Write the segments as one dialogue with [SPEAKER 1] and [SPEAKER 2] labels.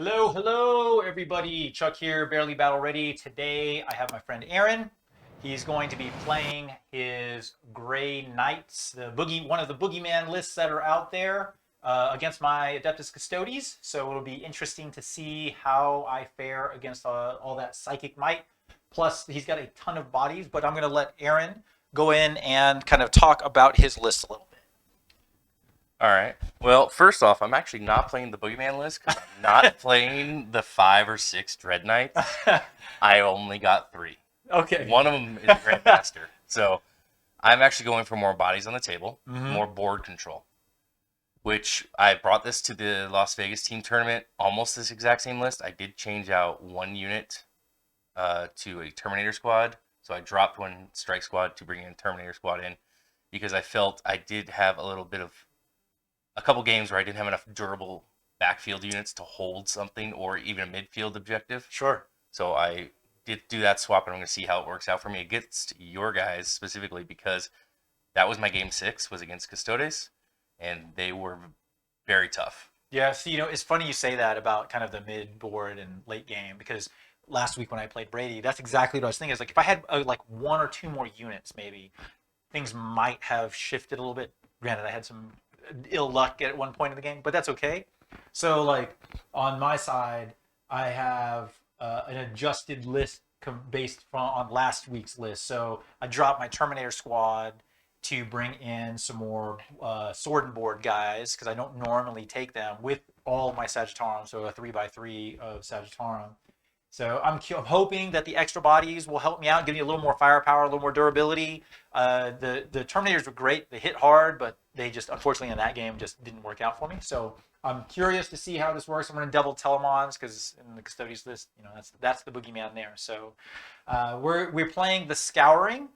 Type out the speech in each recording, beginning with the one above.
[SPEAKER 1] Hello, everybody. Chuck here, barely battle ready. Today, I have my friend Aaron. He's going to be playing his Grey Knights, one of the boogeyman lists that are out there, against my Adeptus Custodes. So it'll be interesting to see how I fare against all that psychic might. Plus, he's got a ton of bodies, but I'm going to let Aaron go in and kind of talk about his list a little bit.
[SPEAKER 2] All right. Well, first off, I'm actually not playing the Boogeyman list because I'm not playing the 5 or 6 Dread Knights. I only got 3.
[SPEAKER 1] Okay.
[SPEAKER 2] One of them is Grandmaster. So I'm actually going for more bodies on the table, more board control, which I brought this to the Las Vegas team tournament, almost this exact same list. I did change out one unit to a Terminator squad. So I dropped one Strike squad to bring in Terminator squad in because I felt I did have a couple games where I didn't have enough durable backfield units to hold something or even a midfield objective.
[SPEAKER 1] Sure.
[SPEAKER 2] So I did do that swap, and I'm going to see how it works out for me against your guys specifically because that was my game 6, was against Custodes, and they were very tough.
[SPEAKER 1] Yeah, so, it's funny you say that about kind of the mid board and late game because last week when I played Brady, that's exactly what I was thinking. Is like if I had like 1 or 2 more units, maybe things might have shifted a little bit. Granted, I had some ill luck at one point in the game, but that's okay. So like on my side, I have an adjusted list based on last week's list. So I dropped my Terminator squad to bring in some more sword and board guys because I don't normally take them with all my Sagittarum, so a 3x3 of Sagittarum. So I'm hoping that the extra bodies will help me out, give me a little more firepower, a little more durability. The Terminators were great; they hit hard, but they just unfortunately in that game just didn't work out for me. So I'm curious to see how this works. I'm going to double Telemons because in the Custodes list, that's the boogeyman there. So we're playing the Scouring.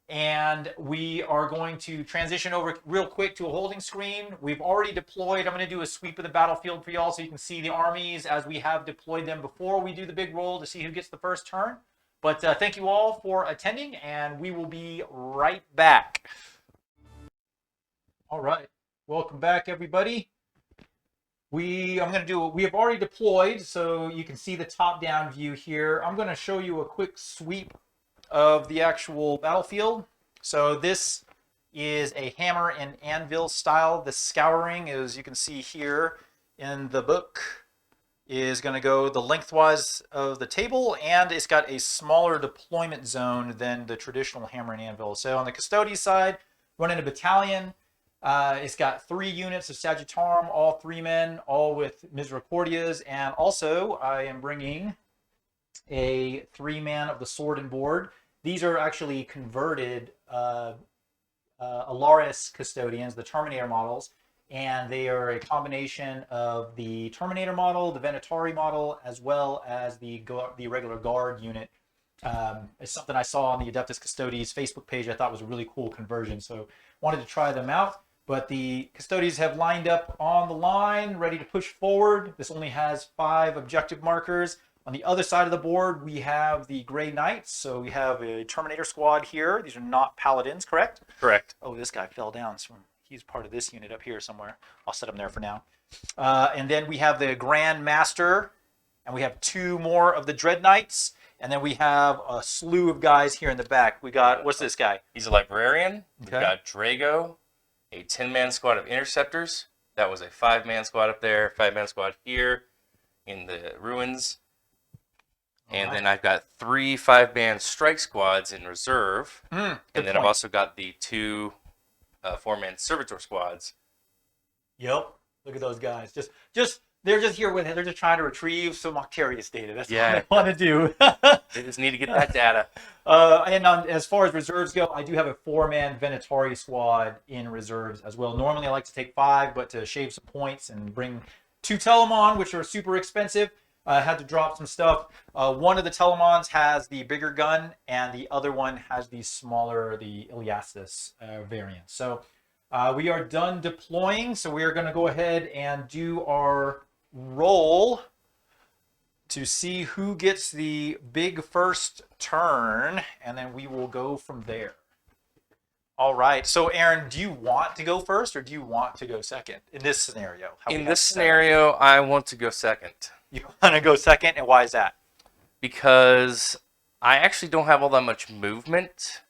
[SPEAKER 1] And we are going to transition over real quick to a holding screen. We've already deployed. I'm going to do a sweep of the battlefield for y'all so you can see the armies as we have deployed them before we do the big roll to see who gets the first turn. But thank you all for attending, and we will be right back. All right. Welcome back, everybody. We have already deployed, so you can see the top-down view here. I'm going to show you a quick sweep of the actual battlefield. So this is a hammer and anvil style. The Scouring, as you can see here in the book, is going to go the lengthwise of the table, and it's got a smaller deployment zone than the traditional hammer and anvil. So on the Custodes side, running a battalion, it's got 3 units of Sagittarum, all 3 men, all with Misericordias, and also I am bringing a 3-man of the sword and board. These are actually converted Alaris custodians, the Terminator models, and they are a combination of the Terminator model, the Venatari model, as well as the regular guard unit. It's something I saw on the Adeptus Custodes Facebook page. I thought was a really cool conversion, so wanted to try them out. But the Custodes have lined up on the line, ready to push forward. This only has 5 objective markers. On the other side of the board, we have the Grey Knights. So we have a Terminator squad here. These are not Paladins, correct?
[SPEAKER 2] Correct.
[SPEAKER 1] Oh, this guy fell down. So he's part of this unit up here somewhere. I'll set him there for now. And then we have the Grand Master. And we have 2 more of the Dread Knights. And then we have a slew of guys here in the back. We got, what's this guy?
[SPEAKER 2] He's a Librarian.
[SPEAKER 1] Okay.
[SPEAKER 2] We've got Drago, a 10-man squad of Interceptors. That was a 5-man squad up there, 5-man squad here in the ruins. And then I've got 3 5-man strike squads in reserve. And then I've also got the 2 4-man servitor squads.
[SPEAKER 1] Yep. Look at those guys. They're just here with it. They're just trying to retrieve some Octarius data. That's what I want to do.
[SPEAKER 2] They just need to get that data.
[SPEAKER 1] As far as reserves go, I do have a 4-man Venatari squad in reserves as well. Normally I like to take 5, but to shave some points and bring 2 Telemon, which are super expensive, I had to drop some stuff. One of the Telemons has the bigger gun, and the other one has the smaller, the Iliastus variant. So we are done deploying, so we are going to go ahead and do our roll to see who gets the big first turn, and then we will go from there. All right. So, Aaron, do you want to go first or do you want to go second in this scenario?
[SPEAKER 2] In this scenario, I want to go second.
[SPEAKER 1] You want to go second, and why is that?
[SPEAKER 2] Because I actually don't have all that much movement,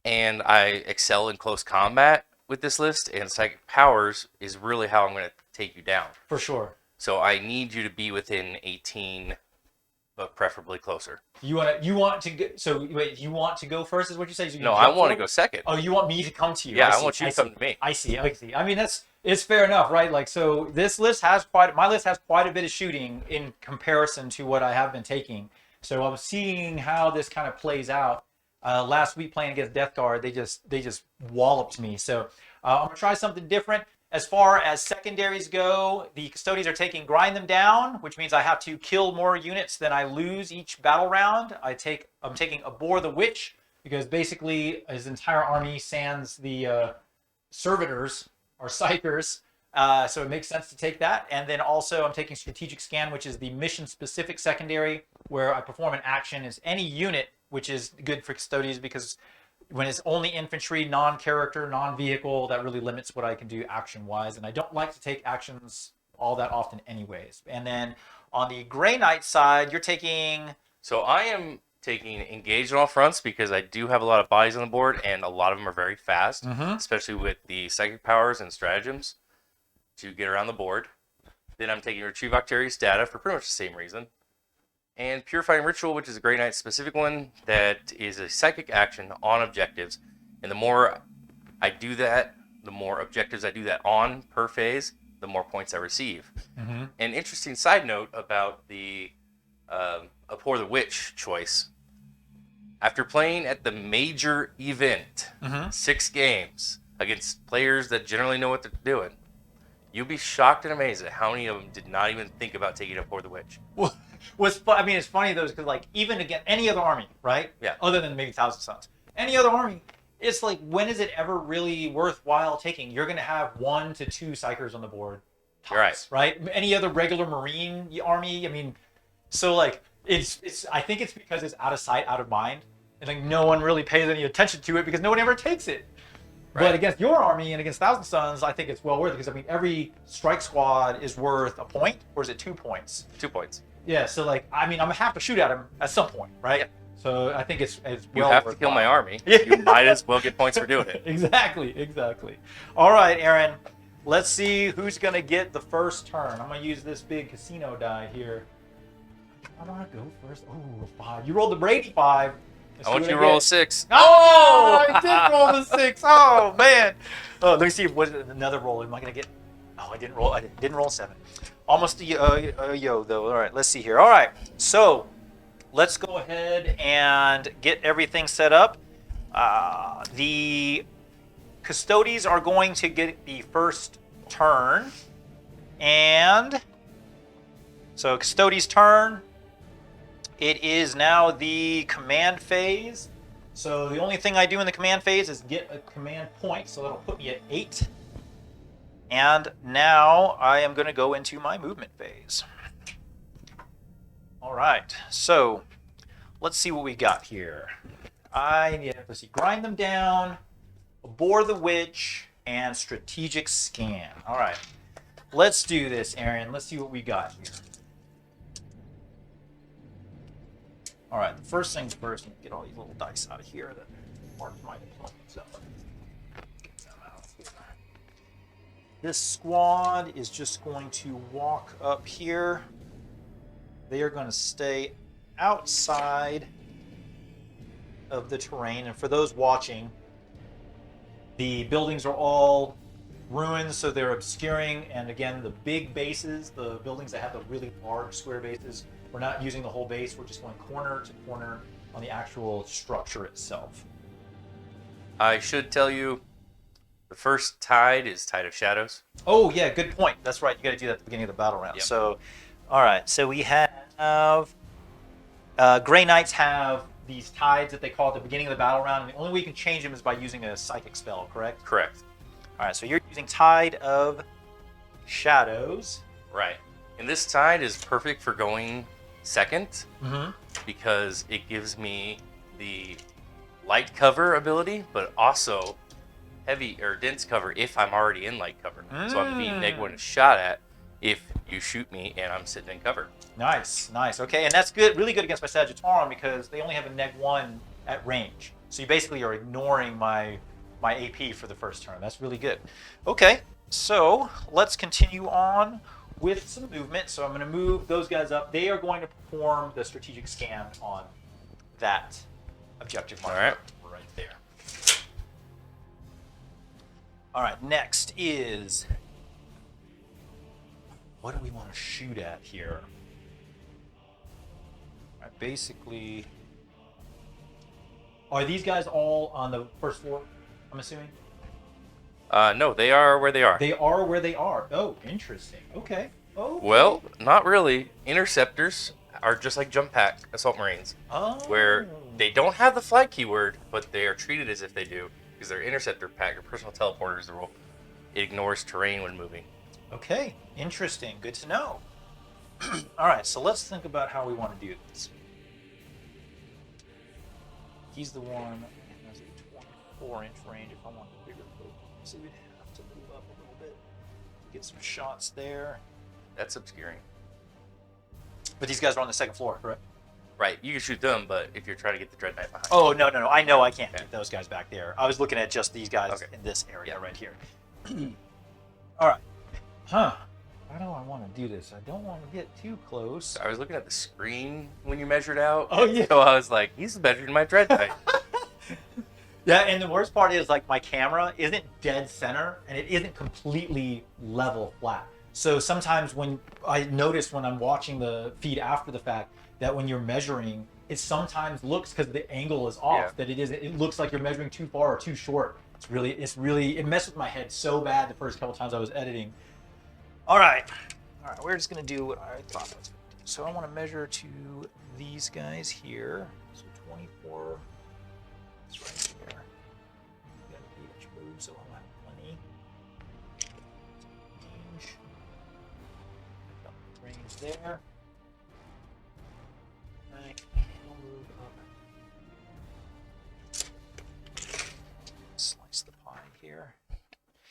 [SPEAKER 2] and I excel in close combat with this list, and Psychic Powers is really how I'm going to take you down.
[SPEAKER 1] For sure.
[SPEAKER 2] So I need you to be within 18, but preferably closer.
[SPEAKER 1] You want to go, so wait, you want to go first is what you say? So you
[SPEAKER 2] No,
[SPEAKER 1] jump
[SPEAKER 2] I want to
[SPEAKER 1] forward?
[SPEAKER 2] go second.
[SPEAKER 1] Oh, you want me to come to you?
[SPEAKER 2] Yeah, I
[SPEAKER 1] see,
[SPEAKER 2] want you to come to me.
[SPEAKER 1] I see. I mean, it's fair enough, right? Like, so this list has my list has quite a bit of shooting in comparison to what I have been taking. So I'm seeing how this kind of plays out. Last week playing against Death Guard, they just walloped me. So I'm gonna try something different. As far as secondaries go, the Custodes are taking Grind Them Down, which means I have to kill more units than I lose each battle round. I'm taking Abhor the Witch, because basically his entire army sans the servitors or psychers, so it makes sense to take that. And then also I'm taking Strategic Scan, which is the mission-specific secondary, where I perform an action as any unit, which is good for Custodes because when it's only infantry, non-character, non-vehicle, that really limits what I can do action-wise. And I don't like to take actions all that often anyways. And then on the Grey Knight side, you're taking...
[SPEAKER 2] So I am taking Engage on all fronts because I do have a lot of bodies on the board, and a lot of them are very fast, especially with the Psychic Powers and Stratagems to get around the board. Then I'm taking Retrieve Octarius Data for pretty much the same reason. And Purifying Ritual, which is a Grey Knight specific one that is a psychic action on objectives. And the more I do that, the more objectives I do that on per phase, the more points I receive. An interesting side note about the Abhor the Witch choice. After playing at the major event, 6 games, against players that generally know what they're doing, you'll be shocked and amazed at how many of them did not even think about taking Abhor the Witch.
[SPEAKER 1] I mean, it's funny though, because like even against any other army, right?
[SPEAKER 2] Yeah.
[SPEAKER 1] Other than maybe Thousand Sons, any other army, it's like, when is it ever really worthwhile taking? You're gonna have 1 to 2 psychers on the board. Tops, right? Any other regular Marine army, I mean, so like it's. I think it's because it's out of sight, out of mind, and like no one really pays any attention to it because no one ever takes it. But against your army and against Thousand Sons, I think it's well worth it because I mean every strike squad is worth a point, or is it 2 points?
[SPEAKER 2] 2 points.
[SPEAKER 1] Yeah, so like, I mean, I'm gonna have to shoot at him at some point, right? Yeah. So I think it's
[SPEAKER 2] you
[SPEAKER 1] well
[SPEAKER 2] have to kill my army. You might as well get points for doing it.
[SPEAKER 1] Exactly. All right, Aaron, let's see who's gonna get the first turn. I'm gonna use this big casino die here. How do I go first? Oh, 5. You rolled the Brady 5.
[SPEAKER 2] I want you to roll a 6.
[SPEAKER 1] Oh, I did roll the 6. Oh man. Oh, let me see what another roll. Am I gonna get? Oh, I didn't roll. I didn't roll 7. Almost a yo though. All right, let's see here. All right, so let's go ahead and get everything set up. The Custodes are going to get the first turn, and so Custodes' turn. It is now the command phase. So the only thing I do in the command phase is get a command point. So that'll put me at 8. And now I am going to go into my movement phase. All right, so let's see what we got here. Let's see, Grind Them Down, Abhor the Witch, and Strategic Scan. All right, let's do this, Aaron. Let's see what we got here. All right, first things first, let me get all these little dice out of here that mark my opponents up. This squad is just going to walk up here. They are going to stay outside of the terrain. And for those watching, the buildings are all ruins, so they're obscuring. And again, the big bases, the buildings that have the really large square bases, we're not using the whole base. We're just going corner to corner on the actual structure itself.
[SPEAKER 2] I should tell you, the first tide is Tide of Shadows.
[SPEAKER 1] Oh, yeah, good point. That's right. You got to do that at the beginning of the battle round.
[SPEAKER 2] Yep.
[SPEAKER 1] So, all right. So we have Grey Knights have these tides that they call at the beginning of the battle round. And the only way you can change them is by using a psychic spell, correct?
[SPEAKER 2] Correct.
[SPEAKER 1] All right. So you're using Tide of Shadows.
[SPEAKER 2] Right. And this tide is perfect for going second because it gives me the light cover ability, but also heavy or dense cover if I'm already in light cover. So I'm being -1 shot at, if you shoot me and I'm sitting in cover.
[SPEAKER 1] Nice, nice. Okay, and that's good, really good against my Sagittarian because they only have a -1 at range. So you basically are ignoring my AP for the first turn. That's really good. Okay, so let's continue on with some movement. So I'm going to move those guys up. They are going to perform the strategic scan on that objective marker right there. All right, next is, what do we want to shoot at here? All right, basically, are these guys all on the first floor, I'm assuming?
[SPEAKER 2] No, they are where they are.
[SPEAKER 1] They are where they are. Oh, interesting. Okay. Oh.
[SPEAKER 2] Well, not really. Interceptors are just like jump pack assault marines, where they don't have the flag keyword, but they are treated as if they do because they're interceptor pack. Your personal teleporter is the rule. It ignores terrain when moving.
[SPEAKER 1] Okay, interesting. Good to know. All right, so let's think about how we want to do this. He's the one that has a 24-inch range if I want the bigger boat. So we'd have to move up a little bit to get some shots there.
[SPEAKER 2] That's obscuring.
[SPEAKER 1] But these guys are on the second floor, correct?
[SPEAKER 2] Right, you can shoot them, but if you're trying to get the Dread Knight behind.
[SPEAKER 1] Oh, no. I know I can't get those guys back there. I was looking at just these guys in this area right here. All right. Huh. How do I want to do this? I don't want to get too close.
[SPEAKER 2] I was looking at the screen when you measured out.
[SPEAKER 1] Oh, yeah.
[SPEAKER 2] So I was like, he's measuring my Dread Knight.
[SPEAKER 1] Yeah, and the worst part is, like, my camera isn't dead center, and it isn't completely level flat. So sometimes when I notice when I'm watching the feed after the fact that when you're measuring, it sometimes looks, because the angle is off, that it looks like you're measuring too far or too short. It messed with my head so bad the first couple times I was editing. All right, we're just gonna do what I thought I was gonna do. So I want to measure to these guys here. So 24 is right here. Got a huge move, so I'll have plenty. Range there. Right, we'll move up. Slice the pie here.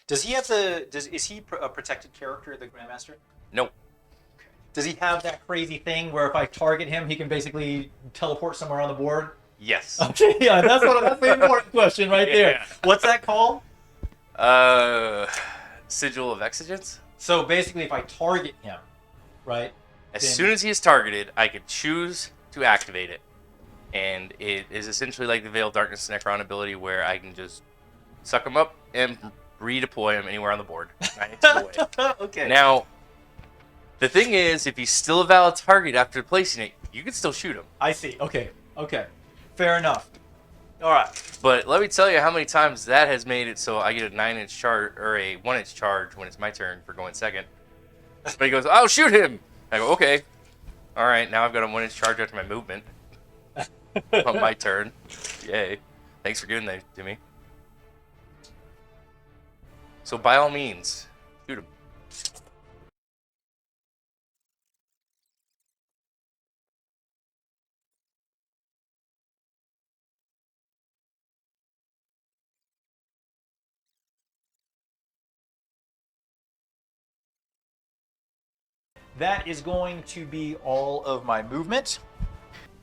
[SPEAKER 1] Does he have is he a protected character, the Grandmaster?
[SPEAKER 2] Nope.
[SPEAKER 1] Okay. Does he have that crazy thing where if I target him, he can basically teleport somewhere on the board?
[SPEAKER 2] Yes.
[SPEAKER 1] Okay, yeah, that's the important question right there. What's that called?
[SPEAKER 2] Sigil of Exigence.
[SPEAKER 1] So basically, if I target him, right?
[SPEAKER 2] As soon as he is targeted, I can choose to activate it. And it is essentially like the Veil of Darkness Necron ability where I can just suck him up and redeploy him anywhere on the board.
[SPEAKER 1] Okay.
[SPEAKER 2] Now, the thing is, if he's still a valid target after placing it, you can still shoot him.
[SPEAKER 1] I see. Okay. Fair enough. All right.
[SPEAKER 2] But let me tell you how many times that has made it so I get a 9-inch charge or a 1-inch charge when it's my turn for going second. But he goes, "I'll shoot him." I go, "Okay." All right, now I've got a 1-inch charge after my movement on my turn. Yay. Thanks for giving that to me. So by all means, shoot him.
[SPEAKER 1] That is going to be all of my movement.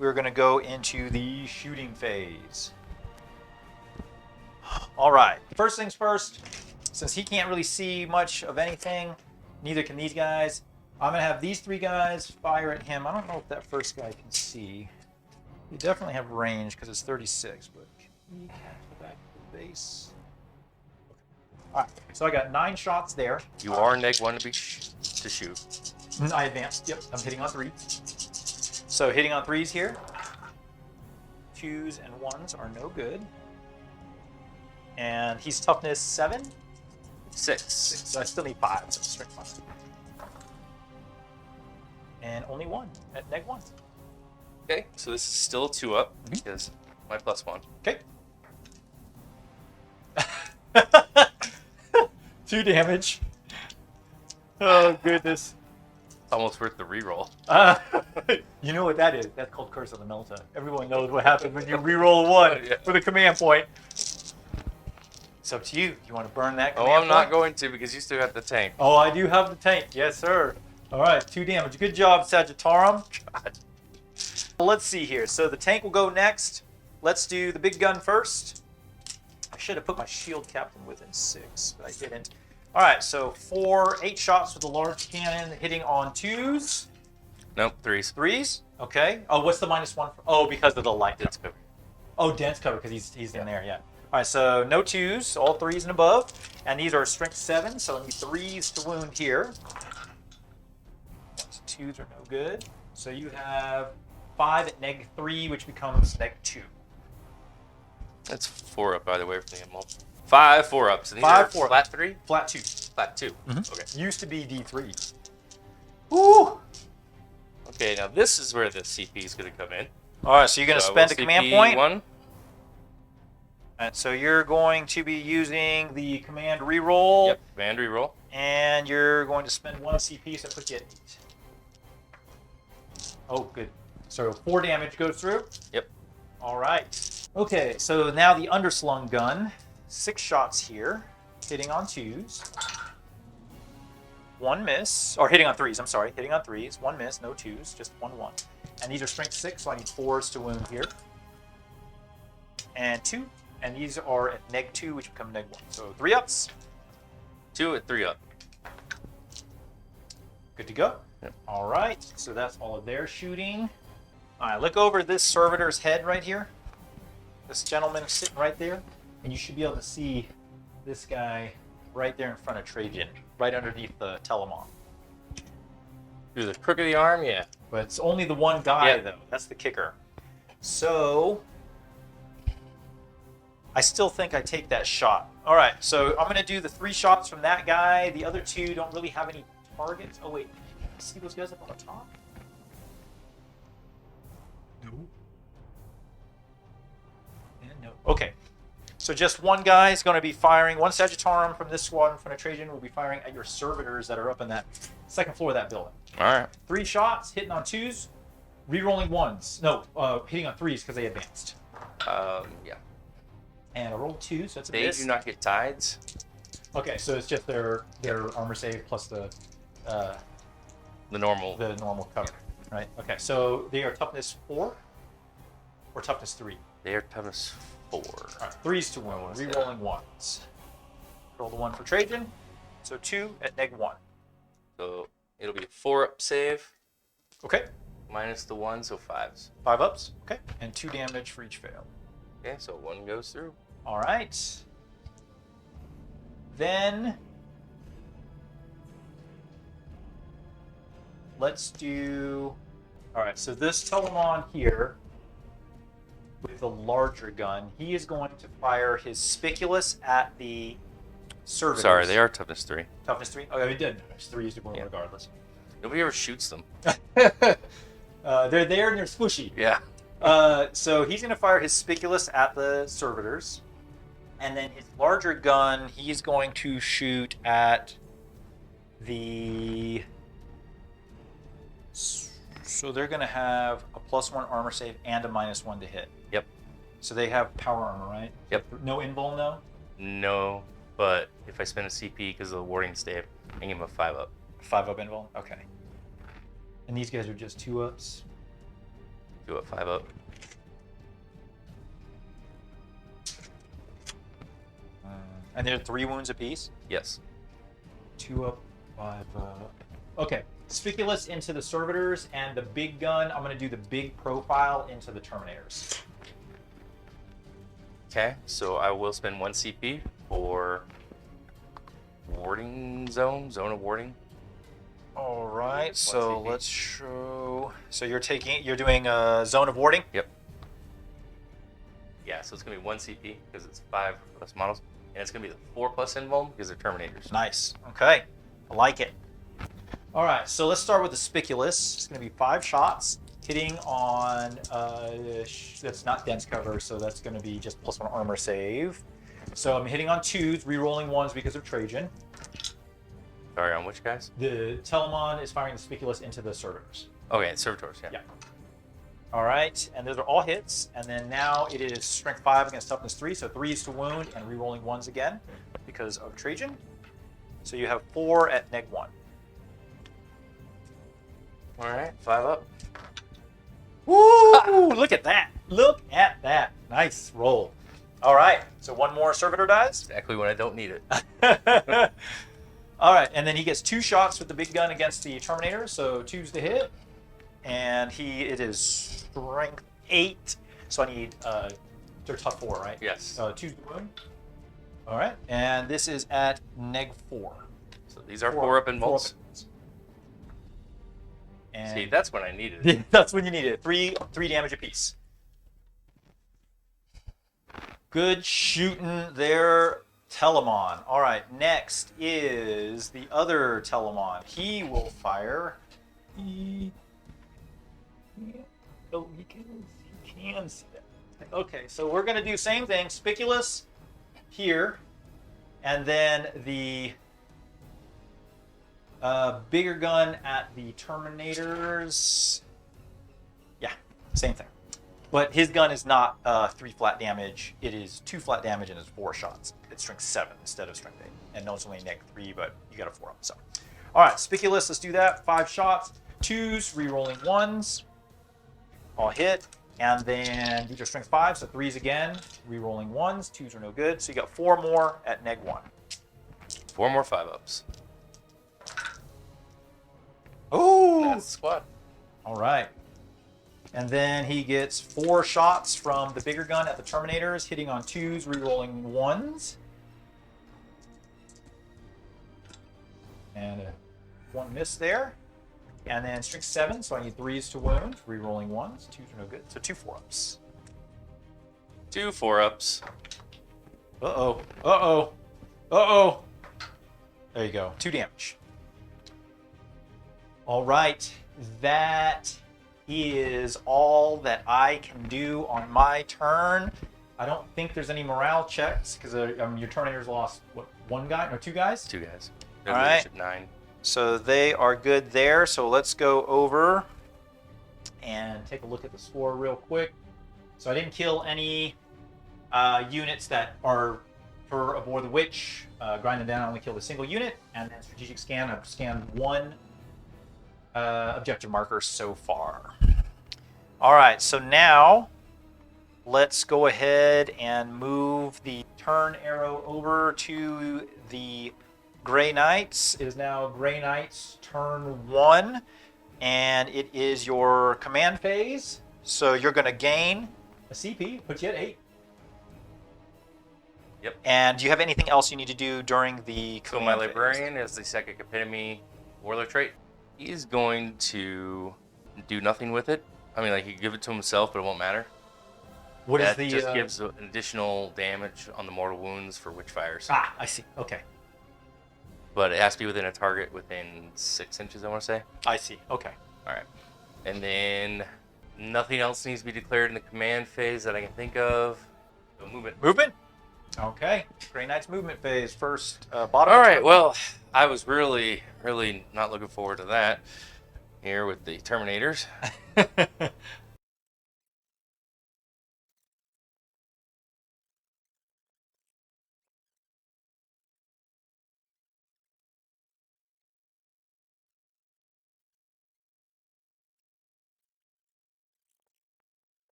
[SPEAKER 1] We're going to go into the shooting phase. All right, first things first, since he can't really see much of anything, neither can these guys, I'm going to have these three guys fire at him. I don't know if that first guy can see. You definitely have range because it's 36, but can he catch the back of the base? All right, so I got 9 shots there.
[SPEAKER 2] You are -1 to shoot.
[SPEAKER 1] I advanced. Yep, I'm hitting on 3. So hitting on 3s here. 2s and 1s are no good. And he's toughness 7?
[SPEAKER 2] 6.
[SPEAKER 1] So I still need 5, so strength 5. And only 1 at -1.
[SPEAKER 2] Okay, so this is still a 2-up because my +1.
[SPEAKER 1] Okay. 2 damage. Oh, goodness.
[SPEAKER 2] Almost worth the reroll.
[SPEAKER 1] You know what that is? That's called Curse of the Melta. Everyone knows what happens when you reroll a 1 with a command point. It's up to you. You want to burn that?
[SPEAKER 2] Oh, I'm not going to because you still got the tank.
[SPEAKER 1] Oh, I do have the tank. Yes, sir. All right, 2 damage. Good job, Sagittarum.
[SPEAKER 2] God.
[SPEAKER 1] Let's see here. So the tank will go next. Let's do the big gun first. I should have put my shield captain within 6, but I didn't. All right, so 8 shots with the large cannon hitting on 2s.
[SPEAKER 2] Nope, 3s.
[SPEAKER 1] 3s? Okay. Oh, what's the -1 for? Oh, because of the light.
[SPEAKER 2] Dense cover.
[SPEAKER 1] Oh, dense cover because he's in there, yeah. All right, so no 2s, all 3s and above. And these are strength 7, so I need 3s to wound here. 2s are no good. So you have 5 at -3, which becomes -2.
[SPEAKER 2] That's 4 up, by the way, from the ML. 5 4-ups. And these
[SPEAKER 1] 5
[SPEAKER 2] are
[SPEAKER 1] 4
[SPEAKER 2] flat 3?
[SPEAKER 1] Flat 2.
[SPEAKER 2] Flat 2.
[SPEAKER 1] Mhm.
[SPEAKER 2] Okay.
[SPEAKER 1] Used to be D3. Woo!
[SPEAKER 2] Okay, now this is where the CP is going to come in.
[SPEAKER 1] All right, so you're going to spend a command point.
[SPEAKER 2] 1.
[SPEAKER 1] And so you're going to be using the command reroll.
[SPEAKER 2] Yep, command reroll.
[SPEAKER 1] And you're going to spend 1 CP, so that puts you at 8. Oh, good. So 4 damage goes through.
[SPEAKER 2] Yep.
[SPEAKER 1] All right. Okay, so now the underslung gun. 6 shots here, hitting on 2s. 1 miss, or hitting on 3s, I'm sorry. Hitting on 3s, 1 miss, no 2s, just 1 1. And these are strength 6, so I need 4s to wound here. And 2. And these are at -2, which become -1. So 3 ups.
[SPEAKER 2] 2 at 3 up.
[SPEAKER 1] Good to go.
[SPEAKER 2] Yep.
[SPEAKER 1] All right, so that's all of their shooting. All right, look over this servitor's head right here. This gentleman is sitting right there, and you should be able to see this guy right there in front of Trajan, right underneath the Telemon.
[SPEAKER 2] Through the crook of the arm, yeah.
[SPEAKER 1] But it's only the one guy,
[SPEAKER 2] Yep.
[SPEAKER 1] though. That's the kicker. So I still think I take that shot. All right, so I'm going to do the 3 shots from that guy. The other 2 don't really have any targets. Oh, wait. See those guys up on the top? No. And no. Okay. So just one guy is going to be firing. One Sagittarum from this squadron from a Trajan will be firing at your servitors that are up in that second floor of that building.
[SPEAKER 2] All right.
[SPEAKER 1] 3 shots, hitting on 2s, re-rolling 1s. No, hitting on 3s because they advanced.
[SPEAKER 2] Yeah.
[SPEAKER 1] And I rolled 2, so that's a
[SPEAKER 2] They
[SPEAKER 1] miss.
[SPEAKER 2] do not get tides.
[SPEAKER 1] Okay, so it's just their armor save plus the
[SPEAKER 2] normal.
[SPEAKER 1] cover, right? Okay, so they are toughness 4 or toughness 3.
[SPEAKER 2] They are toughness 4.
[SPEAKER 1] All right, 3s to wound, re-rolling 1s. Roll the 1 for Trajan, so 2 at -1.
[SPEAKER 2] So it'll be a 4-up save.
[SPEAKER 1] Okay,
[SPEAKER 2] Minus the 1, so 5s.
[SPEAKER 1] 5 ups. Okay, and 2 damage for each fail.
[SPEAKER 2] Okay, so 1 goes through.
[SPEAKER 1] All right. Then let's do. All right, so this Telemon here with the larger gun, he is going to fire his Spiculous at the servitors.
[SPEAKER 2] Sorry, they are toughness 3.
[SPEAKER 1] Toughness 3? Oh, he did. 3s to wound
[SPEAKER 2] Yeah.
[SPEAKER 1] regardless.
[SPEAKER 2] Nobody ever shoots them.
[SPEAKER 1] They're there and they're squishy.
[SPEAKER 2] Yeah.
[SPEAKER 1] So he's going to fire his Spiculous at the servitors. And then his larger gun, he's going to shoot at the... So they're going to have a +1 armor save and a -1 to hit.
[SPEAKER 2] Yep.
[SPEAKER 1] So they have power armor, right?
[SPEAKER 2] Yep.
[SPEAKER 1] No invuln, though?
[SPEAKER 2] No, but if I spend a CP because of the warding stave, I can give him a 5-up.
[SPEAKER 1] 5-up invuln? Okay. And these guys are just 2-ups?
[SPEAKER 2] Do a 5-up.
[SPEAKER 1] And they're 3 wounds apiece?
[SPEAKER 2] Yes.
[SPEAKER 1] 2 up, 5 up. Okay. Spiculous into the servitors, and the big gun, I'm going to do the big profile into the terminators.
[SPEAKER 2] Okay, so I will spend 1 CP for warding zone of warding.
[SPEAKER 1] All right, so
[SPEAKER 2] CP.
[SPEAKER 1] let's show. So you're doing a zone of warding?
[SPEAKER 2] Yep. Yeah, so it's going to be 1 CP because it's 5 plus models. And it's going to be the 4 plus invuln because they're terminators.
[SPEAKER 1] Nice. Okay. I like it. All right, so let's start with the Spiculous. It's going to be 5 shots, hitting on, that's not dense cover, so that's going to be just +1 armor save. So I'm hitting on 2s, re-rolling 1s because of Trajan.
[SPEAKER 2] Sorry, on which guys?
[SPEAKER 1] The Telemon is firing the Spiculous into the servitors.
[SPEAKER 2] Okay, servitors, yeah.
[SPEAKER 1] Yeah. All right, and those are all hits. And then now it is strength 5 against toughness 3, so 3 is to wound and rerolling 1s again because of Trajan. So you have 4 at neg 1.
[SPEAKER 2] All right, 5 up.
[SPEAKER 1] Woo! Look at that. Look at that. Nice roll. All right, so one more servitor dies.
[SPEAKER 2] Exactly when I don't need it.
[SPEAKER 1] All right, and then he gets 2 shots with the big gun against the Terminator, so 2's to hit. And it is strength 8, so I need, they're tough 4, right?
[SPEAKER 2] Yes.
[SPEAKER 1] 2's to wound. All right, and this is at neg 4.
[SPEAKER 2] So these are 4 up in bolts.
[SPEAKER 1] And
[SPEAKER 2] see, that's when I needed it.
[SPEAKER 1] that's when you need it. 3 damage apiece. Good shooting there, Telemon. All right, next is the other Telemon. He will fire. He can see that. Okay, so we're going to do same thing. Spiculous here, and then the bigger gun at the Terminators. Yeah, same thing. But his gun is not 3 flat damage. It is 2 flat damage and it's 4 shots. It's strength 7 instead of strength 8. And no, it's only neg 3, but you got a 4 up. So, all right, Spiculous, let's do that. 5 shots, 2s, rerolling 1s. All hit. And then these are strength 5, so 3s again, rerolling 1s. 2s are no good. So you got 4 more at neg 1.
[SPEAKER 2] 4 more 5 ups.
[SPEAKER 1] Oh!
[SPEAKER 2] That's the squad.
[SPEAKER 1] All right. And then he gets 4 shots from the bigger gun at the Terminators, hitting on 2s, rerolling 1s. And 1 miss there. And then strength 7, so I need 3s to wound, rerolling 1s. 2s are no good, so 2 4-ups.
[SPEAKER 2] 2 4-ups.
[SPEAKER 1] Uh-oh. Uh-oh. Uh-oh. There you go. 2 damage. All right. That is all that I can do on my turn. I don't think there's any morale checks because your Terminators lost, what, 1 guy? No, 2 guys?
[SPEAKER 2] 2 guys.
[SPEAKER 1] All right.
[SPEAKER 2] 9.
[SPEAKER 1] So they are good there. So let's go over and take a look at the score real quick. So I didn't kill any units that are for Aboard the Witch. Grind them down, I only killed a single unit. And then strategic scan, I've scanned 1 objective marker so far. All right, so now let's go ahead and move the turn arrow over to the Grey Knights. It is now Grey Knights turn 1, and it is your command phase. So you're going to gain a CP, put you at 8.
[SPEAKER 2] Yep.
[SPEAKER 1] And do you have anything else you need to do during the
[SPEAKER 2] So
[SPEAKER 1] command
[SPEAKER 2] my
[SPEAKER 1] phase?
[SPEAKER 2] Librarian is the Psychic Epitome Warlord trait. He's going to do nothing with it. I mean, like, he can give it to himself, but it won't matter.
[SPEAKER 1] What is
[SPEAKER 2] that
[SPEAKER 1] the
[SPEAKER 2] just gives an additional damage on the mortal wounds for witchfires.
[SPEAKER 1] Ah, I see. Okay.
[SPEAKER 2] But it has to be within a target within 6 inches, I want to say.
[SPEAKER 1] I see. Okay.
[SPEAKER 2] All right. And then nothing else needs to be declared in the command phase that I can think of. So movement.
[SPEAKER 1] Movement? Okay. Grey Knight's movement phase. First, bottom.
[SPEAKER 2] All right. Well, I was really not looking forward to that here with the Terminators.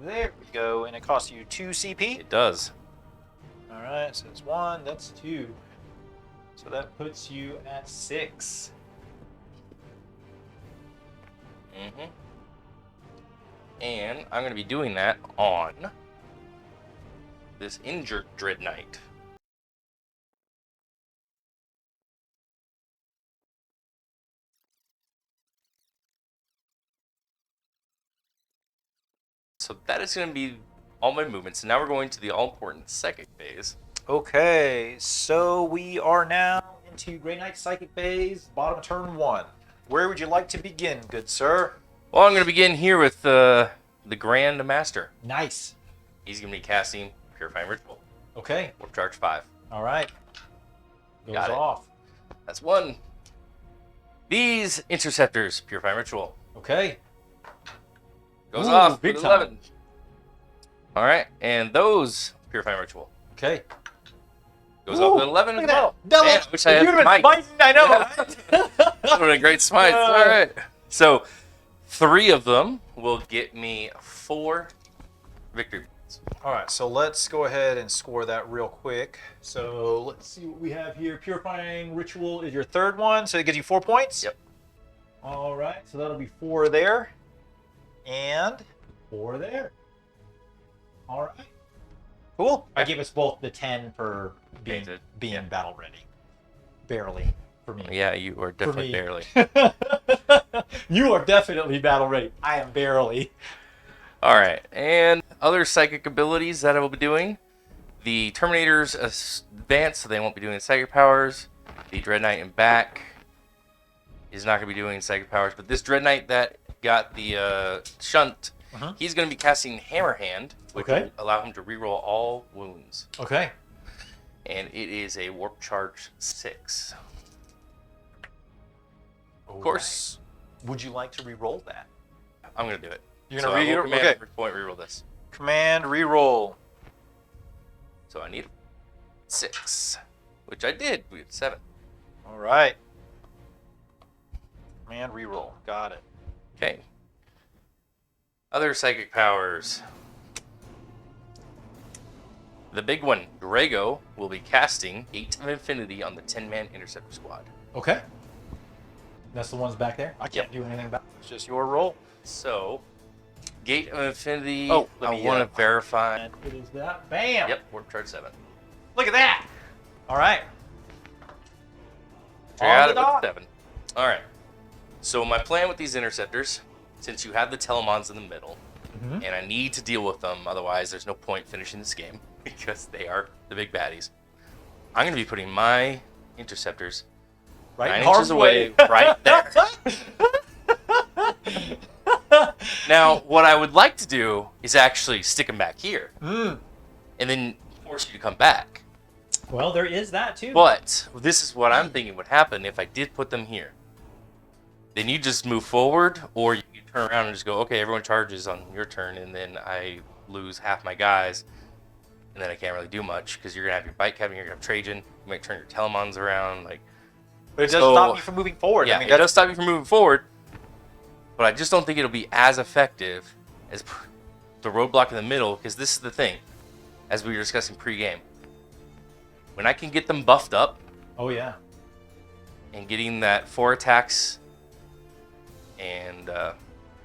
[SPEAKER 1] There we go. And it costs you 2 CP.
[SPEAKER 2] It does.
[SPEAKER 1] All right. So it's 1. That's 2. So that puts you at 6.
[SPEAKER 2] Mm-hmm. And I'm going to be doing that on this injured Dread Knight. So that is going to be all my movements. And now we're going to the all-important psychic phase.
[SPEAKER 1] Okay. So we are now into Grey Knight's psychic phase, bottom of turn 1. Where would you like to begin, good sir?
[SPEAKER 2] Well, I'm going to begin here with the Grand Master.
[SPEAKER 1] Nice.
[SPEAKER 2] He's going to be casting Purifying Ritual.
[SPEAKER 1] Okay.
[SPEAKER 2] Warp Charge 5.
[SPEAKER 1] All right. Goes
[SPEAKER 2] Got it.
[SPEAKER 1] off.
[SPEAKER 2] That's 1. These Interceptors, Purifying Ritual.
[SPEAKER 1] Okay.
[SPEAKER 2] Goes
[SPEAKER 1] Ooh,
[SPEAKER 2] off
[SPEAKER 1] big
[SPEAKER 2] with
[SPEAKER 1] time.
[SPEAKER 2] 11. All right, and those Purifying Ritual
[SPEAKER 1] Okay.
[SPEAKER 2] goes
[SPEAKER 1] Ooh,
[SPEAKER 2] off with 11 as
[SPEAKER 1] look at
[SPEAKER 2] well.
[SPEAKER 1] that.
[SPEAKER 2] Man, I wish I
[SPEAKER 1] If
[SPEAKER 2] had
[SPEAKER 1] you'd have been
[SPEAKER 2] smites.
[SPEAKER 1] smiting, I know.
[SPEAKER 2] That would have been great smites. All right. So 3 of them will get me 4 victory points.
[SPEAKER 1] All right, so let's go ahead and score that real quick. So let's see what we have here. Purifying Ritual is your 3rd one, so it gives you 4 points.
[SPEAKER 2] Yep.
[SPEAKER 1] All right, so that'll be 4 there and 4 there. All right. Cool. I gave us both the 10 for being battle ready. Barely for me.
[SPEAKER 2] Yeah, you are definitely barely.
[SPEAKER 1] You are definitely battle ready. I am barely.
[SPEAKER 2] All right, and other psychic abilities that I will be doing. The Terminator's advanced, so they won't be doing psychic powers. The Dread Knight in back is not going to be doing psychic powers, but this Dread Knight that got the shunt, he's going to be casting Hammer Hand, which will allow him to reroll all wounds.
[SPEAKER 1] Okay.
[SPEAKER 2] And it is a Warp Charge 6.
[SPEAKER 1] Of
[SPEAKER 2] course.
[SPEAKER 1] Would you like to re-roll that?
[SPEAKER 2] I'm going to do it.
[SPEAKER 1] You're
[SPEAKER 2] so
[SPEAKER 1] going to
[SPEAKER 2] command
[SPEAKER 1] okay.
[SPEAKER 2] point reroll this.
[SPEAKER 1] Command re-roll.
[SPEAKER 2] So I need 6, which I did. We had 7.
[SPEAKER 1] All right. Command re-roll. Got it.
[SPEAKER 2] Okay. Other psychic powers. The big one, Drago, will be casting Gate of Infinity on the 10-man Interceptor Squad.
[SPEAKER 1] Okay. That's the ones back there? I can't do anything about it. It's just your roll.
[SPEAKER 2] So, Gate of Infinity,
[SPEAKER 1] Oh,
[SPEAKER 2] I want to verify.
[SPEAKER 1] And it is that. Bam!
[SPEAKER 2] Yep, Warp Charge 7.
[SPEAKER 1] Look at that! All right.
[SPEAKER 2] Got it with 7. All right. So my plan with these Interceptors, since you have the Telemons in the middle, and I need to deal with them, otherwise there's no point finishing this game, because they are the big baddies. I'm going to be putting my Interceptors 9 inches away right there. Now, what I would like to do is actually stick them back here, and then force you to come back.
[SPEAKER 1] Well, there is that too.
[SPEAKER 2] But this is what I'm thinking would happen if I did put them here. Then you just move forward, or you turn around and just go, okay, everyone charges on your turn, and then I lose half my guys, and then I can't really do much, because you're going to have your bike captain, you're going to have Trajan, you might turn your Telemons around, like...
[SPEAKER 1] But it does stop you from moving forward.
[SPEAKER 2] Yeah,
[SPEAKER 1] I mean,
[SPEAKER 2] it does stop you from moving forward, but I just don't think it'll be as effective as the roadblock in the middle, because this is the thing, as we were discussing pre-game. When I can get them buffed up...
[SPEAKER 1] Oh, yeah.
[SPEAKER 2] And getting that 4 attacks... and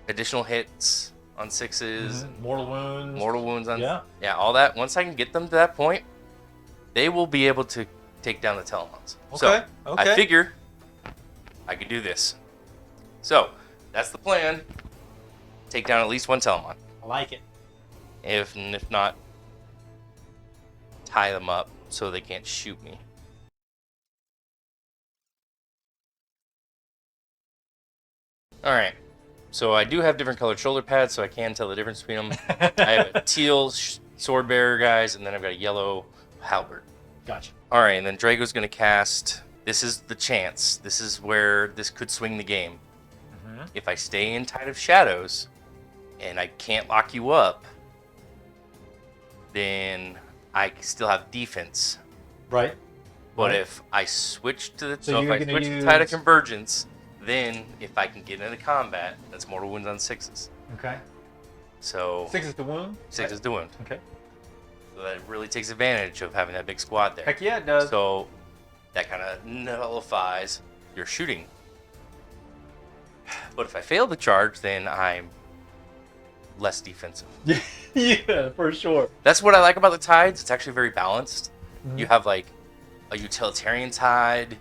[SPEAKER 2] additional hits on 6s, and
[SPEAKER 1] mortal wounds
[SPEAKER 2] on all that. Once I can get them to that point, they will be able to take down the Telemons.
[SPEAKER 1] Okay.
[SPEAKER 2] So I figure I could do this. So that's the plan. Take down at least 1 Telemon.
[SPEAKER 1] I like it.
[SPEAKER 2] If not, tie them up so they can't shoot me. All right. So I do have different colored shoulder pads, so I can tell the difference between them. I have a teal sword bearer, guys, and then I've got a yellow halberd.
[SPEAKER 1] Gotcha.
[SPEAKER 2] All right, and then Drago's going to cast... This is the chance. This is where this could swing the game. If I stay in Tide of Shadows, and I can't lock you up, then I still have defense.
[SPEAKER 1] Right.
[SPEAKER 2] But if I switch to the...
[SPEAKER 1] So
[SPEAKER 2] if I switch to Tide of Convergence... Then, if I can get into combat, that's mortal wounds on 6s.
[SPEAKER 1] Okay.
[SPEAKER 2] So
[SPEAKER 1] 6 is the wound?
[SPEAKER 2] 6 is the wound.
[SPEAKER 1] Okay.
[SPEAKER 2] So that really takes advantage of having that big squad there.
[SPEAKER 1] Heck yeah, it does.
[SPEAKER 2] So that kind of nullifies your shooting. But if I fail the charge, then I'm less defensive.
[SPEAKER 1] Yeah, for sure.
[SPEAKER 2] That's what I like about the tides. It's actually very balanced. You have like a utilitarian tide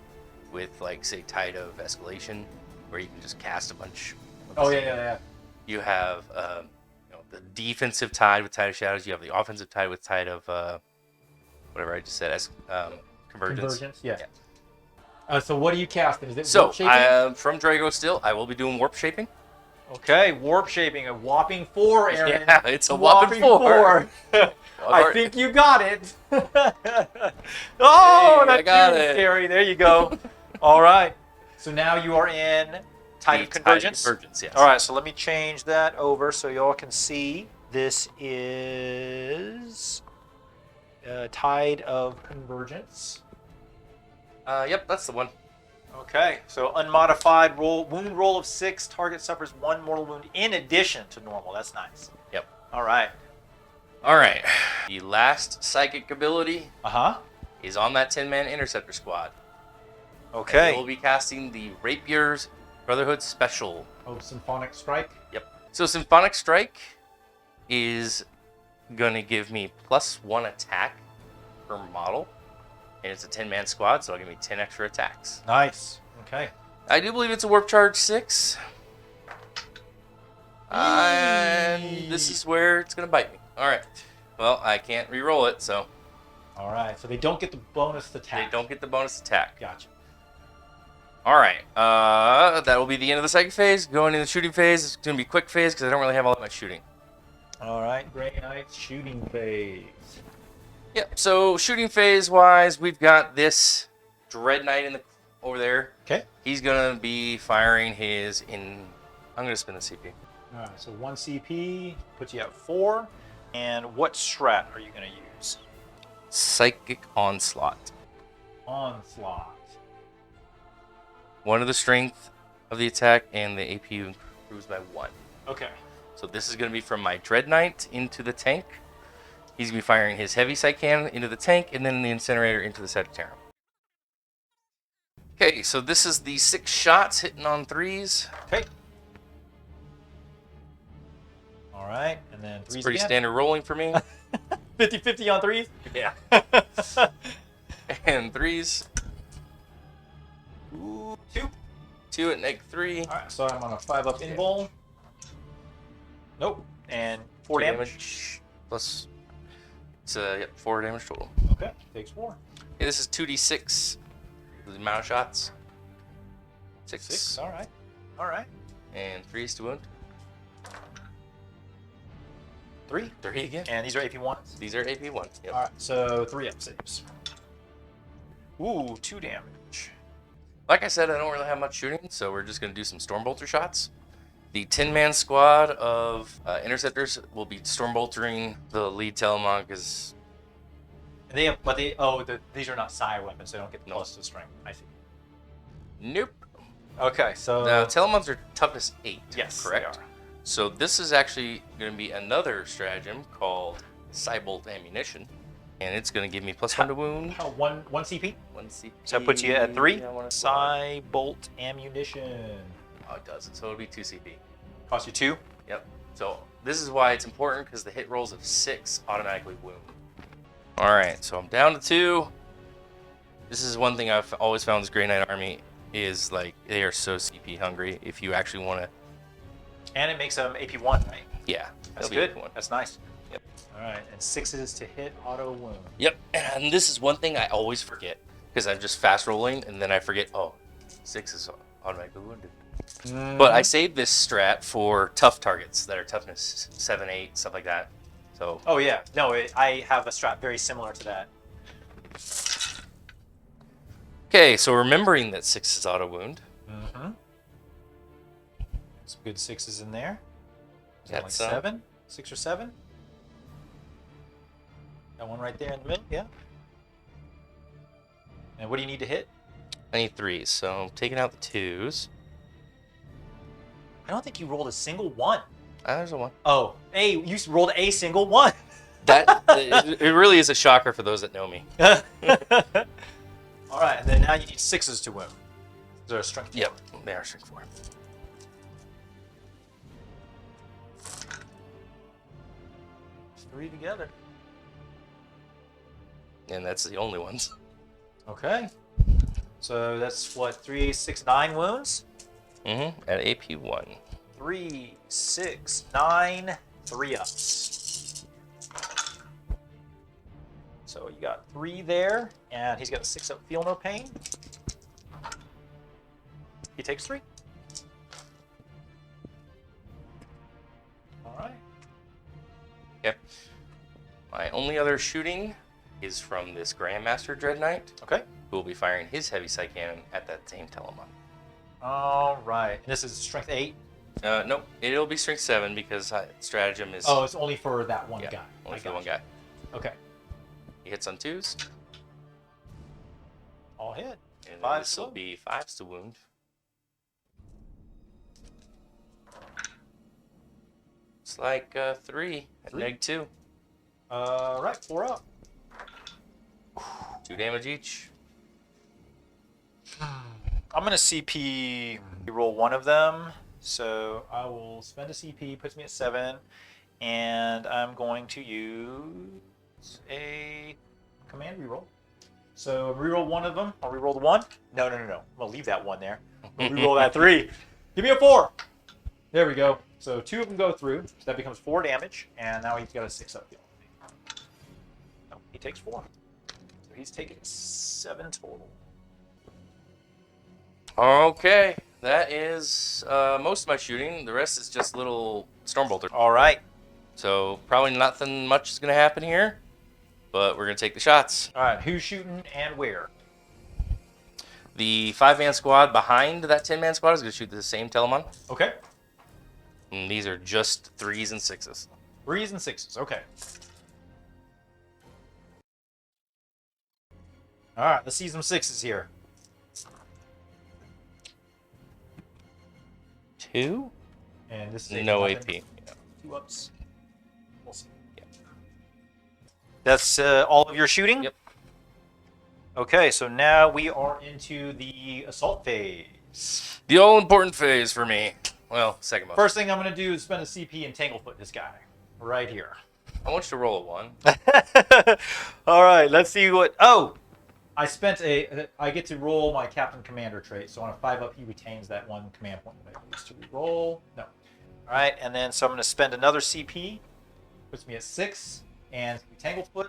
[SPEAKER 2] with, like, say, Tide of Escalation, where you can just cast a bunch.
[SPEAKER 1] Yeah.
[SPEAKER 2] You have the defensive tide with Tide of Shadows. You have the offensive tide with Tide of whatever I just said, Convergence.
[SPEAKER 1] Yeah. So what are you casting? Is it
[SPEAKER 2] So
[SPEAKER 1] warp shaping?
[SPEAKER 2] from Drago still, I will be doing warp shaping.
[SPEAKER 1] Okay, warp shaping, a whopping 4, Aaron.
[SPEAKER 2] Yeah, it's a whopping 4.
[SPEAKER 1] I think you got it. Oh,
[SPEAKER 2] hey,
[SPEAKER 1] that's scary. There you go. All right. So now you are in Tide of Convergence?
[SPEAKER 2] Yes.
[SPEAKER 1] All right, so let me change that over so y'all can see. This is Tide of Convergence.
[SPEAKER 2] Yep, that's the one.
[SPEAKER 1] Okay, so unmodified wound roll of 6. Target suffers 1 mortal wound in addition to normal. That's nice.
[SPEAKER 2] Yep.
[SPEAKER 1] All right.
[SPEAKER 2] All right. The last psychic ability
[SPEAKER 1] Uh-huh.
[SPEAKER 2] is on that 10-man interceptor squad.
[SPEAKER 1] Okay.
[SPEAKER 2] We'll be casting the Rapier's Brotherhood Special.
[SPEAKER 1] Oh, Symphonic Strike.
[SPEAKER 2] Yep. So Symphonic Strike is going to give me +1 attack per model. And it's a 10-man squad, so it'll give me 10 extra attacks.
[SPEAKER 1] Nice. Okay.
[SPEAKER 2] I do believe it's a Warp Charge 6. And this is where it's going to bite me. All right. Well, I can't re-roll it, so...
[SPEAKER 1] All right, so they don't get the bonus attack.
[SPEAKER 2] They don't get the bonus attack.
[SPEAKER 1] Gotcha.
[SPEAKER 2] All right. That will be the end of the psychic phase. Going into the shooting phase. It's going to be quick phase because I don't really have all that much shooting.
[SPEAKER 1] All right, Grey Knights shooting phase.
[SPEAKER 2] Yep. So shooting phase wise, we've got this Dread Knight over there.
[SPEAKER 1] Okay.
[SPEAKER 2] He's going to be firing his in. I'm going to spin the CP.
[SPEAKER 1] All right, so 1 CP puts you at 4. And what strat are you going to use?
[SPEAKER 2] Psychic Onslaught.
[SPEAKER 1] Onslaught.
[SPEAKER 2] 1 of the strength of the attack and the AP improves by 1.
[SPEAKER 1] Okay.
[SPEAKER 2] So this is going to be from my Dread Knight into the tank. He's going to be firing his heavy sight cannon into the tank and then the incinerator into the Sagittarium. Okay, so this is the 6 shots hitting on 3s.
[SPEAKER 1] Okay. All right, and then 3s
[SPEAKER 2] It's pretty
[SPEAKER 1] again.
[SPEAKER 2] standard rolling for me.
[SPEAKER 1] 50-50 on 3s?
[SPEAKER 2] Yeah. And 3s. Ooh, 2 at -3.
[SPEAKER 1] All right, so I'm on a 5-up invul. Nope. And 4
[SPEAKER 2] 2
[SPEAKER 1] damage.
[SPEAKER 2] Plus, it's 4 damage total.
[SPEAKER 1] Okay, takes 4.
[SPEAKER 2] Okay, this is 2d6. The amount of shots.
[SPEAKER 1] 6. All right. All right.
[SPEAKER 2] And 3s to wound.
[SPEAKER 1] 3.
[SPEAKER 2] 3 again.
[SPEAKER 1] And these are AP 1s?
[SPEAKER 2] These are AP 1. Yep.
[SPEAKER 1] All right, so 3-up saves. Ooh, 2 damage.
[SPEAKER 2] Like I said, I don't really have much shooting, so we're just going to do some Stormbolter shots. The 10-man squad of interceptors will be Stormboltering the lead Telemon because...
[SPEAKER 1] They have, but these are not sire weapons, so they don't get the plus to strength. I see.
[SPEAKER 2] Nope.
[SPEAKER 1] Okay, so...
[SPEAKER 2] Now, Telemons are toughness 8,
[SPEAKER 1] yes,
[SPEAKER 2] correct?
[SPEAKER 1] they are.
[SPEAKER 2] So this is actually going to be another stratagem called Cybolt Ammunition. And it's going to give me +1 to wound.
[SPEAKER 1] Oh, one CP?
[SPEAKER 2] 1 CP.
[SPEAKER 1] So that puts you at 3?
[SPEAKER 2] Yeah,
[SPEAKER 1] Bolt Ammunition.
[SPEAKER 2] Oh, it does. So it'll be 2 CP.
[SPEAKER 1] Cost you 2?
[SPEAKER 2] Yep. So this is why it's important, because the hit rolls of 6 automatically wound. Alright, so I'm down to 2. This is one thing I've always found this Grey Knight army is, like, they are so CP hungry if you actually want to...
[SPEAKER 1] And it makes them AP 1, right?
[SPEAKER 2] Yeah.
[SPEAKER 1] That's
[SPEAKER 2] that'll be
[SPEAKER 1] good.
[SPEAKER 2] AP1.
[SPEAKER 1] That's nice. Yep. All right, and 6s to hit auto wound.
[SPEAKER 2] Yep, and this is one thing I always forget, because I'm just fast rolling, and then I forget, oh, 6 is automatically wounded. But I saved this strat for tough targets that are toughness 7, 8, stuff like that. So.
[SPEAKER 1] Oh yeah, no, I have a strat very similar to that.
[SPEAKER 2] Okay, so remembering that 6 is auto wound.
[SPEAKER 1] Mm-hmm. Some good 6s in there. Is that like
[SPEAKER 2] That's
[SPEAKER 1] 7? 6 or 7? Got one right there in the middle, yeah. And what do you need to hit?
[SPEAKER 2] I need 3s, so I'm taking out the 2s.
[SPEAKER 1] I don't think you rolled a single 1.
[SPEAKER 2] There's a 1.
[SPEAKER 1] Oh, hey, you rolled a single 1.
[SPEAKER 2] That it really is a shocker for those that know me.
[SPEAKER 1] All right, and then now you need 6s to win. They're a strength 4.
[SPEAKER 2] Yep, they are strength 4.
[SPEAKER 1] Just 3 together.
[SPEAKER 2] And that's the only ones.
[SPEAKER 1] Okay. So that's what, 3, 6, 9 wounds?
[SPEAKER 2] Mm-hmm. At AP 1.
[SPEAKER 1] 3, 6, 9, 3-ups. So you got 3 there, and he's got a 6-up feel no pain. He takes 3. All right.
[SPEAKER 2] Okay. My only other shooting is from this Grandmaster Dread Knight,
[SPEAKER 1] Okay.
[SPEAKER 2] who will be firing his heavy sight cannon at that same Telemon.
[SPEAKER 1] All right. This is strength 8.
[SPEAKER 2] Nope. It'll be strength 7 because stratagem is.
[SPEAKER 1] Oh, it's only for that one
[SPEAKER 2] yeah,
[SPEAKER 1] guy.
[SPEAKER 2] only for the one guy.
[SPEAKER 1] Okay.
[SPEAKER 2] He hits on 2s.
[SPEAKER 1] All hit.
[SPEAKER 2] And then
[SPEAKER 1] 5s
[SPEAKER 2] this
[SPEAKER 1] to
[SPEAKER 2] will
[SPEAKER 1] wound.
[SPEAKER 2] be 5s to wound. It's like 3 at
[SPEAKER 1] 3?
[SPEAKER 2] -2.
[SPEAKER 1] Right. 4 up.
[SPEAKER 2] 2 damage each.
[SPEAKER 1] I'm gonna CP roll one of them, so I will spend a CP, puts me at 7, and I'm going to use a command reroll. So reroll one of them. I'll reroll the 1. No. I'm gonna leave that 1 there. I'll reroll that 3. Give me a 4. There we go. So 2 of them go through. So that becomes 4 damage, and now he's got a 6 up. No, he takes 4. So he's taking 7 total.
[SPEAKER 2] Okay, that is most of my shooting. The rest is just little Stormbolter.
[SPEAKER 1] All right.
[SPEAKER 2] So probably nothing much is going to happen here, but we're going to take the shots.
[SPEAKER 1] All right. Who's shooting and where?
[SPEAKER 2] The 5-man squad behind that 10-man squad is going to shoot the same Telemon.
[SPEAKER 1] Okay.
[SPEAKER 2] And these are just 3s and 6s.
[SPEAKER 1] 3s and 6s. Okay. All right. Let's see some 6s here.
[SPEAKER 2] 2?
[SPEAKER 1] And this is
[SPEAKER 2] No
[SPEAKER 1] nothing.
[SPEAKER 2] AP. Yeah.
[SPEAKER 1] 2 ups. We'll see. Yep. That's all of your shooting?
[SPEAKER 2] Yep.
[SPEAKER 1] Okay, so now we are into the assault phase.
[SPEAKER 2] The all-important phase for me. Well, second most.
[SPEAKER 1] First thing I'm going to do is spend a CP and Tanglefoot this guy. Right here.
[SPEAKER 2] I want you to roll a 1.
[SPEAKER 1] All right, let's see what... Oh! I get to roll my Captain Commander trait, so on a 5-up, he retains that 1 command point that I used to reroll. No. All right, and then so I'm going to spend another CP. Puts me at 6, and Tanglefoot.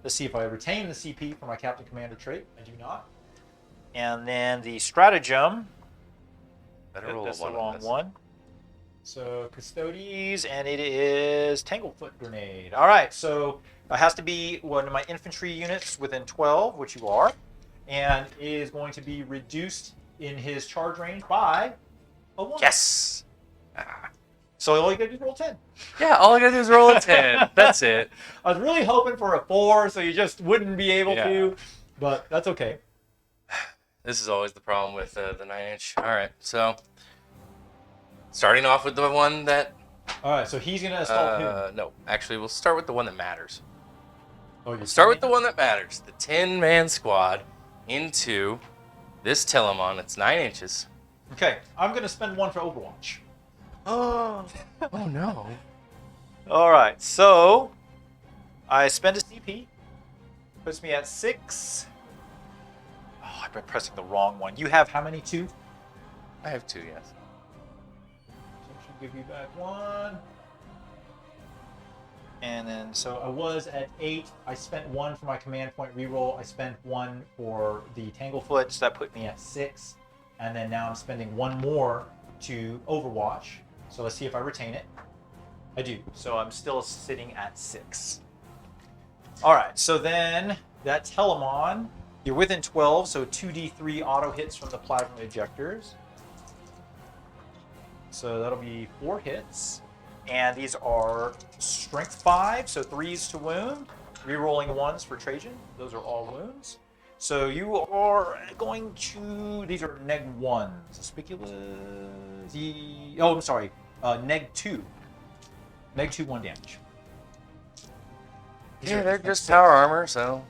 [SPEAKER 1] Let's see if I retain the CP for my Captain Commander trait. I do not. And then the Stratagem.
[SPEAKER 2] Better roll
[SPEAKER 1] That's
[SPEAKER 2] a 1
[SPEAKER 1] the wrong
[SPEAKER 2] on this.
[SPEAKER 1] one. So Custodes, and it is Tanglefoot Grenade. All right, so it has to be one of my infantry units within 12, which you are, and it is going to be reduced in his charge range by a 1.
[SPEAKER 2] Yes!
[SPEAKER 1] So all you gotta do is roll 10.
[SPEAKER 2] Yeah, all I gotta do is roll a 10. That's it.
[SPEAKER 1] I was really hoping for a 4, so you just wouldn't be able
[SPEAKER 2] Yeah.
[SPEAKER 1] to, but that's okay.
[SPEAKER 2] This is always the problem with the 9-inch. All right, so starting off with the one that...
[SPEAKER 1] All right, so he's gonna assault him.
[SPEAKER 2] No, actually, we'll start with the one that matters.
[SPEAKER 1] Oh, you're
[SPEAKER 2] Start with the
[SPEAKER 1] saying-
[SPEAKER 2] one that matters. The 10-man squad into this Telemon. It's 9 inches.
[SPEAKER 1] Okay, I'm gonna spend 1 for Overwatch.
[SPEAKER 2] Oh, oh no.
[SPEAKER 1] All right, so I spend a CP. Puts me at 6. Oh, I've been pressing the wrong one. You have how many? 2?
[SPEAKER 2] I have 2, yes.
[SPEAKER 1] So I should give you back 1. And then, so I was at 8. I spent 1 for my command point reroll. I spent 1 for the Tanglefoot, so that put me at 6. And then now I'm spending 1 more to Overwatch. So let's see if I retain it. I do. So I'm still sitting at 6. All right, so then that Telemon, you're within 12, so 2d3 auto hits from the plasma ejectors. So that'll be 4 hits. And these are strength 5, so 3s to wound. Rerolling 1s for Trajan. Those are all wounds. So you are going to... These are neg 1s. Spiculous... Oh, I'm sorry. Neg 2. Neg 2, 1 damage. These
[SPEAKER 2] Yeah,
[SPEAKER 1] are
[SPEAKER 2] they're
[SPEAKER 1] neg
[SPEAKER 2] just
[SPEAKER 1] 6.
[SPEAKER 2] power armor, so...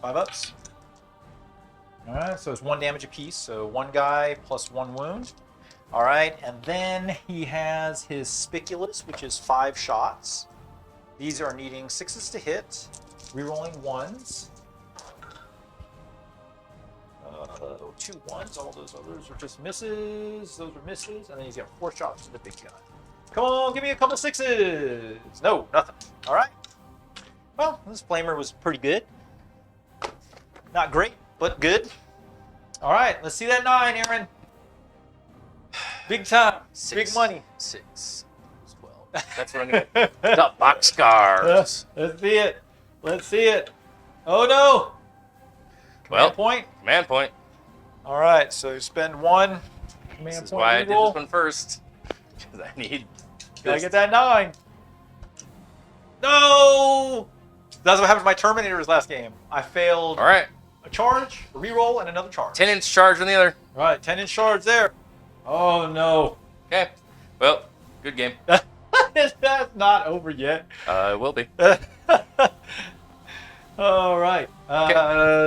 [SPEAKER 1] 5 ups. Alright, so it's 1 damage apiece. So 1 guy plus 1 wound. Alright, and then he has his Spiculous, which is 5 shots. These are needing 6s to hit, rerolling 1s. 2 1s, all those others are just misses. Those are misses, and then he's got 4 shots to the big guy. Come on, give me a couple 6s. No, nothing. Alright. Well, this flamer was pretty good. Not great, but good. Alright, let's see that 9, Aaron. Big time. Big money.
[SPEAKER 2] 6. 12. That's what I'm going to... The boxcars.
[SPEAKER 1] Let's see it. Let's see it. Oh no.
[SPEAKER 2] Well,
[SPEAKER 1] Command point.
[SPEAKER 2] command point.
[SPEAKER 1] All right, so you spend 1. Command
[SPEAKER 2] This is
[SPEAKER 1] point
[SPEAKER 2] why I did
[SPEAKER 1] reroll.
[SPEAKER 2] this one first. Because I need.
[SPEAKER 1] Gotta get that 9. No! That's what happened to my Terminators last game. I failed
[SPEAKER 2] All right.
[SPEAKER 1] a charge, a reroll, and another charge.
[SPEAKER 2] 10-inch charge on the other.
[SPEAKER 1] All right, 10-inch charge there. Oh, no.
[SPEAKER 2] Okay. Well, good game.
[SPEAKER 1] That's not over yet.
[SPEAKER 2] It will be.
[SPEAKER 1] All right.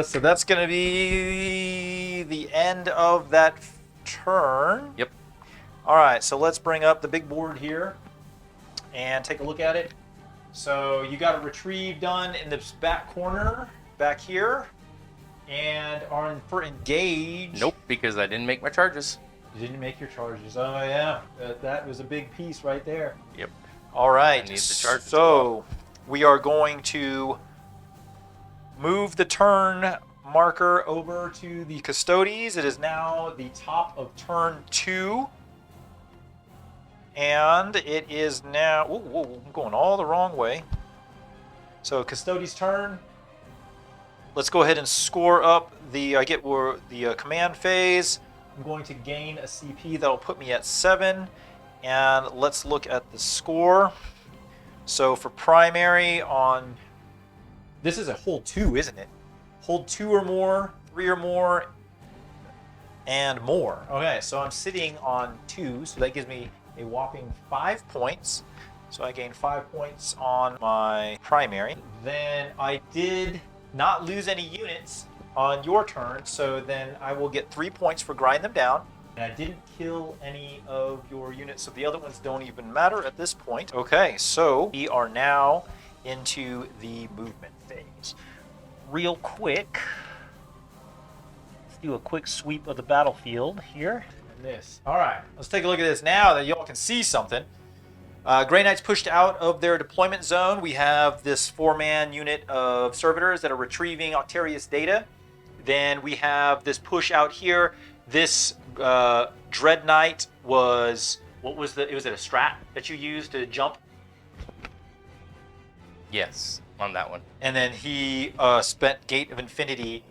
[SPEAKER 1] So that's going to be the end of that turn.
[SPEAKER 2] Yep.
[SPEAKER 1] All right, so let's bring up the big board here and take a look at it. So you got a retrieve done in this back corner back here. And for engage.
[SPEAKER 2] Nope, because I didn't make my charges.
[SPEAKER 1] You didn't make your charges. Oh, yeah. That was a big piece right there.
[SPEAKER 2] Yep.
[SPEAKER 1] All right.
[SPEAKER 2] I need the charges.
[SPEAKER 1] So we are going to move the turn marker over to the Custodes. It is now the top of turn 2. And it is now... Whoa, I'm going all the wrong way. So Custodes' turn. Let's go ahead and score up the command phase. I'm going to gain a CP that'll put me at 7. And let's look at the score. So for primary on... This is a hold 2, isn't it? Hold 2 or more, 3 or more, and more. Okay, so I'm sitting on 2, so that gives me a whopping 5 points. So I gained 5 points on my primary. Then I did not lose any units on your turn, so then I will get 3 points for grind them down. And I didn't kill any of your units, so the other ones don't even matter at this point. Okay, so we are now into the movement phase. Real quick, let's do a quick sweep of the battlefield here. And this. All right, let's take a look at this now that y'all can see something. Grey Knights pushed out of their deployment zone. We have this 4-man unit of servitors that are retrieving Octarius data. Then we have this push out here. This Dread Knight was, was it a strat that you used to jump?
[SPEAKER 2] Yes, on that one.
[SPEAKER 1] And then he spent Gate of Infinity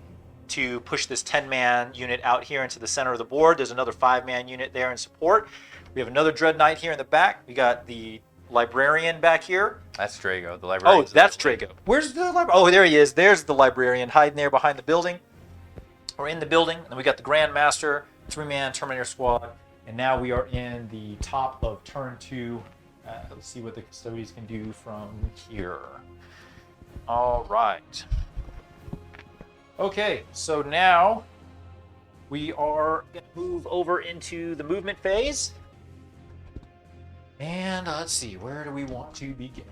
[SPEAKER 1] to push this 10-man unit out here into the center of the board. There's another 5-man unit there in support. We have another Dread Knight here in the back. We got the Librarian back here.
[SPEAKER 2] That's Drago. The librarian.
[SPEAKER 1] Oh, that's Drago. Where's the Librarian? Oh, there he is. There's the Librarian hiding there behind the building. Or in the building. And then we got the Grandmaster, 3-man Terminator squad. And now we are in the top of turn 2. Let's see what the Custodes can do from here. All right. Okay, so now we are going to move over into the movement phase. And let's see, where do we want to begin?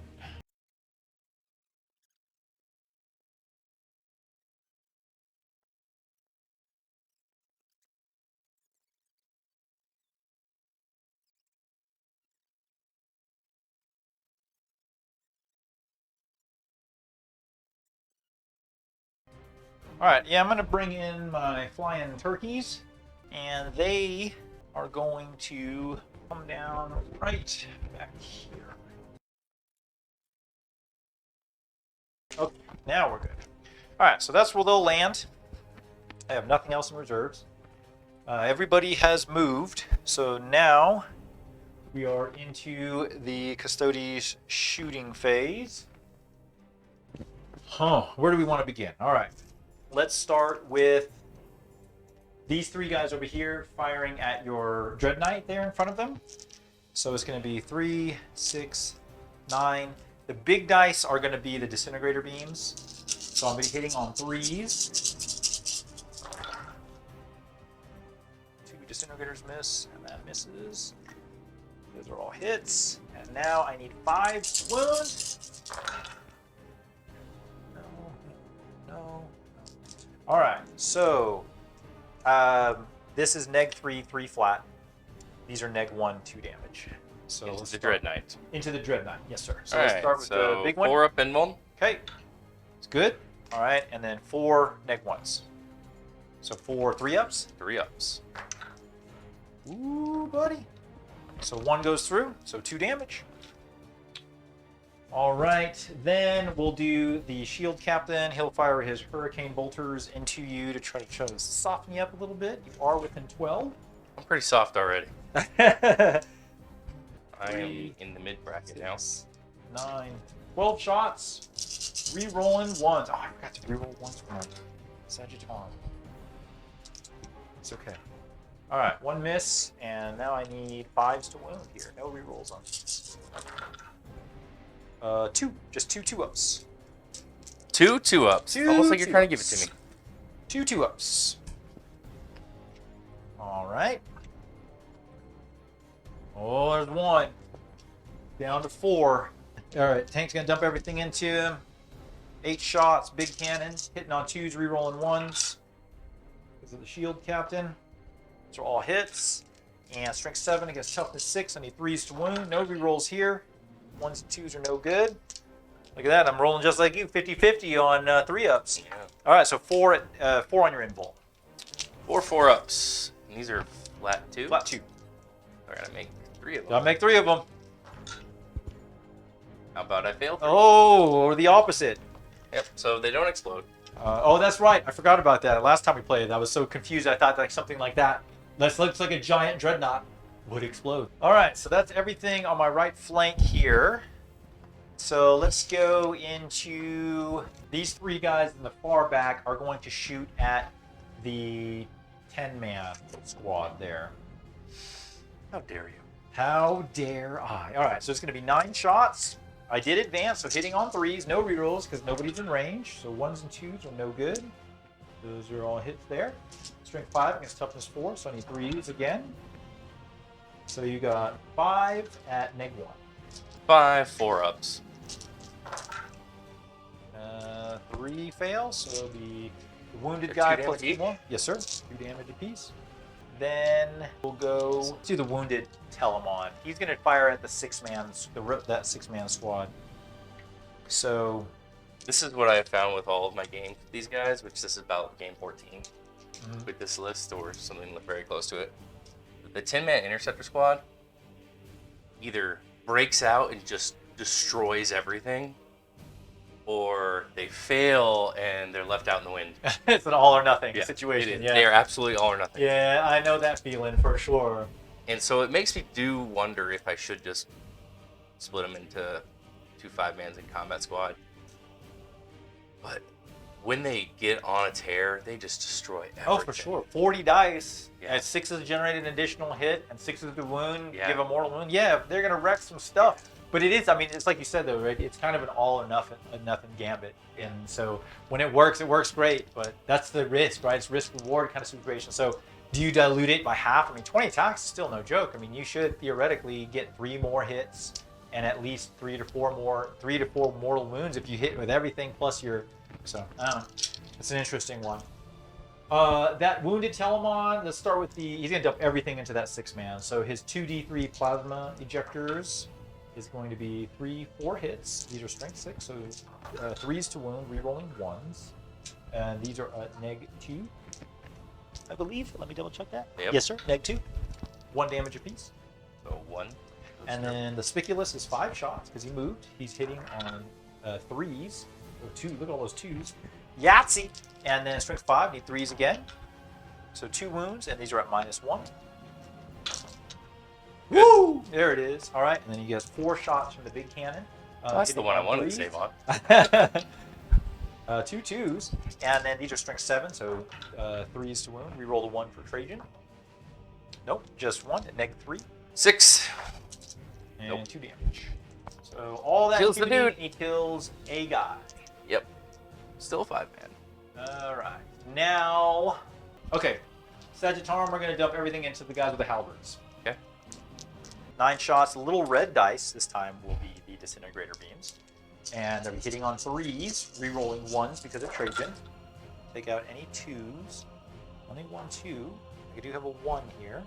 [SPEAKER 1] All right, yeah, I'm going to bring in my flying turkeys, and they are going to come down right back here. Okay, now we're good. All right, so that's where they'll land. I have nothing else in reserves. Everybody has moved, so now we are into the Custodes shooting phase. Where do we want to begin? All right. Let's start with these 3 guys over here firing at your Dread Knight there in front of them. So it's going to be 3, 6, 9. The big dice are going to be the disintegrator beams. So I'm going to be hitting on 3s. 2 disintegrators miss, and that misses. Those are all hits. And now I need 5 to wound. No. All right, so this is neg 3, 3 flat. These are neg 1, 2 damage. So
[SPEAKER 2] Into
[SPEAKER 1] let's
[SPEAKER 2] the
[SPEAKER 1] start-
[SPEAKER 2] Dread Knight.
[SPEAKER 1] Into the Dread Knight, yes sir. So
[SPEAKER 2] All
[SPEAKER 1] let's
[SPEAKER 2] right,
[SPEAKER 1] start with
[SPEAKER 2] so
[SPEAKER 1] the big one.
[SPEAKER 2] 4 up and 1.
[SPEAKER 1] Okay, it's good. All right, and then 4 neg 1s. So 4 3-ups.
[SPEAKER 2] 3 ups.
[SPEAKER 1] Ooh, buddy. So 1 goes through, so 2 damage. All right, then we'll do the shield captain. He'll fire his hurricane bolters into you to try to soften you up a little bit. You are within 12.
[SPEAKER 2] I'm pretty soft already.
[SPEAKER 1] I
[SPEAKER 2] I am in the mid bracket now.
[SPEAKER 1] 9, 12 shots. Re-rolling ones. Oh, I forgot to re-roll ones for my Sagittarian. It's okay. All right, 1 miss, and now I need 5s to wound here. No re-rolls on these. 2, just 2 2-ups.
[SPEAKER 2] 2 2-ups.
[SPEAKER 1] Two
[SPEAKER 2] Almost like you're trying to give it
[SPEAKER 1] 2-ups.
[SPEAKER 2] to me.
[SPEAKER 1] 2 2-ups. All right. Oh, there's 1. Down to 4. All right, tank's gonna dump everything into him. 8 shots, big cannon, hitting on 2s, re-rolling 1s. Because of the shield captain. Those are all hits. And strength 7 against toughness 6. I need 3s to wound. No re-rolls here. 1s and 2s are no good. Look at that, I'm rolling just like you, 50-50 on 3-ups.
[SPEAKER 2] Yeah.
[SPEAKER 1] All right, so 4 on your invul.
[SPEAKER 2] 4 4-ups. And these are flat 2?
[SPEAKER 1] Flat 2.
[SPEAKER 2] I gotta make 3 of them.
[SPEAKER 1] Gotta make 3 of them.
[SPEAKER 2] How about I fail 3?
[SPEAKER 1] Oh, or the opposite.
[SPEAKER 2] Yep, so they don't explode.
[SPEAKER 1] Oh, that's right. I forgot about that. Last time we played, I was so confused. I thought like something like that. That looks like a giant dreadnought would explode. All right, so that's everything on my right flank here. So let's go into these 3 guys in the far back are going to shoot at the 10-man squad there.
[SPEAKER 2] How dare you?
[SPEAKER 1] How dare I? All right, so it's going to be 9 shots. I did advance, so hitting on 3s, no rerolls because nobody's in range. So 1s and 2s are no good. Those are all hits there. Strength 5 against toughness 4, so I need 3s again. So you got 5 at neg 1.
[SPEAKER 2] 5 4-ups.
[SPEAKER 1] 3 fails, so the wounded
[SPEAKER 2] They're
[SPEAKER 1] guy
[SPEAKER 2] 2
[SPEAKER 1] plus
[SPEAKER 2] damage
[SPEAKER 1] 2 more. Yes, sir. 2 damage apiece. Then we'll go to the wounded Telemon. He's going to fire at the 6-man, that 6-man squad. So
[SPEAKER 2] This is what I have found with all of my games with these guys, which this is about game 14 with this list or something very close to it. The 10-man interceptor squad either breaks out and just destroys everything, or they fail and they're left out in the wind.
[SPEAKER 1] it's an all or nothing situation.
[SPEAKER 2] They are absolutely all or nothing.
[SPEAKER 1] Yeah, I know that feeling for sure.
[SPEAKER 2] And so it makes me do wonder if I should just split them into 2 5-mans in combat squad. But when they get on a tear, they just destroy everything.
[SPEAKER 1] Oh, for sure. 40 dice.
[SPEAKER 2] Yeah.
[SPEAKER 1] And 6s generate an additional hit, and 6s to wound,
[SPEAKER 2] Yeah.
[SPEAKER 1] give a mortal wound. Yeah, they're going to wreck some stuff. But it is, I mean, it's like you said, though, right? It's kind of an all or nothing gambit. And so when it works great. But that's the risk, right? It's risk-reward kind of situation. So do you dilute it by half? I mean, 20 attacks is still no joke. I mean, you should theoretically get 3 more hits and at least 3 to 4 mortal wounds if you hit with everything plus your... So, I don't know. It's an interesting one. That wounded Telemon, let's start with he's going to dump everything into that 6-man. So his 2d3 plasma ejectors is going to be 3-4 hits. These are strength 6, so 3s to wound, re-rolling 1s. And these are neg 2, I believe. Let me double check that.
[SPEAKER 2] Yep.
[SPEAKER 1] Yes, sir. Neg 2. 1 damage apiece.
[SPEAKER 2] So 1.
[SPEAKER 1] And then the Spiculus is 5 shots because he moved. He's hitting on 3s. Or 2. Look at all those 2s. Yahtzee! And then strength 5, need 3s again. So 2 wounds, and these are at -1. Woo! There it is. All right, and then he gets 4 shots from the big cannon.
[SPEAKER 2] That's the
[SPEAKER 1] hitting
[SPEAKER 2] one I
[SPEAKER 1] on
[SPEAKER 2] wanted to
[SPEAKER 1] 3s.
[SPEAKER 2] save on.
[SPEAKER 1] 2 2s, and then these are strength 7, so 3s to wound. Reroll the 1 for Trajan. Nope, just 1 at neg 3.
[SPEAKER 2] 6.
[SPEAKER 1] And
[SPEAKER 2] Nope.
[SPEAKER 1] 2 damage. So all that
[SPEAKER 2] Kills the
[SPEAKER 1] activity,
[SPEAKER 2] dude.
[SPEAKER 1] he kills a guy.
[SPEAKER 2] Yep. Still a 5-man.
[SPEAKER 1] All right. Now, okay. Sagittarium, we're going to dump everything into the guys with the halberds.
[SPEAKER 2] Okay.
[SPEAKER 1] 9 shots. The little red dice this time will be the disintegrator beams. And they're hitting on 3s, re-rolling 1s because of Trajan. Take out any 2s. Only 1, 2. I do have a 1 here.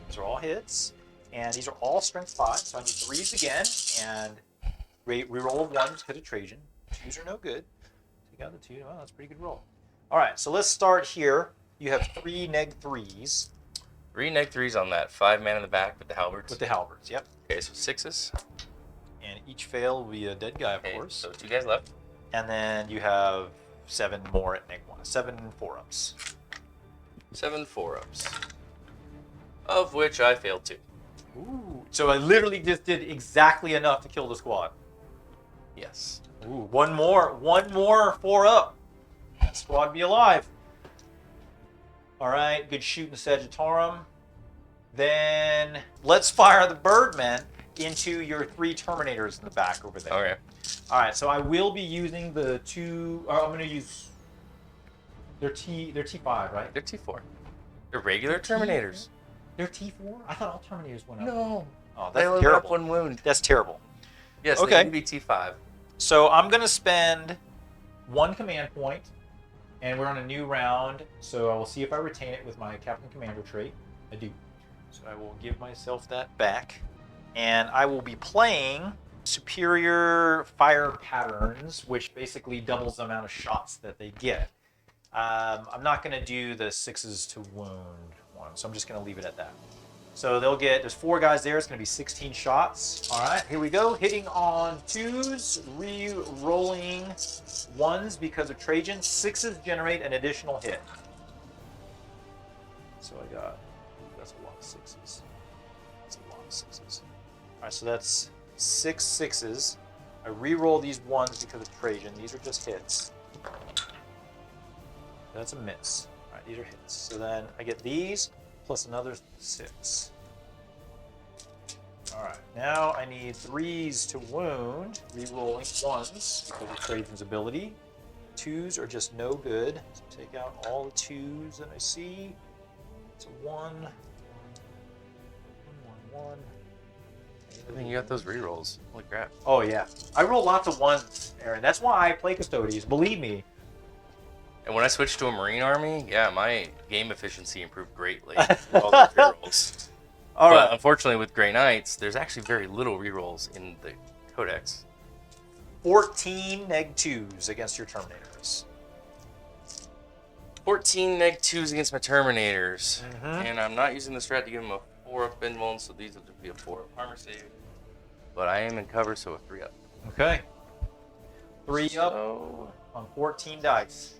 [SPEAKER 1] These are all hits. And these are all strength 5, so I need 3s again. And re-roll 1s because of Trajan. 2s are no good. Take out the 2. Well, that's a pretty good roll. All right, so let's start here. You have 3 neg 3s.
[SPEAKER 2] 3 neg 3s on that 5-man in the back with the halberds.
[SPEAKER 1] With the halberds, yep.
[SPEAKER 2] Okay, so 6s.
[SPEAKER 1] And each fail will be a dead guy, of
[SPEAKER 2] Okay,
[SPEAKER 1] course.
[SPEAKER 2] so 2 guys left.
[SPEAKER 1] And then you have 7 more at neg 1. 7 4-ups.
[SPEAKER 2] 7 4-ups. of which I failed 2.
[SPEAKER 1] Ooh. So I literally just did exactly enough to kill the squad.
[SPEAKER 2] Yes.
[SPEAKER 1] Ooh, one more 4 up. Squad be alive. All right, good shooting, Sagittarium. Then let's fire the Birdmen into your 3 Terminators in the back over there.
[SPEAKER 2] Okay.
[SPEAKER 1] All right, so I will be using the 2. Or I'm going to use their T5, right?
[SPEAKER 2] They're T4. They're regular Terminators.
[SPEAKER 1] They're T4. I thought all Terminators went up.
[SPEAKER 2] No.
[SPEAKER 1] Oh,
[SPEAKER 2] They
[SPEAKER 1] that's
[SPEAKER 2] only went
[SPEAKER 1] terrible.
[SPEAKER 2] up 1 wound.
[SPEAKER 1] That's terrible.
[SPEAKER 2] Yes,
[SPEAKER 1] Okay.
[SPEAKER 2] they can be T5.
[SPEAKER 1] So I'm going to spend 1 command point, and we're on a new round. So I will see if I retain it with my Captain Commander trait. I do. So I will give myself that back. And I will be playing Superior Fire Patterns, which basically doubles the amount of shots that they get. I'm not going to do the 6s to wound one, so I'm just going to leave it at that. So there's 4 guys there. It's going to be 16 shots. All right, here we go. Hitting on 2s, re-rolling 1s because of Trajan. 6s generate an additional hit. So that's a lot of 6s. That's a lot of 6s. All right, so that's 6 6s. I re-roll these 1s because of Trajan. These are just hits. That's a miss. All right, these are hits. So then I get these plus another 6. All right, now I need 3s to wound, re-rolling 1s because of Trajan's ability. 2s are just no good. So take out all the 2s that I see. It's a 1, 1, 1, 1.
[SPEAKER 2] I mean, you got those rerolls. Holy crap.
[SPEAKER 1] Oh yeah, I roll lots of 1s, Aaron. That's why I play Custodes. Believe me.
[SPEAKER 2] And when I switched to a Marine Army, yeah, my game efficiency improved greatly with all those rerolls.
[SPEAKER 1] All
[SPEAKER 2] But
[SPEAKER 1] right.
[SPEAKER 2] unfortunately, with Grey Knights, there's actually very little rerolls in the Codex.
[SPEAKER 1] 14 neg-2s against your Terminators.
[SPEAKER 2] 14 neg-2s against my Terminators.
[SPEAKER 1] Mhm.
[SPEAKER 2] And I'm not using the strat to give them a 4-up invuln, so these will just be a 4-up armor save. But I am in cover, so a 3-up.
[SPEAKER 1] Okay. 3 up
[SPEAKER 2] So,
[SPEAKER 1] on 14 dice.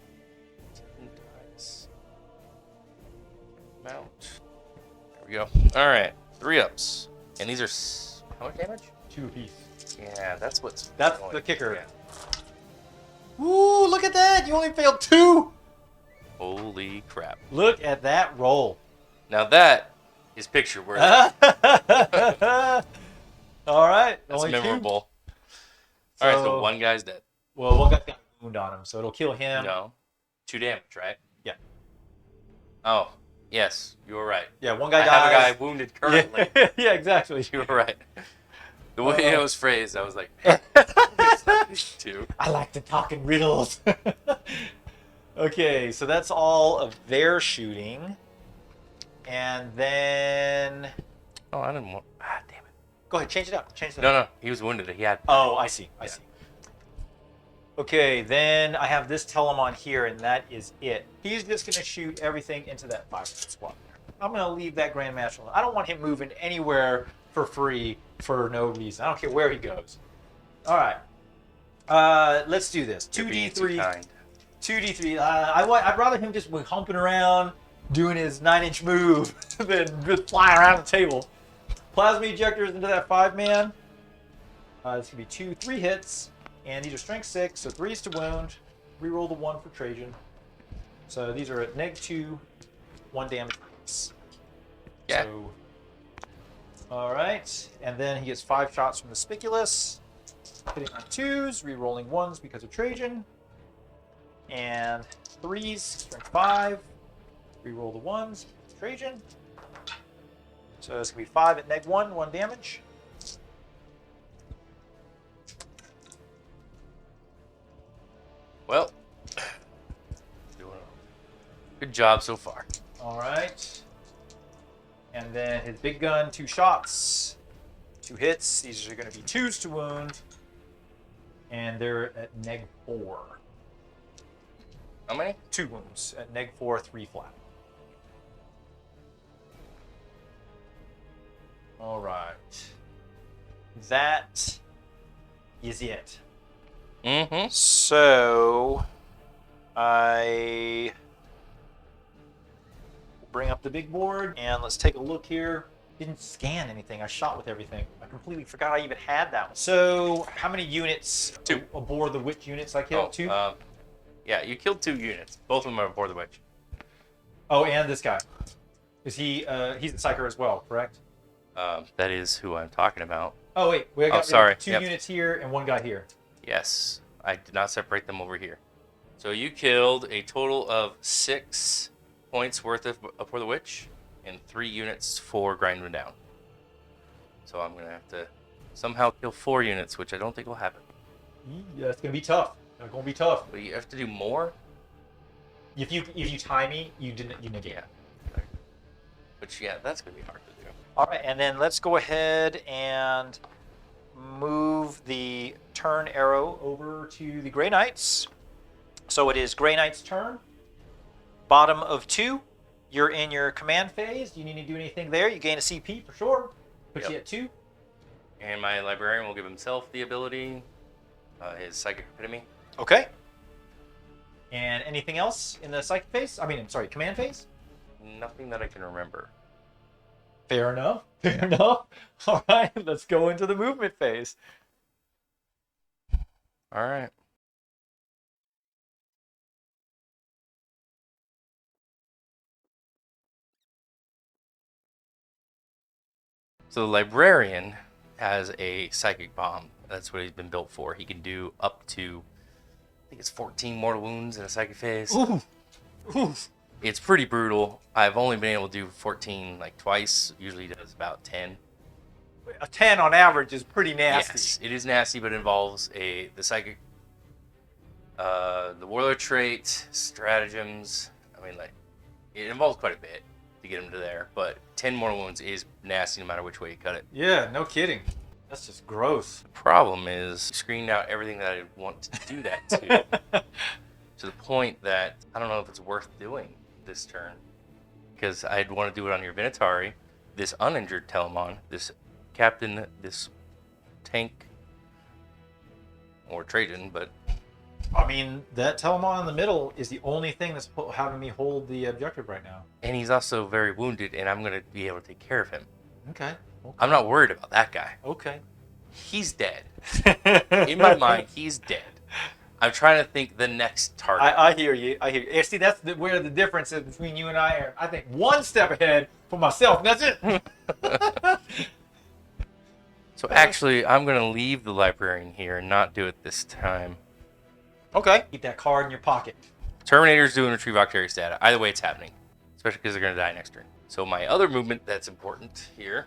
[SPEAKER 2] 10 dice. Mount. There we go. Alright, 3-ups. And these are how much damage?
[SPEAKER 1] 2 apiece.
[SPEAKER 2] Yeah, that's what's
[SPEAKER 1] That's
[SPEAKER 2] annoying.
[SPEAKER 1] the kicker.
[SPEAKER 2] Yeah.
[SPEAKER 1] Ooh, look at that! You only failed 2!
[SPEAKER 2] Holy crap.
[SPEAKER 1] Look at that roll.
[SPEAKER 2] Now that is picture worthy.
[SPEAKER 1] All right.
[SPEAKER 2] That's
[SPEAKER 1] only 2.
[SPEAKER 2] memorable. Alright, so
[SPEAKER 1] So-
[SPEAKER 2] 1 guy's dead.
[SPEAKER 1] Well, one guy's got a wound on him, so it'll kill him.
[SPEAKER 2] No. 2 damage, right?
[SPEAKER 1] Yeah.
[SPEAKER 2] Oh, yes, you were right.
[SPEAKER 1] Yeah, one guy
[SPEAKER 2] I
[SPEAKER 1] dies.
[SPEAKER 2] have a guy wounded currently.
[SPEAKER 1] Yeah, yeah, exactly.
[SPEAKER 2] You were right. The way it was phrased, I was like, two.
[SPEAKER 1] I like to talk in riddles. Okay, so that's all of their shooting. And then...
[SPEAKER 2] Oh, I didn't want. Ah, damn it.
[SPEAKER 1] Go ahead, change it up. Change it up.
[SPEAKER 2] No, he was wounded. He had.
[SPEAKER 1] Oh, I see. I
[SPEAKER 2] Yeah.
[SPEAKER 1] see. Okay, then I have this Telemon here, and that is it. He's just going to shoot everything into that 5 squad. I'm going to leave that Grand Master alone. I don't want him moving anywhere for free for no reason. I don't care where he goes. All right. Let's do this.
[SPEAKER 2] You're being too
[SPEAKER 1] 2d3.
[SPEAKER 2] kind.
[SPEAKER 1] 2d3. I'd rather him just humping around, doing his 9-inch move, than just fly around the table. Plasma ejectors into that 5-man. It's going to be 2 3 hits. And these are strength 6, so 3s to wound. Reroll the 1 for Trajan. So these are at -2, 1 damage.
[SPEAKER 2] Yeah.
[SPEAKER 1] So, all right. And then he gets 5 shots from the Spiculus. Hitting on 2s, re-rolling 1s because of Trajan. And 3s, strength 5. Re-roll the 1s, Trajan. So it's going to be 5 at -1, 1 damage.
[SPEAKER 2] Well, doing a good job so far.
[SPEAKER 1] All right. And then his big gun, 2 shots, 2 hits. These are going to be 2s to wound. And they're at -4.
[SPEAKER 2] How many?
[SPEAKER 1] 2 wounds at -4, 3 flat. All right. That is it.
[SPEAKER 2] Mm-hmm.
[SPEAKER 1] So, I bring up the big board and let's take a look here. Didn't scan anything. I shot with everything. I completely forgot I even had that one. So how many units?
[SPEAKER 2] 2.
[SPEAKER 1] Aboard the witch units I killed? 2?
[SPEAKER 2] Yeah, you killed 2 units. Both of them are aboard the witch.
[SPEAKER 1] Oh, and this guy. Is he, he's a psyker as well, correct?
[SPEAKER 2] That is who I'm talking about.
[SPEAKER 1] Oh, wait. We got
[SPEAKER 2] sorry.
[SPEAKER 1] 2 units here and 1 guy here.
[SPEAKER 2] Yes, I did not separate them over here. So you killed a total of 6 points worth of for the witch and 3 units for grinding down. So I'm gonna have to somehow kill 4 units, which I don't think will happen.
[SPEAKER 1] Yeah, it's gonna be tough. It's gonna be tough.
[SPEAKER 2] But you have to do more.
[SPEAKER 1] If you tie me, you negate.
[SPEAKER 2] Yeah. Which that's gonna be hard to do.
[SPEAKER 1] All right, and then let's go ahead and move the turn arrow over to the Grey Knights. So it is Grey Knight's turn. Bottom of 2. You're in your command phase. Do you need to do anything there? You gain a CP for sure. Puts you at 2.
[SPEAKER 2] And my librarian will give himself the ability, his psychic epitome.
[SPEAKER 1] Okay. And anything else in the psychic phase? I'm sorry, command phase?
[SPEAKER 2] Nothing that I can remember.
[SPEAKER 1] Fair enough. Fair enough. All right, let's go into the movement phase.
[SPEAKER 2] All right. So the librarian has a psychic bomb. That's what he's been built for. He can do up to, I think it's 14 mortal wounds in a psychic phase.
[SPEAKER 1] Ooh. Ooh.
[SPEAKER 2] It's pretty brutal. I've only been able to do 14 like twice. Usually does about 10.
[SPEAKER 1] A 10 on average is pretty nasty.
[SPEAKER 2] Yes, it is nasty, but it involves the psychic, the warlord trait, stratagems. It involves quite a bit to get him to there. But 10 mortal wounds is nasty no matter which way you cut it.
[SPEAKER 1] Yeah, no kidding. That's just gross.
[SPEAKER 2] The problem is screened out everything that I want to do that to. To the point that I don't know if it's worth doing this turn. Because I'd want to do it on your Vinatari, this uninjured Telemon, this captain, this tank, or Trajan, but...
[SPEAKER 1] that Telemon in the middle is the only thing that's having me hold the objective right now.
[SPEAKER 2] And he's also very wounded, and I'm going to be able to take care of him.
[SPEAKER 1] Okay.
[SPEAKER 2] I'm not worried about that guy.
[SPEAKER 1] Okay.
[SPEAKER 2] He's dead. In my mind, he's dead. I'm trying to think the next target.
[SPEAKER 1] I hear you. I hear you. See, that's where the difference is between you and I are. I think 1 step ahead for myself. That's it.
[SPEAKER 2] So actually, I'm going to leave the librarian here and not do it this time.
[SPEAKER 1] Okay. Keep that card in your pocket.
[SPEAKER 2] Terminator's doing retrieve octary stat. Either way, it's happening. Especially because they're going to die next turn. So my other movement that's important here.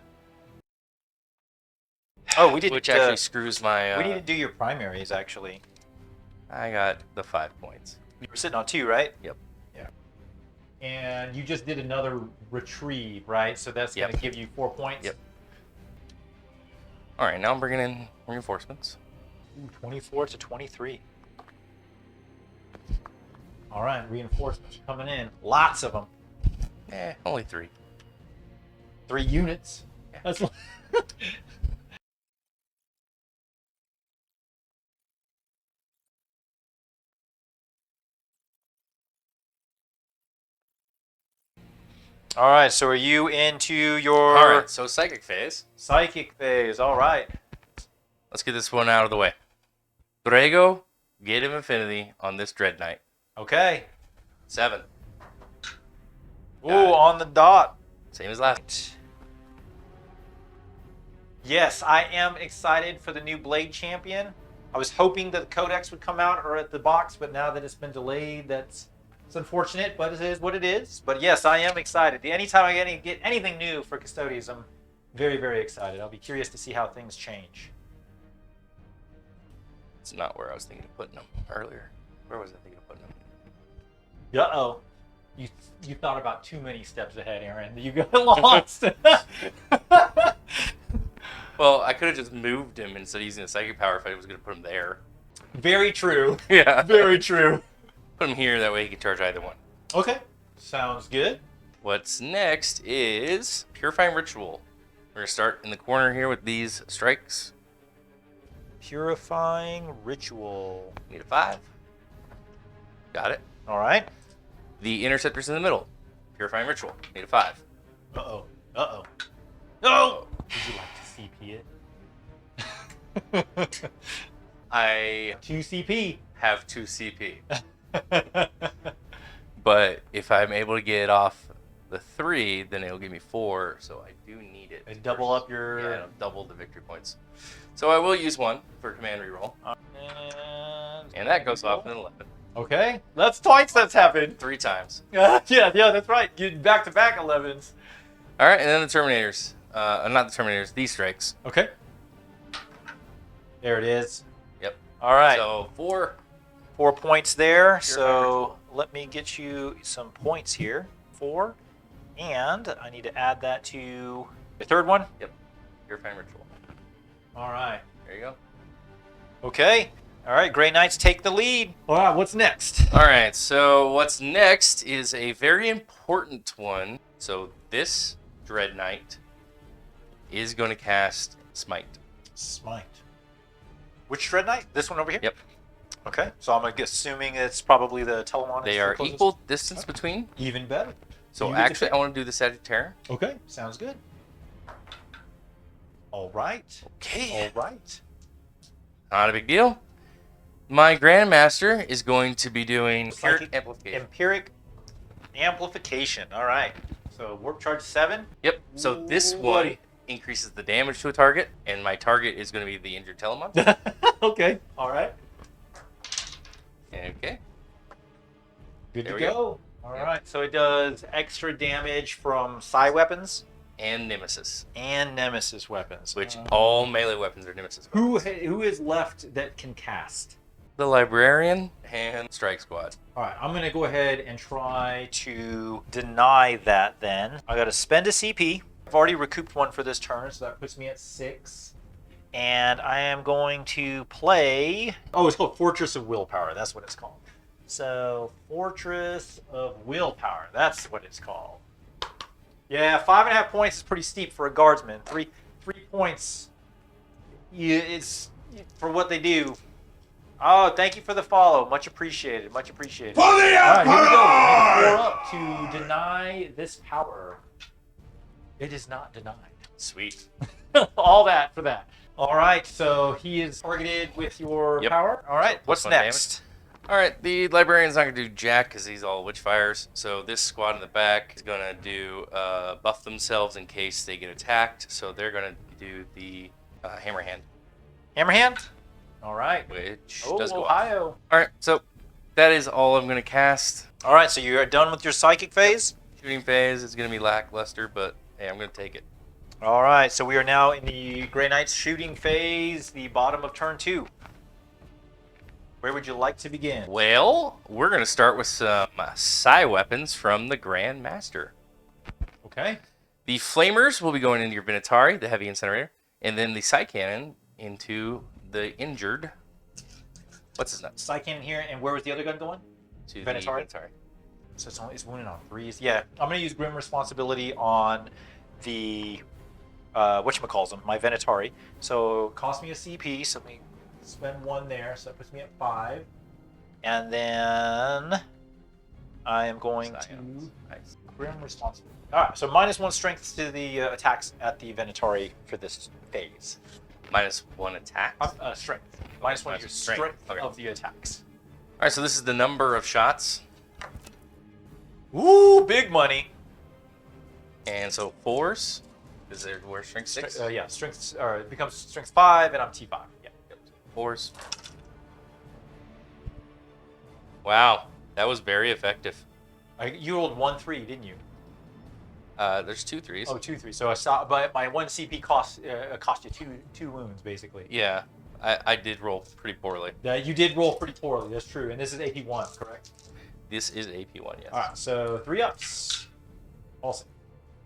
[SPEAKER 1] Oh, we did.
[SPEAKER 2] Which actually screws my...
[SPEAKER 1] we need to do your primaries, actually.
[SPEAKER 2] I got the 5 points.
[SPEAKER 1] You were sitting on 2, right?
[SPEAKER 2] Yep.
[SPEAKER 1] Yeah. And you just did another retrieve, right? So that's going to give you 4 points?
[SPEAKER 2] Yep. All right, now I'm bringing in reinforcements.
[SPEAKER 1] Ooh, 24 to 23. All right, reinforcements are coming in. Lots of them.
[SPEAKER 2] Only 3.
[SPEAKER 1] 3 units.
[SPEAKER 2] Yeah.
[SPEAKER 1] That's All right, so are you into your...
[SPEAKER 2] All right, so psychic phase.
[SPEAKER 1] Psychic phase, all right.
[SPEAKER 2] Let's get this one out of the way. Drago, Gate of Infinity on this Dread Knight.
[SPEAKER 1] Okay.
[SPEAKER 2] 7.
[SPEAKER 1] Ooh, on the dot.
[SPEAKER 2] Same as last.
[SPEAKER 1] Yes, I am excited for the new Blade Champion. I was hoping that the Codex would come out or at the box, but now that it's been delayed, it's unfortunate, but it is what it is. But yes, I am excited. Anytime I get anything new for Custodes, I'm very, very excited. I'll be curious to see how things change.
[SPEAKER 2] It's not where I was thinking of putting them earlier. Where was I thinking of putting them?
[SPEAKER 1] Uh-oh. You thought about too many steps ahead, Aaron. You got lost.
[SPEAKER 2] Well, I could have just moved him instead of using the psychic power if I was going to put him there.
[SPEAKER 1] Very true.
[SPEAKER 2] Yeah.
[SPEAKER 1] Very true.
[SPEAKER 2] Put him here, that way he can charge either one.
[SPEAKER 1] Okay. Sounds good.
[SPEAKER 2] What's next is Purifying Ritual. We're going to start in the corner here with these strikes.
[SPEAKER 1] Purifying Ritual.
[SPEAKER 2] Need a 5. Got it.
[SPEAKER 1] All right.
[SPEAKER 2] The Interceptor's in the middle. Purifying Ritual. Need a 5.
[SPEAKER 1] Uh-oh. Uh-oh. No! Would you like to CP it?
[SPEAKER 2] I
[SPEAKER 1] 2 CP.
[SPEAKER 2] have 2 CP. But if I'm able to get off the 3, then it'll give me 4, so I do need it.
[SPEAKER 1] And double up your...
[SPEAKER 2] Yeah, it'll double the victory points. So I will use 1 for command reroll. And that goes off in 11.
[SPEAKER 1] Okay. That's twice that's happened.
[SPEAKER 2] 3 times.
[SPEAKER 1] Yeah, that's right. You back-to-back 11s.
[SPEAKER 2] Alright, and then the Terminators. Not the Terminators, these strikes.
[SPEAKER 1] Okay. There it is.
[SPEAKER 2] Yep.
[SPEAKER 1] All right.
[SPEAKER 2] So 4
[SPEAKER 1] points there. So let me get you some points here. 4. And I need to add that to the third one.
[SPEAKER 2] Yep. Purifying Ritual.
[SPEAKER 1] All right.
[SPEAKER 2] There you go.
[SPEAKER 1] Okay. All right. Grey Knights take the lead. All right. What's next?
[SPEAKER 2] Alright, so what's next is a very important one. So this Dread Knight is going to cast Smite.
[SPEAKER 1] Smite. Which Dread Knight? This one over here?
[SPEAKER 2] Yep.
[SPEAKER 1] Okay. So I'm assuming it's probably the Telemon.
[SPEAKER 2] They are equal distance between.
[SPEAKER 1] Even better.
[SPEAKER 2] So
[SPEAKER 1] You get to
[SPEAKER 2] actually,
[SPEAKER 1] pick.
[SPEAKER 2] I want to do the Sagittarian.
[SPEAKER 1] Okay. Sounds good. All right.
[SPEAKER 2] Okay.
[SPEAKER 1] All right.
[SPEAKER 2] Not a big deal. My Grandmaster is going to be doing
[SPEAKER 1] Psychic
[SPEAKER 2] Amplification.
[SPEAKER 1] Empiric Amplification. All right. So warp charge 7.
[SPEAKER 2] Yep. So this
[SPEAKER 1] Ooh,
[SPEAKER 2] one
[SPEAKER 1] buddy.
[SPEAKER 2] increases the damage to a target, and my target is going to be the injured Telemon.
[SPEAKER 1] Okay. All right.
[SPEAKER 2] Okay.
[SPEAKER 1] Good
[SPEAKER 2] There
[SPEAKER 1] to
[SPEAKER 2] we
[SPEAKER 1] go. All
[SPEAKER 2] Yep.
[SPEAKER 1] right. So it does extra damage from psi weapons
[SPEAKER 2] And Nemesis,
[SPEAKER 1] and nemesis weapons.
[SPEAKER 2] which all melee weapons are Nemesis weapons.
[SPEAKER 1] Who is left that can cast?
[SPEAKER 2] The Librarian and Strike Squad.
[SPEAKER 1] All right. I'm gonna go ahead and try to deny that. Then I got to spend a CP. I've already recouped one for this turn, so that puts me at 6. And I am going to play... Oh, it's called Fortress of Willpower. That's what it's called. So, Fortress of Willpower. That's what it's called. Yeah, 5.5 points is pretty steep for a guardsman. 3 points. It's for what they do. Oh, thank you for the follow. Much appreciated. Much appreciated.
[SPEAKER 3] For the
[SPEAKER 1] All right, here we go.
[SPEAKER 3] Emperor!
[SPEAKER 1] 4 up to deny this power. It is not denied.
[SPEAKER 2] Sweet.
[SPEAKER 1] All that for that. All right, so he is targeted with your
[SPEAKER 2] Yep.
[SPEAKER 1] power. All right, what's
[SPEAKER 2] +1
[SPEAKER 1] next?
[SPEAKER 2] All right, the Librarian's not going to do jack because he's all Witchfires. So this squad in the back is going to do buff themselves in case they get attacked. So they're going to do the Hammer Hand,
[SPEAKER 1] Hammerhand? All right.
[SPEAKER 2] which
[SPEAKER 1] Oh,
[SPEAKER 2] does go off.
[SPEAKER 1] Ohio.
[SPEAKER 2] All right, so that is all I'm going to cast.
[SPEAKER 1] All right, so you are done with your psychic phase?
[SPEAKER 2] Shooting phase is going to be lackluster, but hey, I'm going to take it.
[SPEAKER 1] All right, so we are now in the Grey Knights shooting phase, the bottom of turn 2. Where would you like to begin?
[SPEAKER 2] Well, we're going to start with some psi weapons from the Grand Master.
[SPEAKER 1] Okay.
[SPEAKER 2] The Flamers will be going into your Vinatari, the heavy incinerator, and then the Psi Cannon into the injured. What's his nuts?
[SPEAKER 1] Psy cannon here, and where was the other gun going?
[SPEAKER 2] To
[SPEAKER 1] Vinatari?
[SPEAKER 2] The Vinatari.
[SPEAKER 1] So it's wounded on 3s. Yeah, I'm going to use Grim Responsibility on the, whatchamacalls, my Venatari. So cost me a CP, so let me spend 1 there, so that puts me at 5. And then I am going to
[SPEAKER 2] Nice.
[SPEAKER 1] Grim Responsibility. All right, so -1 strength to the attacks at the Venatari for this phase.
[SPEAKER 2] -1 attack.
[SPEAKER 1] Strength. -1 to your strength
[SPEAKER 2] Okay.
[SPEAKER 1] of the attacks.
[SPEAKER 2] All right, so this is the number of shots.
[SPEAKER 1] Ooh, big money.
[SPEAKER 2] And so 4s. Is there where strength 6?
[SPEAKER 1] Yeah, strength, or it becomes strength 5, and I'm T5. Yeah.
[SPEAKER 2] 4s. Wow, that was very effective.
[SPEAKER 1] You rolled 1-3, didn't you?
[SPEAKER 2] There's 2 3s.
[SPEAKER 1] Oh, 2-3. So I saw, but my 1 CP cost you two wounds basically.
[SPEAKER 2] Yeah, I did roll pretty poorly.
[SPEAKER 1] Yeah, you did roll pretty poorly. That's true. And this is AP1, correct?
[SPEAKER 2] This is AP1, yes.
[SPEAKER 1] All right. So 3 ups. Awesome.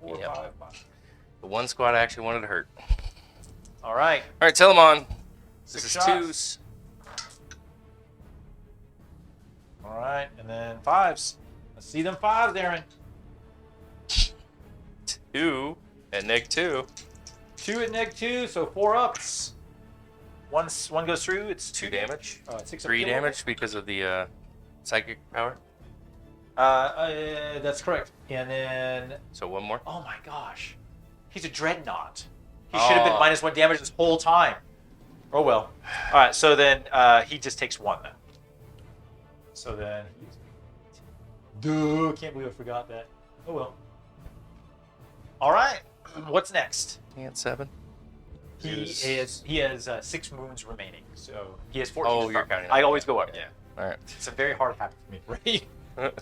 [SPEAKER 1] 4,
[SPEAKER 2] Yep.
[SPEAKER 1] 5, 5.
[SPEAKER 2] The one squad I actually wanted to hurt.
[SPEAKER 1] All right.
[SPEAKER 2] All right, Telemon. This
[SPEAKER 1] 6
[SPEAKER 2] is
[SPEAKER 1] shots.
[SPEAKER 2] 2s.
[SPEAKER 1] All right, and then 5s. Let's see them 5s, Aaron.
[SPEAKER 2] 2 and -2.
[SPEAKER 1] 2 at -2, so 4 ups. One goes through. It's
[SPEAKER 2] 2 damage.
[SPEAKER 1] 6
[SPEAKER 2] 3
[SPEAKER 1] up heal.
[SPEAKER 2] damage because of the psychic power.
[SPEAKER 1] That's correct. And then,
[SPEAKER 2] So one more.
[SPEAKER 1] oh my gosh, he's a dreadnought. He should have been -1 damage this whole time. Oh well. All right, so then he just takes 1 then. So then, duh, can't believe I forgot that. Oh well. All right, what's next?
[SPEAKER 2] He had 7.
[SPEAKER 1] He has 6 wounds remaining, so he has 14.
[SPEAKER 2] Oh, you're counting.
[SPEAKER 1] I always go up. Yeah.
[SPEAKER 2] All right.
[SPEAKER 1] It's a very hard habit for me, right?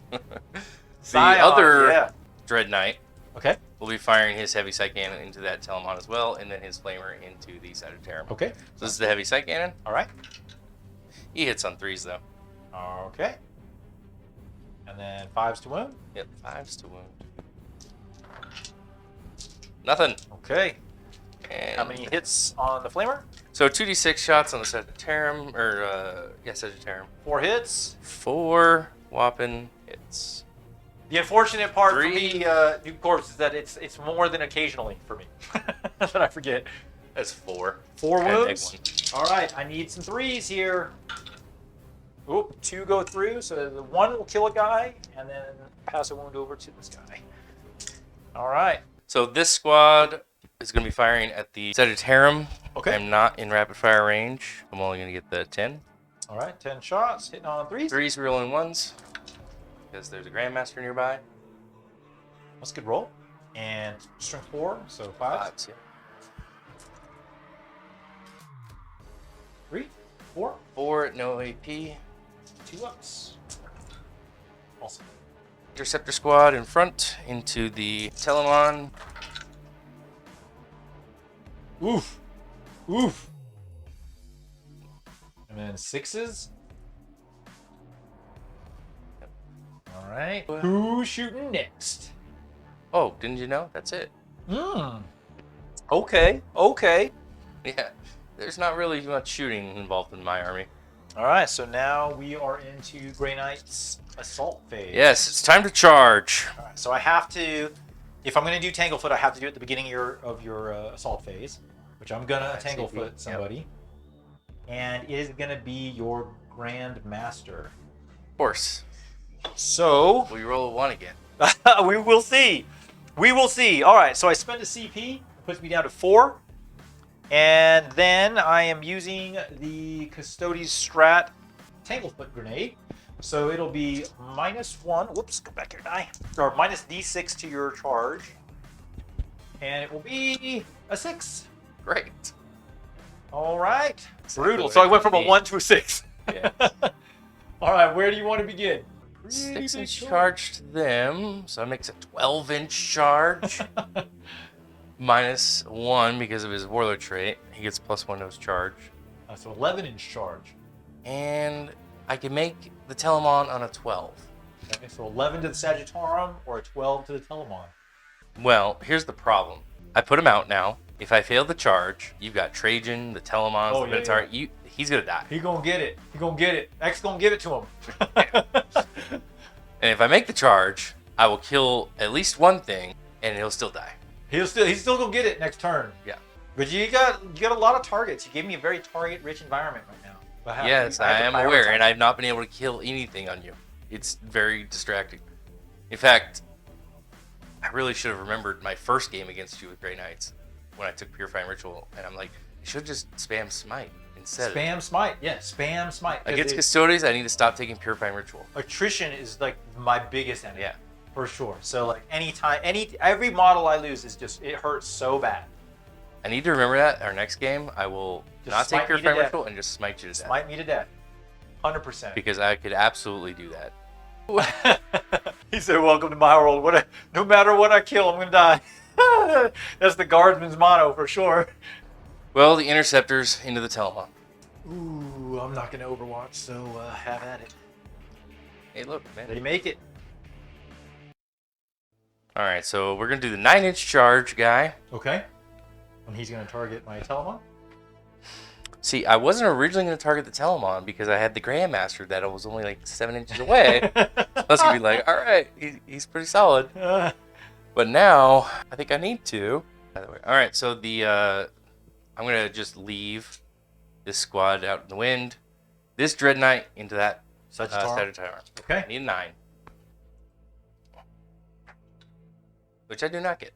[SPEAKER 2] The other
[SPEAKER 1] yeah.
[SPEAKER 2] Dread Knight
[SPEAKER 1] Okay.
[SPEAKER 2] will be firing his heavy sight cannon into that Telemon as well, and then his flamer into the Sagittarium.
[SPEAKER 1] Okay.
[SPEAKER 2] So this is the heavy sight cannon.
[SPEAKER 1] All right.
[SPEAKER 2] He hits on 3s though.
[SPEAKER 1] Okay. And then 5s to wound.
[SPEAKER 2] Yep, 5s to wound. Nothing.
[SPEAKER 1] Okay.
[SPEAKER 2] And
[SPEAKER 1] How many hits on the flamer?
[SPEAKER 2] So 2d6 shots on the Sagittarium, or Sagittarium.
[SPEAKER 1] 4 hits.
[SPEAKER 2] 4 whopping hits.
[SPEAKER 1] The unfortunate part for
[SPEAKER 2] 3.
[SPEAKER 1] me, of course, is that it's more than occasionally for me that I forget.
[SPEAKER 2] That's 4.
[SPEAKER 1] 4
[SPEAKER 2] Kinda
[SPEAKER 1] wounds.
[SPEAKER 2] big
[SPEAKER 1] All right, I need some 3s here. Oop, 2 go through, so the 1 will kill a guy, and then pass a wound over to this guy. All right.
[SPEAKER 2] So this squad is going to be firing at the Sagittarium.
[SPEAKER 1] Okay.
[SPEAKER 2] I'm not in rapid fire range. I'm only going to get the 10.
[SPEAKER 1] All right, 10 shots, hitting on 3s.
[SPEAKER 2] 3s rolling 1s because there's a Grandmaster nearby.
[SPEAKER 1] That's a good roll. And strength 4, so 5.
[SPEAKER 2] 5s, yeah.
[SPEAKER 1] 3, 4,
[SPEAKER 2] 4, no AP.
[SPEAKER 1] 2 ups. Awesome.
[SPEAKER 2] Interceptor squad in front into the Telemon.
[SPEAKER 1] Oof. Oof. And then 6s. All right. Who's shooting next?
[SPEAKER 2] Oh, didn't you know? That's it.
[SPEAKER 1] Okay. Okay.
[SPEAKER 2] Yeah. There's not really much shooting involved in my army.
[SPEAKER 1] All right. So now we are into Grey Knights assault phase.
[SPEAKER 2] Yes, it's time to charge.
[SPEAKER 1] All right. So I have to, if I'm going to do Tanglefoot, I have to do it at the beginning of your assault phase, which I'm going to Tanglefoot somebody. And it is going to be your Grand Master.
[SPEAKER 2] Of course.
[SPEAKER 1] So
[SPEAKER 2] We roll a 1 again.
[SPEAKER 1] we will see. We will see. All right. So I spend a CP. It puts me down to 4. And then I am using the Custodes Strat Tanglefoot Grenade. So it'll be -1. Whoops, go back here, die. Or minus D6 to your charge. And it will be a 6.
[SPEAKER 2] Great.
[SPEAKER 1] All right.
[SPEAKER 2] Exactly
[SPEAKER 1] Brutal.
[SPEAKER 2] what
[SPEAKER 1] So I
[SPEAKER 2] I
[SPEAKER 1] went from a
[SPEAKER 2] need.
[SPEAKER 1] 1 to a 6.
[SPEAKER 2] Yeah.
[SPEAKER 1] All right, where do you want to begin?
[SPEAKER 2] 6-inch charge to them. So that makes a 12-inch charge. -1 because of his warlord trait. He gets +1 to his charge.
[SPEAKER 1] So 11-inch charge.
[SPEAKER 2] And I can make the Telemon on a 12.
[SPEAKER 1] Okay, so 11 to the Sagittarium or a 12 to the Telemon.
[SPEAKER 2] Well, here's the problem. I put him out now. If I fail the charge, you've got Trajan, the Telemons,
[SPEAKER 1] Oh,
[SPEAKER 2] the
[SPEAKER 1] yeah,
[SPEAKER 2] Minotaur. He's going to die.
[SPEAKER 1] He gonna get it. He gonna get it. X gonna give it to him.
[SPEAKER 2] And if I make the charge, I will kill at least one thing, and he'll still die.
[SPEAKER 1] He's still gonna get it next turn.
[SPEAKER 2] Yeah.
[SPEAKER 1] But you got a lot of targets. You gave me a very target-rich environment right now. But
[SPEAKER 2] Yes, I am
[SPEAKER 1] have to
[SPEAKER 2] aware,
[SPEAKER 1] prioritize.
[SPEAKER 2] and I've not been able to kill anything on you. It's very distracting. In fact, I really should have remembered my first game against you with Grey Knights when I took Purifying Ritual, and I'm like, you should just spam Smite instead.
[SPEAKER 1] Spam Smite. Yeah, spam Smite. 'Cause
[SPEAKER 2] Against Custodes, I need to stop taking Purifying Ritual.
[SPEAKER 1] attrition is like my biggest enemy.
[SPEAKER 2] Yeah.
[SPEAKER 1] For sure. So like every model I lose is just, it hurts so bad.
[SPEAKER 2] I need to remember that. Our next game, I will
[SPEAKER 1] Just
[SPEAKER 2] not
[SPEAKER 1] smite
[SPEAKER 2] take
[SPEAKER 1] me to
[SPEAKER 2] Purifying
[SPEAKER 1] death.
[SPEAKER 2] Ritual and just smite you to death.
[SPEAKER 1] Smite me to death. 100%.
[SPEAKER 2] Because I could absolutely do that.
[SPEAKER 1] He said, "Welcome to my world. No matter what I kill, I'm gonna die." That's the guardsman's motto for sure.
[SPEAKER 2] Well, the Interceptors into the Telemon.
[SPEAKER 1] Ooh, I'm not gonna Overwatch, so have at it.
[SPEAKER 2] Hey, look, man.
[SPEAKER 1] They make it.
[SPEAKER 2] All right, so we're going to do the 9-inch charge guy.
[SPEAKER 1] Okay. And he's gonna target my Telemon.
[SPEAKER 2] See, I wasn't originally going to target the Telemon because I had the Grandmaster that was only like 7 inches away. I was going to be like, all right, he's pretty solid. But now, I think I need to. By the way, all right, so I'm going to just leave this squad out in the wind. This Dread Knight into that
[SPEAKER 1] Sagittarium.
[SPEAKER 2] Sagittarium.
[SPEAKER 1] Okay.
[SPEAKER 2] I need a 9. which I do not get.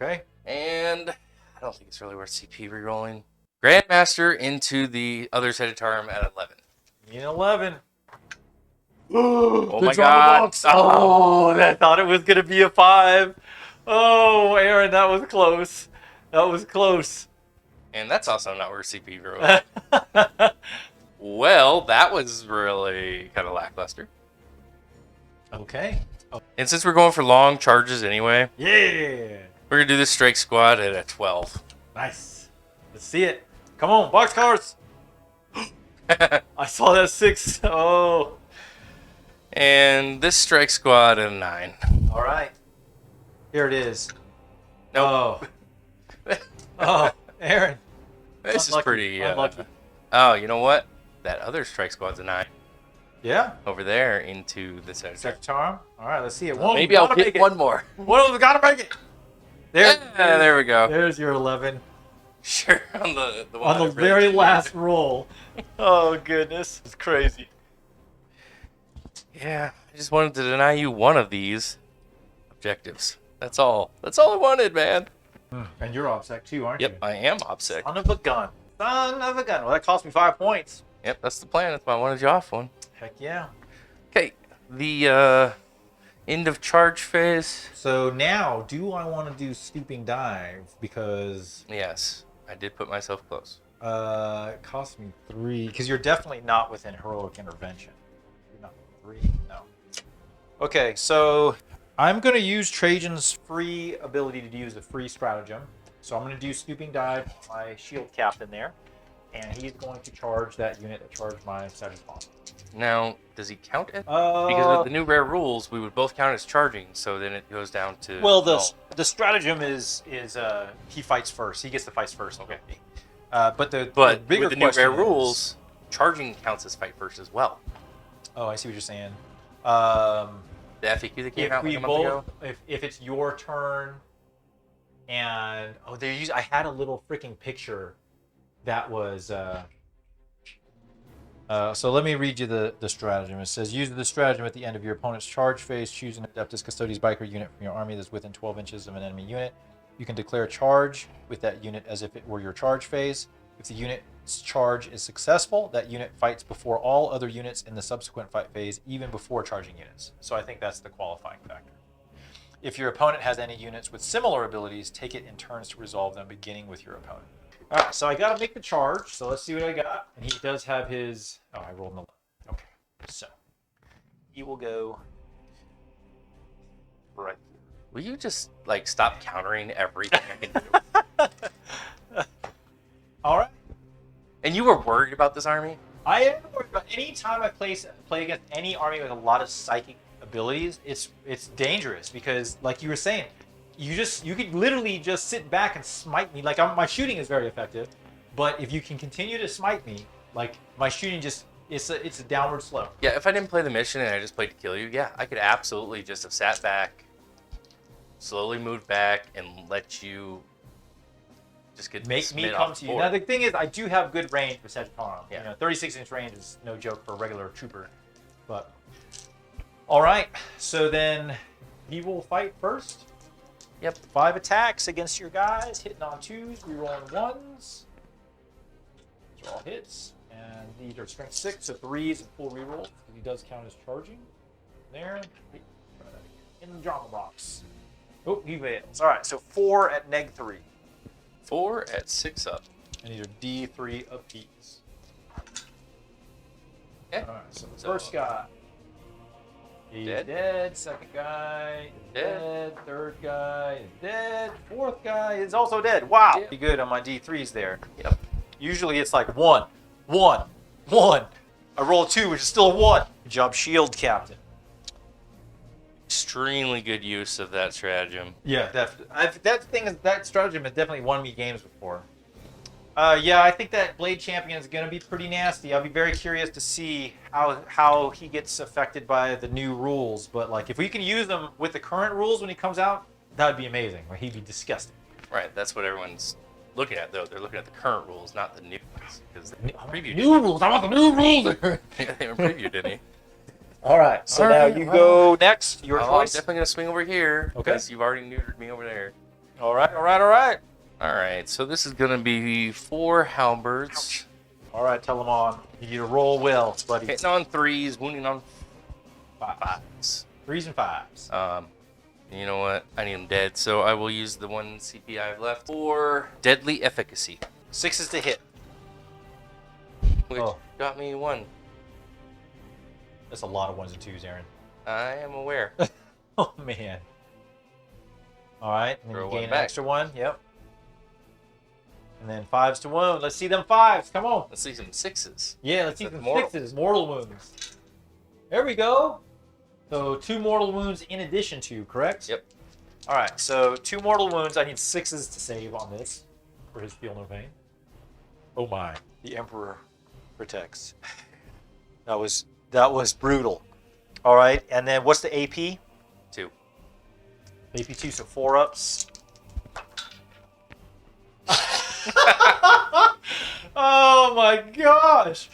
[SPEAKER 1] Okay.
[SPEAKER 2] And I don't think it's really worth CP rerolling. Grandmaster into the other Seditarum at 11.
[SPEAKER 1] Unit 11.
[SPEAKER 2] Oh my god.
[SPEAKER 1] Oh, I thought it was going to be a 5. Oh, Aaron, that was close. That was close.
[SPEAKER 2] And that's also not worth CP rerolling. Well, that was really kind of lackluster.
[SPEAKER 1] Okay. Oh.
[SPEAKER 2] And since we're going for long charges anyway,
[SPEAKER 1] Yeah.
[SPEAKER 2] we're going to do this strike squad at a 12.
[SPEAKER 1] Nice. Let's see it. Come on, boxcars. I saw that 6. Oh.
[SPEAKER 2] And this strike squad at a 9.
[SPEAKER 1] All right. Here it is.
[SPEAKER 2] Nope.
[SPEAKER 1] Oh. Oh, Aaron.
[SPEAKER 2] This
[SPEAKER 1] Unlucky.
[SPEAKER 2] is pretty...
[SPEAKER 1] Unlucky.
[SPEAKER 2] Oh, you know what? That other strike squad's a 9.
[SPEAKER 1] Yeah.
[SPEAKER 2] Over there into the center.
[SPEAKER 1] Secretarium. All right, let's see it.
[SPEAKER 2] Maybe I'll get one more.
[SPEAKER 1] One of them's got to make it. There.
[SPEAKER 2] Yeah, there we go.
[SPEAKER 1] There's your 11.
[SPEAKER 2] Sure, on the one
[SPEAKER 1] On the very last roll. Oh, goodness. It's crazy.
[SPEAKER 2] Yeah, I just wanted to deny you one of these objectives. That's all. That's all I wanted, man.
[SPEAKER 1] And you're OBSEC too, aren't you?
[SPEAKER 2] Yep, I am OPSEC.
[SPEAKER 1] Son of a gun. Son of a gun. Well, that cost me 5 points.
[SPEAKER 2] Yep, that's the plan. That's why I wanted you off one.
[SPEAKER 1] Heck yeah.
[SPEAKER 2] Okay, the end of charge phase.
[SPEAKER 1] So now, do I want to do Stooping Dive? Because
[SPEAKER 2] Yes, I did put myself close.
[SPEAKER 1] it cost me 3. Because you're definitely not within Heroic Intervention. You're not 3? No. Okay, so I'm going to use Trajan's free ability to use the free stratagem. So I'm going to do Stooping Dive on my shield captain there. And he's going to charge that unit that charged my Sagittarius.
[SPEAKER 2] Now, does he count it? Because with the new rare rules, we would both count as charging, so then it goes down to...
[SPEAKER 1] Well, the stratagem is he fights first. He gets the fights first. Okay. But the bigger
[SPEAKER 2] with the new rare
[SPEAKER 1] question
[SPEAKER 2] rules, charging counts as fight first as well.
[SPEAKER 1] Oh, I see what you're saying.
[SPEAKER 2] The FAQ that came
[SPEAKER 1] If
[SPEAKER 2] out
[SPEAKER 1] we
[SPEAKER 2] like a month ago.
[SPEAKER 1] both, if it's your turn, and I had a little freaking picture that was. So let me read you the stratagem. It says, use the stratagem at the end of your opponent's charge phase. Choose an Adeptus Custodes biker unit from your army that's within 12 inches of an enemy unit. You can declare a charge with that unit as if it were your charge phase. If the unit's charge is successful, that unit fights before all other units in the subsequent fight phase, even before charging units. So I think that's the qualifying factor. If your opponent has any units with similar abilities, take it in turns to resolve them, beginning with your opponent. All right, so I got to make the charge. So let's see what I got. And he does have his... Oh, I rolled an 11. Okay, so he will go right.
[SPEAKER 2] Will you just, like, stop countering everything I can do?
[SPEAKER 1] All right.
[SPEAKER 2] And you were worried about this army?
[SPEAKER 1] I am worried about any time I play against any army with a lot of psychic abilities, it's dangerous because, like you were saying, you could literally just sit back and smite me. Like my shooting is very effective, but if you can continue to smite me, like my shooting just it's a downward slope.
[SPEAKER 2] Yeah, if I didn't play the mission and I just played to kill you, yeah, I could absolutely just have sat back, slowly moved back, and let you just get
[SPEAKER 1] make me come to you. Now the thing is, I do have good range for Sagittarius.
[SPEAKER 2] Yeah.
[SPEAKER 1] You know, 36-inch range is no joke for a regular trooper. But all right, so then he will fight first.
[SPEAKER 2] Yep.
[SPEAKER 1] 5 attacks against your guys, hitting on 2s, rerolling 1s. These are all hits, and these are strength 6, so 3s and full rerolls. He does count as charging. There, in the drama box. Oh, he fails. All right, so 4 at -3.
[SPEAKER 2] 4 at 6 up.
[SPEAKER 1] And these are D3 apiece.
[SPEAKER 2] Okay.
[SPEAKER 1] All right, so the first guy, he's dead. Second guy is dead. Third guy is dead. Fourth guy is also dead. Wow,
[SPEAKER 2] Yep.
[SPEAKER 1] pretty good on my D3s there.
[SPEAKER 2] Yep.
[SPEAKER 1] Usually it's like 1, 1, 1. I roll 2, which is still a 1. Good job, shield captain.
[SPEAKER 2] Extremely good use of that stratagem.
[SPEAKER 1] Yeah, that stratagem has definitely won me games before. Yeah, I think that Blade Champion is going to be pretty nasty. I'll be very curious to see how he gets affected by the new rules. But like, if we can use them with the current rules when he comes out, that would be amazing. Like, he'd be disgusting.
[SPEAKER 2] Right, that's what everyone's looking at, though. They're looking at the current rules, not the new ones. Because they previewed
[SPEAKER 1] New rules. I want the new rules.
[SPEAKER 2] Yeah, they haven't previewed any.
[SPEAKER 1] All right. So
[SPEAKER 2] All
[SPEAKER 1] now
[SPEAKER 2] right,
[SPEAKER 1] you
[SPEAKER 2] well,
[SPEAKER 1] go next. Your
[SPEAKER 2] I'm
[SPEAKER 1] choice.
[SPEAKER 2] definitely gonna swing over here.
[SPEAKER 1] Okay.
[SPEAKER 2] Because you've already neutered me over there.
[SPEAKER 1] All right. All right. All right.
[SPEAKER 2] All right. So this is gonna be 4 halberds.
[SPEAKER 1] All right. Tell them on. You need to roll well, buddy.
[SPEAKER 2] Hitting on 3s, wounding on
[SPEAKER 1] Five.
[SPEAKER 2] 5s.
[SPEAKER 1] 3s and 5s.
[SPEAKER 2] You know what? I need them dead, so I will use the 1 CP I have left for deadly efficacy,
[SPEAKER 1] 6s to hit.
[SPEAKER 2] which got me 1.
[SPEAKER 1] That's a lot of 1s and 2s, Aaron.
[SPEAKER 2] I am aware.
[SPEAKER 1] Oh man. All right. And then
[SPEAKER 2] Throw
[SPEAKER 1] you
[SPEAKER 2] one
[SPEAKER 1] gain an
[SPEAKER 2] back.
[SPEAKER 1] extra 1. Yep. And then 5s to wound. Let's see them 5s. Come on.
[SPEAKER 2] Let's see some 6s.
[SPEAKER 1] Yeah. Let's see
[SPEAKER 2] That's
[SPEAKER 1] them
[SPEAKER 2] mortal.
[SPEAKER 1] 6s. Mortal wounds. There we go. So 2 mortal wounds in addition to, correct?
[SPEAKER 2] Yep.
[SPEAKER 1] All right. So 2 mortal wounds. I need 6s to save on this for his feel no pain. Oh my. The Emperor protects. That was brutal. All right. And then what's the AP?
[SPEAKER 2] 2.
[SPEAKER 1] AP 2, so 4 ups. Oh my gosh.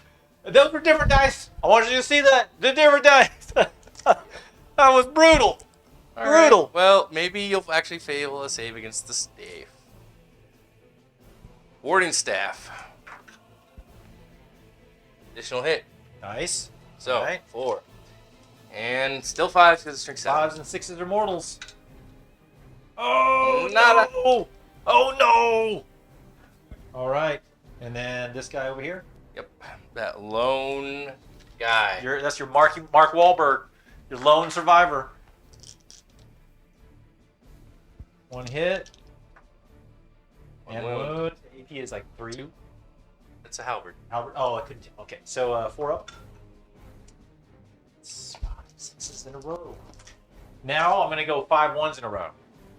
[SPEAKER 1] Those were different dice. I want you to see that. The different dice. That was brutal.
[SPEAKER 2] All
[SPEAKER 1] Brutal.
[SPEAKER 2] right. Well, maybe you'll actually fail a save against the staff. Warding staff. Additional hit.
[SPEAKER 1] Nice.
[SPEAKER 2] So,
[SPEAKER 1] All right.
[SPEAKER 2] 4. And still 5 because it's strength 7.
[SPEAKER 1] 5s and 6s are mortals. Oh
[SPEAKER 2] Nada.
[SPEAKER 1] no. Oh no. All right. And then this guy over here.
[SPEAKER 2] Yep. That lone guy.
[SPEAKER 1] That's your Mark Wahlberg. Your lone survivor. 1 hit.
[SPEAKER 2] One
[SPEAKER 1] And
[SPEAKER 2] wound.
[SPEAKER 1] wound. AP is like 3.
[SPEAKER 2] 2. That's a halberd.
[SPEAKER 1] Albert, oh, I couldn't. Okay, so 4 up. 5 6s in a row. Now I'm gonna go 5 1s in a row.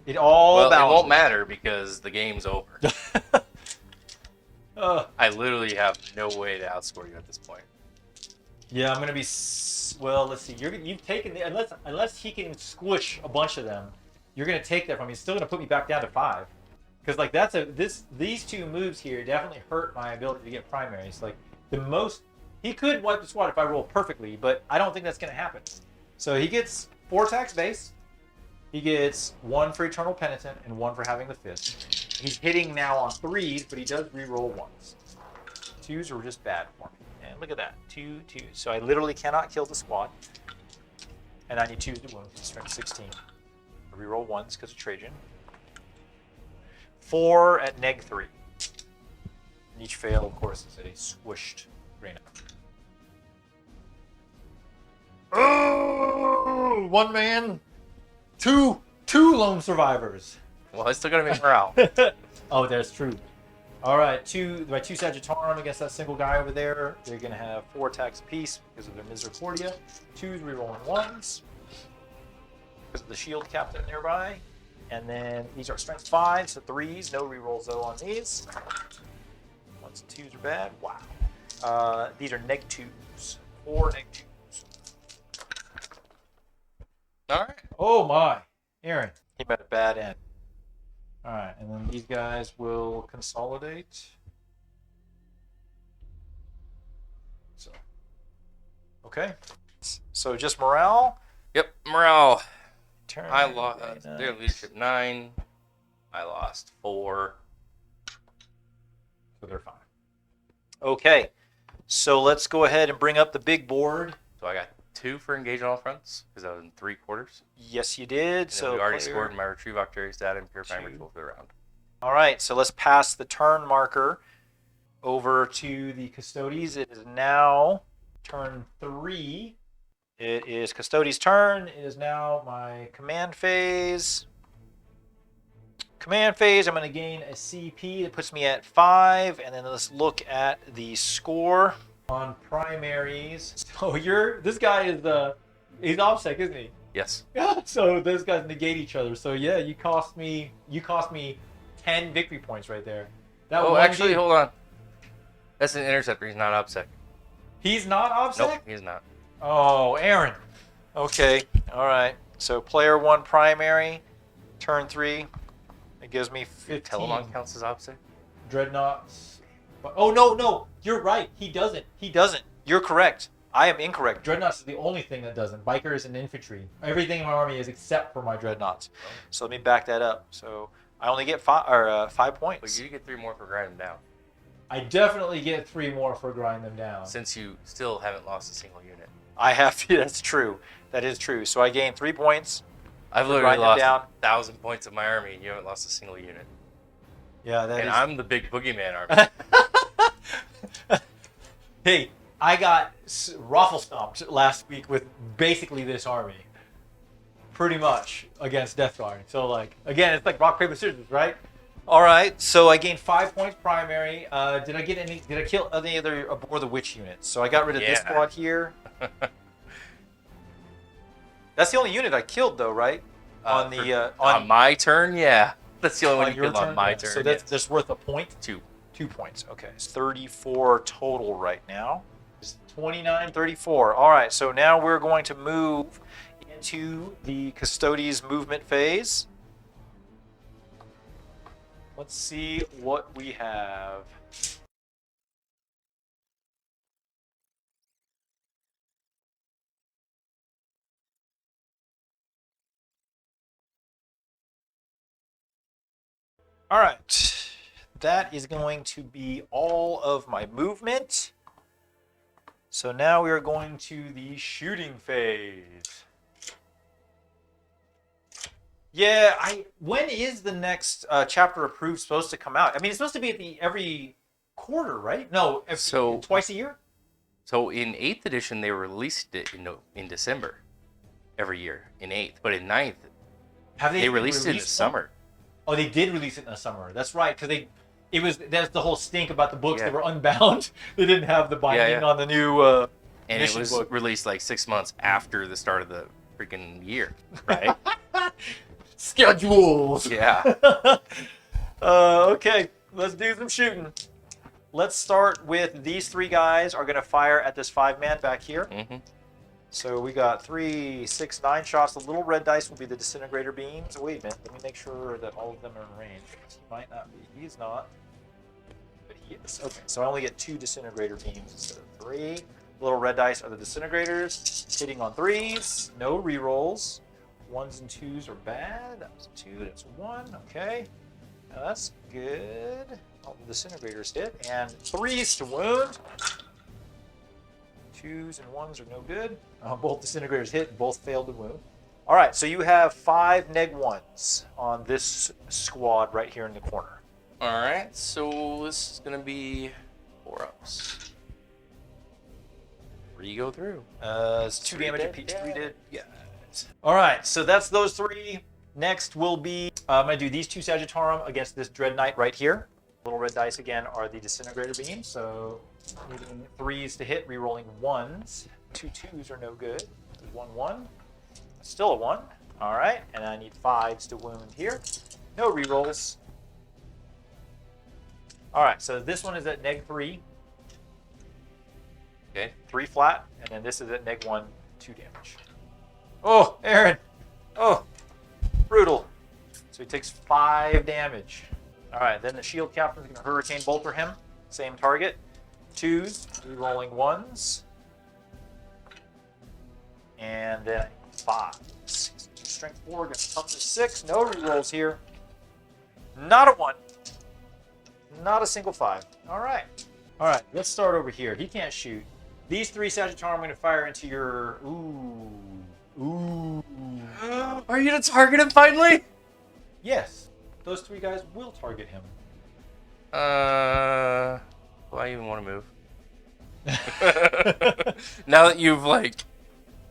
[SPEAKER 1] It all
[SPEAKER 2] Well, it
[SPEAKER 1] balances.
[SPEAKER 2] won't matter because the game's over. I literally have no way to outscore you at this point.
[SPEAKER 1] Yeah, I'm gonna be. Well, let's see. You've taken the unless he can squish a bunch of them, you're gonna take that from me. He's still gonna put me back down to 5. Because like these 2 moves here definitely hurt my ability to get primaries. Like the most he could wipe the squad if I roll perfectly, but I don't think that's gonna happen. So he gets 4 attacks base. He gets 1 for Eternal Penitent and 1 for having the fist. He's hitting now on 3s, but he does reroll 1s. 2s are just bad for me. And look at that, 2 2s. So I literally cannot kill the squad. And I need 2s to wound. Strength 16. I reroll 1s because of Trajan. 4 at neg 3. And each fail, of course, is a squished Grey Knight. Oh, 1 man, 2 lone survivors.
[SPEAKER 2] Well, I still gotta make morale.
[SPEAKER 1] Oh, that's true. All right, my 2 Sagittarum against that single guy over there. They're gonna have 4 attacks apiece because of their Misericordia. 2s rerolling 1s because of the shield captain nearby. And then these are strength 5s, so 3s. No rerolls though on these. 1s and 2s are bad. Wow. These are neg 2s. 4 neg 2s.
[SPEAKER 2] All right.
[SPEAKER 1] Oh my, Aaron. Came at a bad end. All right, and then these guys will consolidate. So, okay. So just morale.
[SPEAKER 2] Yep. Morale.
[SPEAKER 1] Turn.
[SPEAKER 2] I lost.
[SPEAKER 1] Very nice.
[SPEAKER 2] Their leadership 9. I lost 4.
[SPEAKER 1] So they're fine. Okay, so let's go ahead and bring up the big board.
[SPEAKER 2] So I got 2 for engage on all fronts because I was in 3 quarters.
[SPEAKER 1] Yes, you did.
[SPEAKER 2] And
[SPEAKER 1] So
[SPEAKER 2] we already
[SPEAKER 1] player-
[SPEAKER 2] scored my retrieve octary stat and purifying
[SPEAKER 1] 2.
[SPEAKER 2] ritual for the round.
[SPEAKER 1] All right, so let's pass the turn marker over to the Custodes. It is now turn 3. It is Custodes' turn. It is now my command phase. Command phase, I'm going to gain a CP that puts me at 5. And then let's look at the score on primaries. So this guy is he's OBSEC, isn't he?
[SPEAKER 2] Yes.
[SPEAKER 1] Yeah. So those guys negate each other. So yeah, you cost me 10 victory points right there. That
[SPEAKER 2] Oh,
[SPEAKER 1] one
[SPEAKER 2] actually,
[SPEAKER 1] game-
[SPEAKER 2] hold on. That's an interceptor. He's not OBSEC.
[SPEAKER 1] He's not OBSEC?
[SPEAKER 2] Nope, he's not.
[SPEAKER 1] Oh, Aaron. Okay. All right. So player 1 primary, turn 3. It gives me 15.
[SPEAKER 2] Telemon counts as OBSEC?
[SPEAKER 1] Dreadnoughts. Oh, no. You're right. He doesn't. You're correct. I am incorrect. Dreadnoughts is the only thing that doesn't. Bikers and infantry. Everything in my army is except for my dreadnoughts. So let me back that up. So I only get 5 points.
[SPEAKER 2] But you get 3 more for grinding them down.
[SPEAKER 1] I definitely get 3 more for grinding them down.
[SPEAKER 2] Since you still haven't lost a single unit.
[SPEAKER 1] I have. That's true. That is true. So I gain 3 points.
[SPEAKER 2] I've literally lost 1,000 points of my army, and you haven't lost a single unit.
[SPEAKER 1] Yeah, that
[SPEAKER 2] and
[SPEAKER 1] is.
[SPEAKER 2] I'm the big boogeyman army.
[SPEAKER 1] Hey, I got raffle stomped last week with basically this army. Pretty much against Death Guard. So, like, again, it's like rock, paper, scissors, right? All right, so I gained 5 points primary. Did I kill any other Abhor the Witch units? So I got rid of this squad here. That's the only unit I killed, though, right? On
[SPEAKER 2] my turn, yeah. That's the only one you killed on my turn.
[SPEAKER 1] So that's worth a point?
[SPEAKER 2] 2.
[SPEAKER 1] 2 points. Okay, it's 34 total right now. It's 29, 34. All right, so now we're going to move into the Custodes movement phase. Let's see what we have. All right, that is going to be all of my movement. So now we are going to the shooting phase. Yeah, when is the next chapter approved supposed to come out? I mean, it's supposed to be at every quarter, right? No, twice a year?
[SPEAKER 2] So in 8th edition, they released it in December every year in 8th. But in 9th, they released it in the summer.
[SPEAKER 1] Oh, they did release it in the summer. That's right, because that's the whole stink about the books. They were unbound. They didn't have the binding on the new
[SPEAKER 2] and it was released like 6 months after the start of the freaking year, right?
[SPEAKER 1] Schedules.
[SPEAKER 2] Yeah.
[SPEAKER 1] Okay, let's do some shooting. Let's start with these 3 guys are going to fire at this 5-man back here.
[SPEAKER 2] Mm-hmm.
[SPEAKER 1] So we got 3, 6, 9 shots. The little red dice will be the disintegrator beams. Wait a minute. Let me make sure that all of them are in range. He might not be. He's not. But he is. Okay, so I only get 2 disintegrator beams instead of 3. Little red dice are the disintegrators. Hitting on 3s. No rerolls. 1s and 2s are bad. That was a 2. That's a 1. Okay. Now that's good. All the disintegrators hit. And 3s to wound. 2s and 1s are no good. Both disintegrators hit, both failed to wound. All right, so you have 5 neg 1s on this squad right here in the corner.
[SPEAKER 2] All right, so this is going to be 4 ups. 3 go through.
[SPEAKER 1] It's 2 damage apiece. 3 dead. Yeah. All right, so that's those 3. Next will be, I'm going to do these 2 Sagittarium against this Dread Knight right here. Little red dice again are the disintegrator beams, so needing 3s to hit, re-rolling 1s. 2 2s are no good. 1 1. Still a 1. All right, and I need 5s to wound here. No re-rolls. All right, so this one is at neg 3.
[SPEAKER 2] Okay.
[SPEAKER 1] 3 flat, and then this is at neg 1, 2 damage. Oh, Aaron. Oh, brutal. So he takes 5 damage. All right, then the shield captain's going to hurricane bolter him. Same target. 2s, re-rolling 1s. And then 5s. Strength 4, going to toughness 6. No re-rolls here. Not a 1. Not a single 5. All right. All right, let's start over here. He can't shoot. These 3 Sagittarium are going to fire into your... Ooh.
[SPEAKER 2] Are you going to target him finally?
[SPEAKER 1] Yes. Those 3 guys will target him.
[SPEAKER 2] Do I even want to move? Now that you've, like,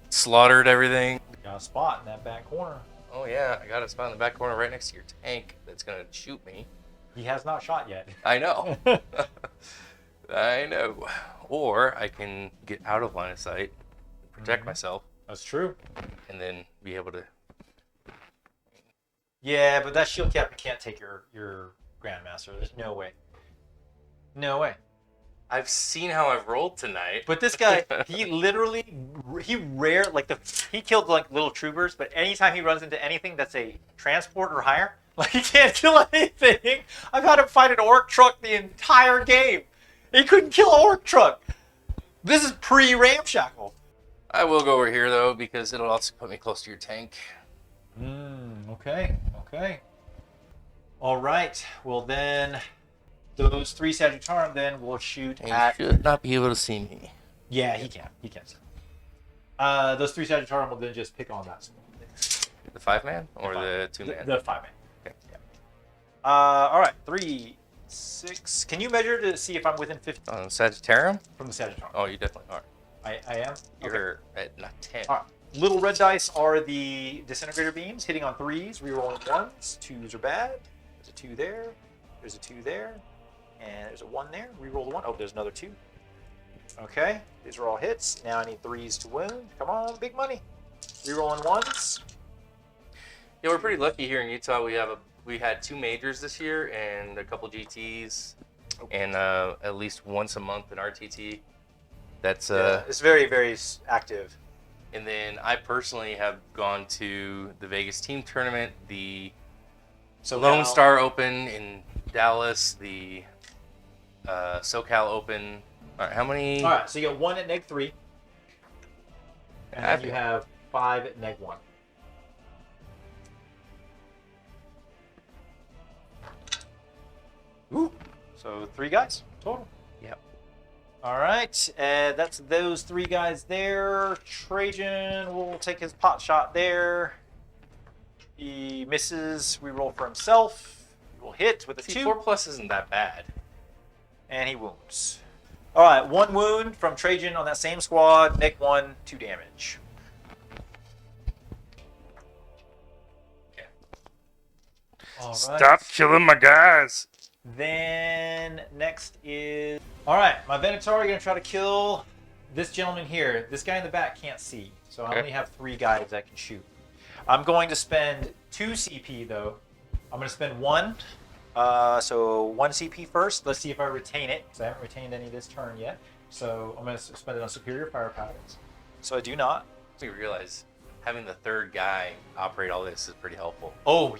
[SPEAKER 2] slaughtered everything.
[SPEAKER 1] Got a spot in that back corner.
[SPEAKER 2] Oh, yeah. I got a spot in the back corner right next to your tank that's going to shoot me.
[SPEAKER 1] He has not shot yet.
[SPEAKER 2] I know. I know. Or I can get out of line of sight, protect myself.
[SPEAKER 1] That's true.
[SPEAKER 2] And then be able to...
[SPEAKER 1] Yeah, but that shield captain can't take your Grandmaster. There's no way. No way.
[SPEAKER 2] I've seen how I've rolled tonight.
[SPEAKER 1] But this guy, he killed like little troopers, but anytime he runs into anything that's a transport or higher, like he can't kill anything. I've had him fight an orc truck the entire game. He couldn't kill an orc truck. This is pre-ramshackle.
[SPEAKER 2] I will go over here though because it'll also put me close to your tank.
[SPEAKER 1] Okay. All right. Well then, those 3 Sagittarium then will shoot
[SPEAKER 2] And
[SPEAKER 1] at.
[SPEAKER 2] you should not be able to see me.
[SPEAKER 1] Yeah, he can. Those 3 Sagittarium will then just pick on that.
[SPEAKER 2] The 5-man or the 2-man?
[SPEAKER 1] The 5-man.
[SPEAKER 2] Okay.
[SPEAKER 1] Yeah. All right. 3, 6. Can you measure to see if I'm within 50
[SPEAKER 2] On Sagittarium?
[SPEAKER 1] from the Sagittarium?
[SPEAKER 2] Oh, you definitely are.
[SPEAKER 1] I am.
[SPEAKER 2] You're at not 10.
[SPEAKER 1] All right. Little red dice are the disintegrator beams, hitting on 3s, rerolling 1s. 2s are bad. There's a 2 there. There's a 2 there. And there's a 1 there. Reroll the 1. Oh, there's another 2. Okay. These are all hits. Now I need 3s to wound. Come on, big money. Rerolling 1s.
[SPEAKER 2] Yeah, we're pretty lucky here in Utah. We had 2 majors this year and a couple GTs, and at least once a month an RTT. That's
[SPEAKER 1] it's very, very active.
[SPEAKER 2] And then I personally have gone to the Vegas team tournament, the Lone Star Open in Dallas, the SoCal Open. All right, how many?
[SPEAKER 1] All right, so you got 1 at -3, and then you have 5 at -1. Ooh, so 3 guys total.
[SPEAKER 2] Yep.
[SPEAKER 1] All right, that's those 3 guys there. Trajan will take his pot shot there. He misses. We roll for himself. He will hit with a 2.
[SPEAKER 2] 4+ isn't that bad.
[SPEAKER 1] And he wounds. All right, 1 wound from Trajan on that same squad. -1, 2 damage.
[SPEAKER 2] Okay.
[SPEAKER 1] All right.
[SPEAKER 2] Stop killing my guys.
[SPEAKER 1] Then next is... All right, my Venatori going to try to kill this gentleman here. This guy in the back can't see, so I only have 3 guys that can shoot. I'm going to spend 2 CP, though. I'm going to spend 1. So 1 CP first. Let's see if I retain it, because I haven't retained any this turn yet. So I'm going to spend it on Superior Fire Patterns. So I do not.
[SPEAKER 2] You realize having the 3rd guy operate all this is pretty helpful.
[SPEAKER 1] Oh,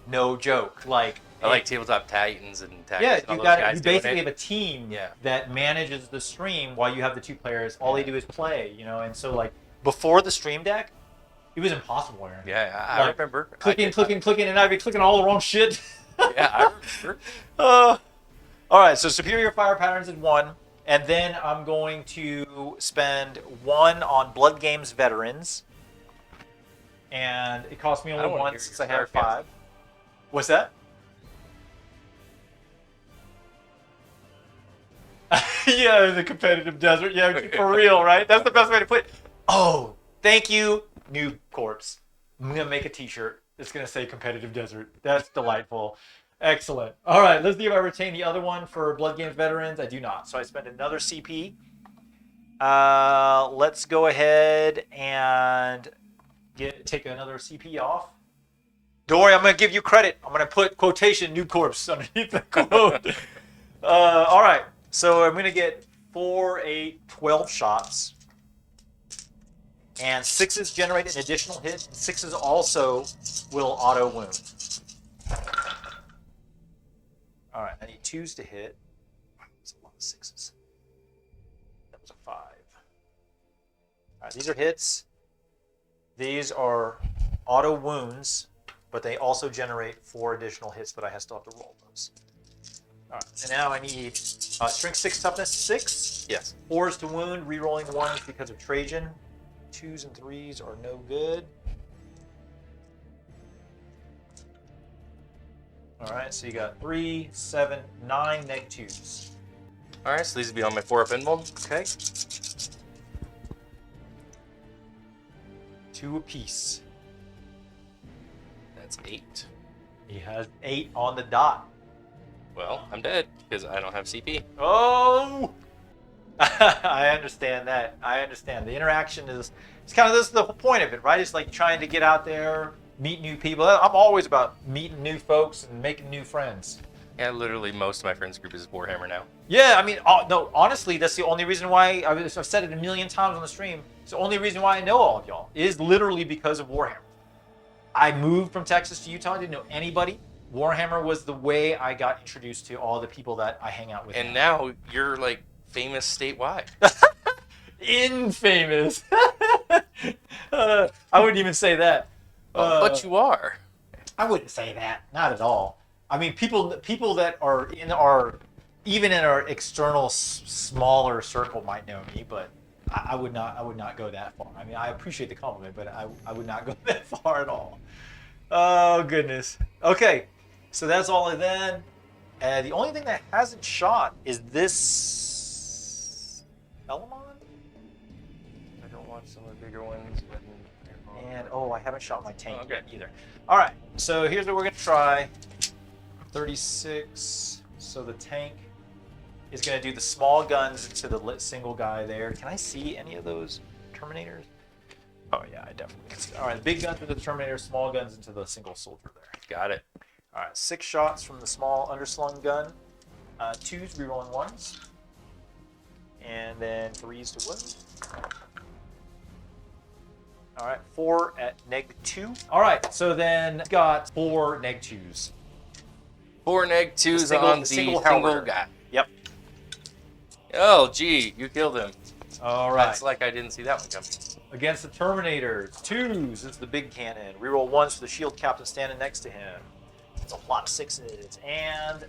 [SPEAKER 1] no joke. Like...
[SPEAKER 2] I like Tabletop Titans and Tactics.
[SPEAKER 1] Yeah,
[SPEAKER 2] and all those guys
[SPEAKER 1] you basically
[SPEAKER 2] doing
[SPEAKER 1] have a team
[SPEAKER 2] Yeah.
[SPEAKER 1] that manages the stream while you have the 2 players. All they do is play, you know. And so, like, before the stream deck, it was impossible, Aaron.
[SPEAKER 2] Yeah, I
[SPEAKER 1] Like,
[SPEAKER 2] remember.
[SPEAKER 1] Clicking, and I'd be clicking all the wrong shit.
[SPEAKER 2] Yeah, I remember.
[SPEAKER 1] All right, so Superior Fire Patterns is 1. And then I'm going to spend 1 on Blood Games Veterans. And it cost me only 1 since I have 5. What's that? Yeah, the competitive desert. Yeah, for real, right? That's the best way to put it. Oh, thank you, Noob Corpse. I'm going to make a t-shirt. It's going to say competitive desert. That's delightful. Excellent. All right, let's see if I retain the other one for Blood Games Veterans. I do not. So I spend another CP. Let's go ahead and take another CP off. Don't worry, I'm going to give you credit. I'm going to put quotation Noob Corpse underneath the quote. All right. So I'm going to get 4, 8, 12 shots. And 6s generate an additional hit. 6s also will auto wound. All right, I need 2s to hit. Wow, that's a lot of 6s. That was a 5. All right, these are hits. These are auto wounds, but they also generate 4 additional hits, but I still have to roll those. All right, and now I need Strength 6, Toughness 6.
[SPEAKER 2] Yes.
[SPEAKER 1] 4s to wound, rerolling 1s because of Trajan. 2s and 3s are no good. All right, so you got 3, 7, 9 -2s.
[SPEAKER 2] All right, so these will be on my 4-up invuln.
[SPEAKER 1] Okay. 2 apiece.
[SPEAKER 2] That's 8.
[SPEAKER 1] He has 8 on the dot.
[SPEAKER 2] Well, I'm dead because I don't have CP.
[SPEAKER 1] Oh! I understand that. I understand. The interaction is, it's kind of this is the whole point of it, right? It's like trying to get out there, meet new people. I'm always about meeting new folks and making new friends.
[SPEAKER 2] Yeah, literally most of my friends group is Warhammer now.
[SPEAKER 1] Yeah, I mean, no, honestly, that's the only reason why, I've said it a million times on the stream, it's the only reason why I know all of y'all, is literally because of Warhammer. I moved from Texas to Utah, I didn't know anybody. Warhammer was the way I got introduced to all the people that I hang out with.
[SPEAKER 2] And now you're like famous statewide.
[SPEAKER 1] infamous. I wouldn't even say that.
[SPEAKER 2] But you are.
[SPEAKER 1] I wouldn't say that. Not at all. I mean, people that are in our, even in our external smaller circle might know me, but I would not go that far. I mean, I appreciate the compliment, but I would not go that far at all. Oh goodness. Okay, so that's all of that. The only thing that hasn't shot is this Elamon.
[SPEAKER 2] I don't want some of the bigger ones.
[SPEAKER 1] And I haven't shot my tank
[SPEAKER 2] Okay.
[SPEAKER 1] yet either. All right, so here's what we're gonna try. 36. So the tank is gonna do the small guns into the lit single guy there. Can I see any of those Terminators? Oh yeah, I definitely can see. All right, big guns into the Terminator, small guns into the single soldier there.
[SPEAKER 2] Got it.
[SPEAKER 1] All right, 6 shots from the small underslung gun. 2s rerolling 1s, and then 3s to wound. All right, 4 at -2. All right, so then got 4 -2s.
[SPEAKER 2] 4 -2s
[SPEAKER 1] single-
[SPEAKER 2] on
[SPEAKER 1] the
[SPEAKER 2] the
[SPEAKER 1] single
[SPEAKER 2] single
[SPEAKER 1] Howler.
[SPEAKER 2] guy.
[SPEAKER 1] Yep.
[SPEAKER 2] Oh, gee, you killed him.
[SPEAKER 1] All right.
[SPEAKER 2] That's like I didn't see that one coming.
[SPEAKER 1] Against the Terminator, 2s. It's the big cannon. Reroll 1s for the shield captain standing next to him. It's a lot of 6s. And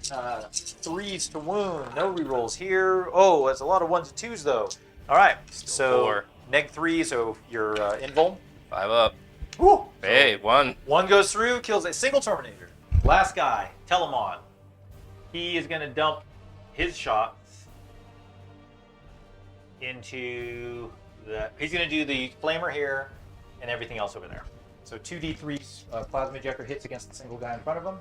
[SPEAKER 1] 3s to wound. No rerolls here. Oh, that's a lot of 1s and 2s though. All right. So
[SPEAKER 2] 4.
[SPEAKER 1] -3. So you're invuln.
[SPEAKER 2] 5 up.
[SPEAKER 1] Woo!
[SPEAKER 2] Hey, 1.
[SPEAKER 1] 1 goes through, kills a single Terminator. Last guy, Telemon. He is going to dump his shots into the. He's going to do the flamer here and everything else over there. So 2d3 plasma ejector hits against the single guy in front of him.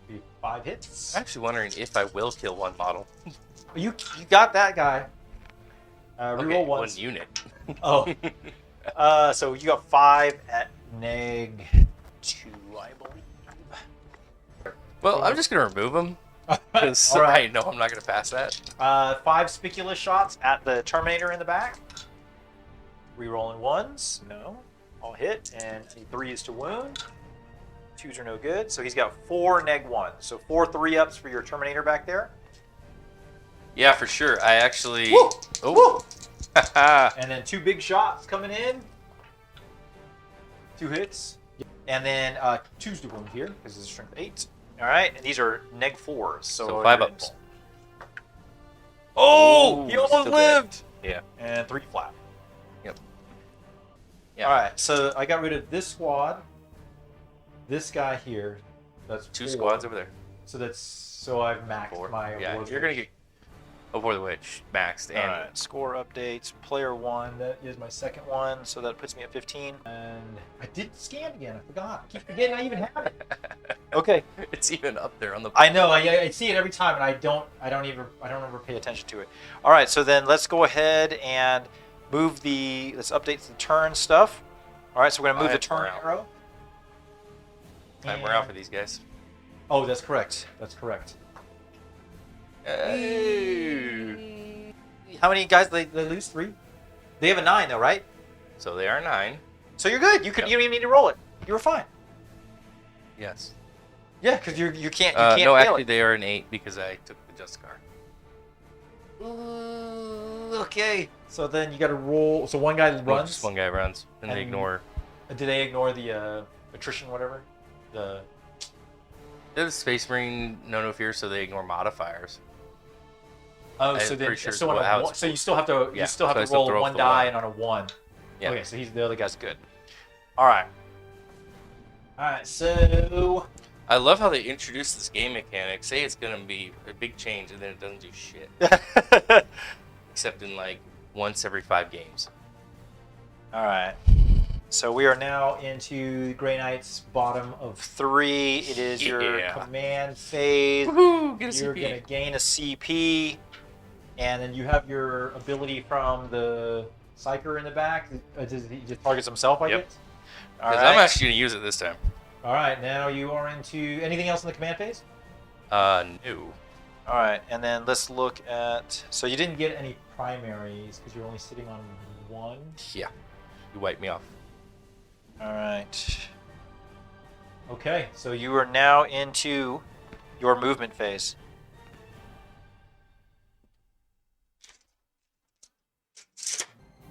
[SPEAKER 1] Be 5 hits.
[SPEAKER 2] I'm actually wondering if I will kill one model.
[SPEAKER 1] You got that guy. Reroll
[SPEAKER 2] Okay,
[SPEAKER 1] once.
[SPEAKER 2] 1 unit.
[SPEAKER 1] Oh. So you got 5 at -2, I believe.
[SPEAKER 2] Well, I'm just going to remove them. Because
[SPEAKER 1] All right.
[SPEAKER 2] I know I'm not going to pass that.
[SPEAKER 1] 5 spiculous shots at the Terminator in the back. Rerolling 1s. No. All hit. And 3s to wound. 2s are no good. So he's got 4 -1s. So 4 3-ups for your Terminator back there.
[SPEAKER 2] Yeah, for sure. I actually...
[SPEAKER 1] Woo!
[SPEAKER 2] Oh.
[SPEAKER 1] Woo! And then 2 big shots coming in. 2 hits. And then 2s to wound here because it's a strength 8. All right. And these are -4s. So
[SPEAKER 2] 5
[SPEAKER 1] you're
[SPEAKER 2] ups.
[SPEAKER 1] invuln. Oh! He
[SPEAKER 2] Ooh,
[SPEAKER 1] almost
[SPEAKER 2] still
[SPEAKER 1] lived!
[SPEAKER 2] dead. Yeah.
[SPEAKER 1] And 3 flat.
[SPEAKER 2] Yep. Yeah.
[SPEAKER 1] All right, so I got rid of this squad. This guy here. That's
[SPEAKER 2] 2
[SPEAKER 1] 4.
[SPEAKER 2] squads over there.
[SPEAKER 1] So I've maxed
[SPEAKER 2] 4.
[SPEAKER 1] my.
[SPEAKER 2] Yeah,
[SPEAKER 1] award
[SPEAKER 2] you're going to
[SPEAKER 1] range.
[SPEAKER 2] get... Before the Witch, maxed.
[SPEAKER 1] All
[SPEAKER 2] And
[SPEAKER 1] right, score updates. Player 1. That is my second one, so that puts me at 15. And I did scan again. I forgot. I keep forgetting I even have it. Okay.
[SPEAKER 2] it's even up there on the...
[SPEAKER 1] I know. I see it every time, and I don't ever pay attention to it. All right, so then let's go ahead and move the. Let's update the turn stuff. All right, so we're gonna move the turn
[SPEAKER 2] Morale.
[SPEAKER 1] arrow.
[SPEAKER 2] Time we're out for these guys.
[SPEAKER 1] Oh, that's correct. That's correct.
[SPEAKER 2] Hey.
[SPEAKER 1] How many guys they lose? 3. They have a 9 though, right?
[SPEAKER 2] So they are 9.
[SPEAKER 1] So you're good. You
[SPEAKER 2] Yep.
[SPEAKER 1] don't even need to roll it. You were fine.
[SPEAKER 2] Yes.
[SPEAKER 1] Yeah, because you can't
[SPEAKER 2] No,
[SPEAKER 1] fail
[SPEAKER 2] actually
[SPEAKER 1] it.
[SPEAKER 2] they are an 8 because I took the Justicar.
[SPEAKER 1] Okay. So then you got to roll. So one guy
[SPEAKER 2] Oh,
[SPEAKER 1] runs.
[SPEAKER 2] just one guy runs, and they
[SPEAKER 1] And-
[SPEAKER 2] ignore...
[SPEAKER 1] Do they ignore the attrition, whatever? The
[SPEAKER 2] They're the Space Marine no fear, so they ignore modifiers.
[SPEAKER 1] oh,
[SPEAKER 2] I'm
[SPEAKER 1] so then
[SPEAKER 2] pretty sure
[SPEAKER 1] so,
[SPEAKER 2] it's
[SPEAKER 1] on a
[SPEAKER 2] how
[SPEAKER 1] one,
[SPEAKER 2] it's
[SPEAKER 1] so you still have to
[SPEAKER 2] Yeah,
[SPEAKER 1] you still have
[SPEAKER 2] so I
[SPEAKER 1] to
[SPEAKER 2] still
[SPEAKER 1] roll
[SPEAKER 2] throw
[SPEAKER 1] one
[SPEAKER 2] off the
[SPEAKER 1] die
[SPEAKER 2] 1.
[SPEAKER 1] and on a 1.
[SPEAKER 2] Yeah.
[SPEAKER 1] Okay, so the other guy's good. All right. All right. So
[SPEAKER 2] I love how they introduced this game mechanic. Say it's gonna be a big change, and then it doesn't do shit. Except in like once every 5 games.
[SPEAKER 1] all right. So we are now into Grey Knights bottom of 3. It is your
[SPEAKER 2] Yeah.
[SPEAKER 1] command phase.
[SPEAKER 2] Woohoo! Get a
[SPEAKER 1] You're
[SPEAKER 2] CP.
[SPEAKER 1] going to gain a CP, and then you have your ability from the Psyker in the back. Does he just targets himself, I
[SPEAKER 2] Yep.
[SPEAKER 1] guess? All
[SPEAKER 2] Because
[SPEAKER 1] right.
[SPEAKER 2] I'm actually gonna use it this time.
[SPEAKER 1] All right, now you are into anything else in the command phase?
[SPEAKER 2] No.
[SPEAKER 1] All right, and then let's look at. So you didn't get any primaries because you're only sitting on 1.
[SPEAKER 2] Yeah. You wiped me off.
[SPEAKER 1] All right. Okay, so you are now into your movement phase.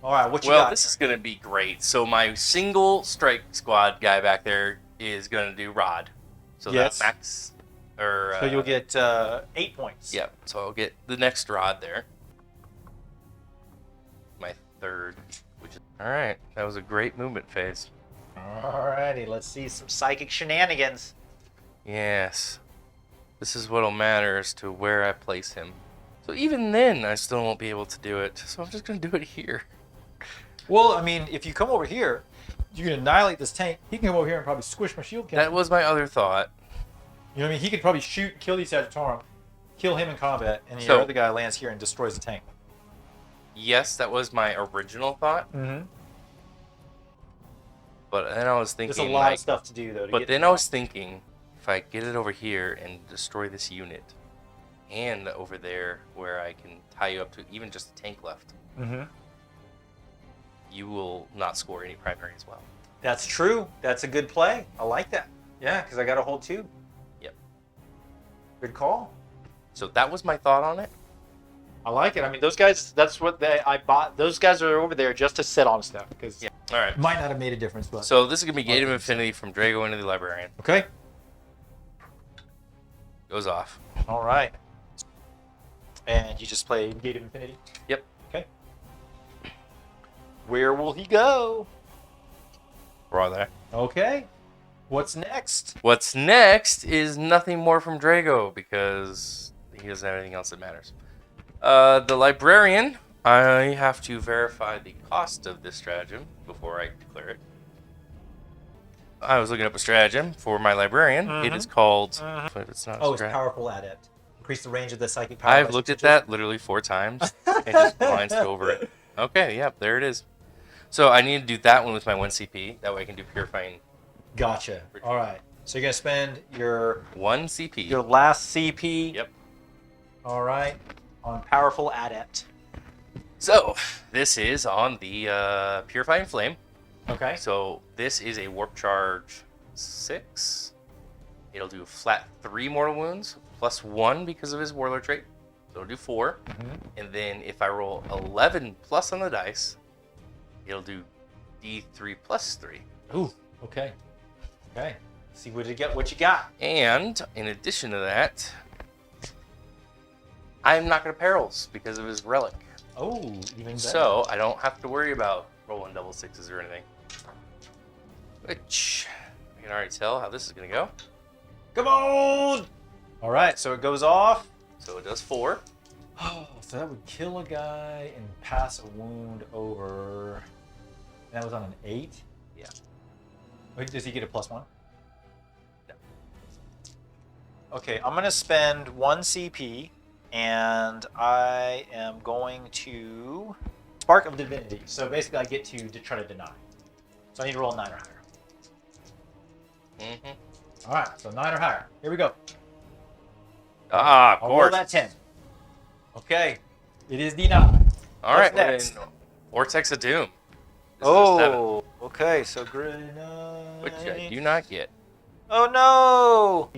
[SPEAKER 1] All right, what you
[SPEAKER 2] Well,
[SPEAKER 1] got?
[SPEAKER 2] this is going to be great. So my single strike squad guy back there is going to do Rod. So
[SPEAKER 1] Yes.
[SPEAKER 2] that max... Or,
[SPEAKER 1] So you'll get 8 points.
[SPEAKER 2] Yeah, so I'll get the next Rod there. My third. Alright, that was a great movement phase.
[SPEAKER 1] Alrighty, let's see some psychic shenanigans.
[SPEAKER 2] Yes. This is what'll matter as to where I place him. So even then, I still won't be able to do it. So I'm just going to do it here.
[SPEAKER 1] Well, I mean, if you come over here, you can annihilate this tank. He can come over here and probably squish my shield cannon.
[SPEAKER 2] That was my other thought.
[SPEAKER 1] You know what I mean? He could probably shoot, kill the Sagittarium, kill him in combat, and the
[SPEAKER 2] So-
[SPEAKER 1] other guy lands here and destroys the tank.
[SPEAKER 2] Yes, that was my original thought.
[SPEAKER 1] Mm-hmm.
[SPEAKER 2] But then I was thinking,
[SPEAKER 1] There's a lot
[SPEAKER 2] like,
[SPEAKER 1] of stuff to do, though.
[SPEAKER 2] but then I was thinking, if I get it over here and destroy this unit, and over there where I can tie you up to even just a tank left,
[SPEAKER 1] Mm-hmm.
[SPEAKER 2] you will not score any primary as well.
[SPEAKER 1] That's true. That's a good play. I like that. Yeah, because I got to hold 2.
[SPEAKER 2] Yep.
[SPEAKER 1] Good call.
[SPEAKER 2] So that was my thought on it.
[SPEAKER 1] I like it. I mean, those guys, that's what I bought. Those guys are over there just to sit on stuff, because
[SPEAKER 2] Yeah. All right.
[SPEAKER 1] it might not have made a difference, but...
[SPEAKER 2] So this is gonna be Gate of Infinity from Drago into the Librarian.
[SPEAKER 1] Okay.
[SPEAKER 2] Goes off.
[SPEAKER 1] All right. And you just play Gate of Infinity?
[SPEAKER 2] Yep.
[SPEAKER 1] Okay. Where will he go?
[SPEAKER 2] Raw there.
[SPEAKER 1] Okay. What's next?
[SPEAKER 2] What's next is nothing more from Drago because he doesn't have anything else that matters. The Librarian, I have to verify the cost of this stratagem before I declare it. I was looking up a stratagem for my Librarian. It is called... If it's not a
[SPEAKER 1] It's
[SPEAKER 2] strat-
[SPEAKER 1] Powerful Adept. Increase the range of the psychic power.
[SPEAKER 2] I've
[SPEAKER 1] by
[SPEAKER 2] looked at
[SPEAKER 1] 6
[SPEAKER 2] that literally 4 times and just glanced over it. Okay, yeah, there it is. So I need to do that one with my 1 CP. That way I can do Purifying.
[SPEAKER 1] Gotcha. All right. So you're going to spend your
[SPEAKER 2] 1 CP.
[SPEAKER 1] last CP.
[SPEAKER 2] Yep.
[SPEAKER 1] All right. On Powerful Adept.
[SPEAKER 2] So this is on the Purifying Flame.
[SPEAKER 1] Okay.
[SPEAKER 2] So this is a Warp Charge 6. It'll do flat 3 mortal wounds plus 1 because of his Warlord trait. So it'll do 4. And then if I roll 11 plus on the dice, it'll do D3 plus 3.
[SPEAKER 1] Ooh. Okay. Okay. See what you got.
[SPEAKER 2] And in addition to that, I'm not going to perils because of his relic.
[SPEAKER 1] Oh, even better.
[SPEAKER 2] So I don't have to worry about rolling double 6s or anything. Which I can already tell how this is going to go.
[SPEAKER 1] Come on! All right, so it goes off.
[SPEAKER 2] So it does 4.
[SPEAKER 1] Oh, so that would kill a guy and pass a wound over. That was on an 8?
[SPEAKER 2] Yeah.
[SPEAKER 1] Wait, does he get a +1?
[SPEAKER 2] No.
[SPEAKER 1] Okay, I'm going to spend 1 CP, and I am going to Spark of Divinity. So basically I get to try to deny. So I need to roll 9 or higher. All right, so 9 or higher. Here we go.
[SPEAKER 2] Ah, of
[SPEAKER 1] I'll roll
[SPEAKER 2] course.
[SPEAKER 1] that 10. Okay, it is denied.
[SPEAKER 2] All right, well
[SPEAKER 1] next?
[SPEAKER 2] then, Vortex of Doom. This is a 7,
[SPEAKER 1] Okay, so Grey Knights.
[SPEAKER 2] which I do not get.
[SPEAKER 1] Oh no!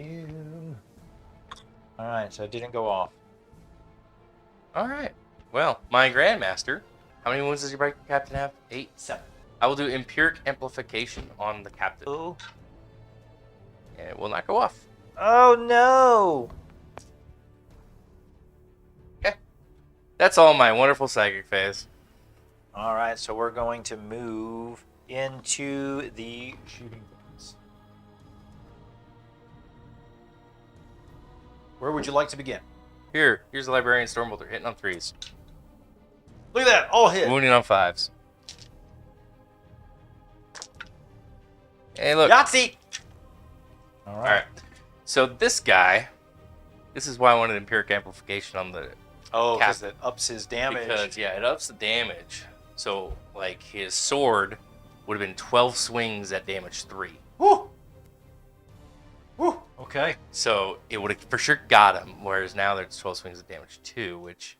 [SPEAKER 1] All right, so it didn't go off.
[SPEAKER 2] All right. Well, my Grandmaster. How many wounds does your Breaker Captain have? 8.
[SPEAKER 1] 7.
[SPEAKER 2] I will do Empiric Amplification on the Captain.
[SPEAKER 1] Oh.
[SPEAKER 2] And it will not go off.
[SPEAKER 1] Oh no!
[SPEAKER 2] Okay. That's all my wonderful psychic phase.
[SPEAKER 1] All right, so we're going to move into the shooting phase. Where would you like to begin?
[SPEAKER 2] Here's the Librarian Stormbolter hitting on 3s.
[SPEAKER 1] Look at that, all hit.
[SPEAKER 2] Wounding on 5s. Hey, look.
[SPEAKER 1] Yahtzee! All
[SPEAKER 2] All right. So this guy, this is why I wanted Empiric Amplification on the
[SPEAKER 1] Oh, because
[SPEAKER 2] Captain.
[SPEAKER 1] it ups his damage.
[SPEAKER 2] Because, yeah, it ups the damage. So, like, his sword would have been 12 swings at damage 3.
[SPEAKER 1] Woo! Woo! Okay.
[SPEAKER 2] So, it would have for sure got him, whereas now there's 12 swings at damage 2, which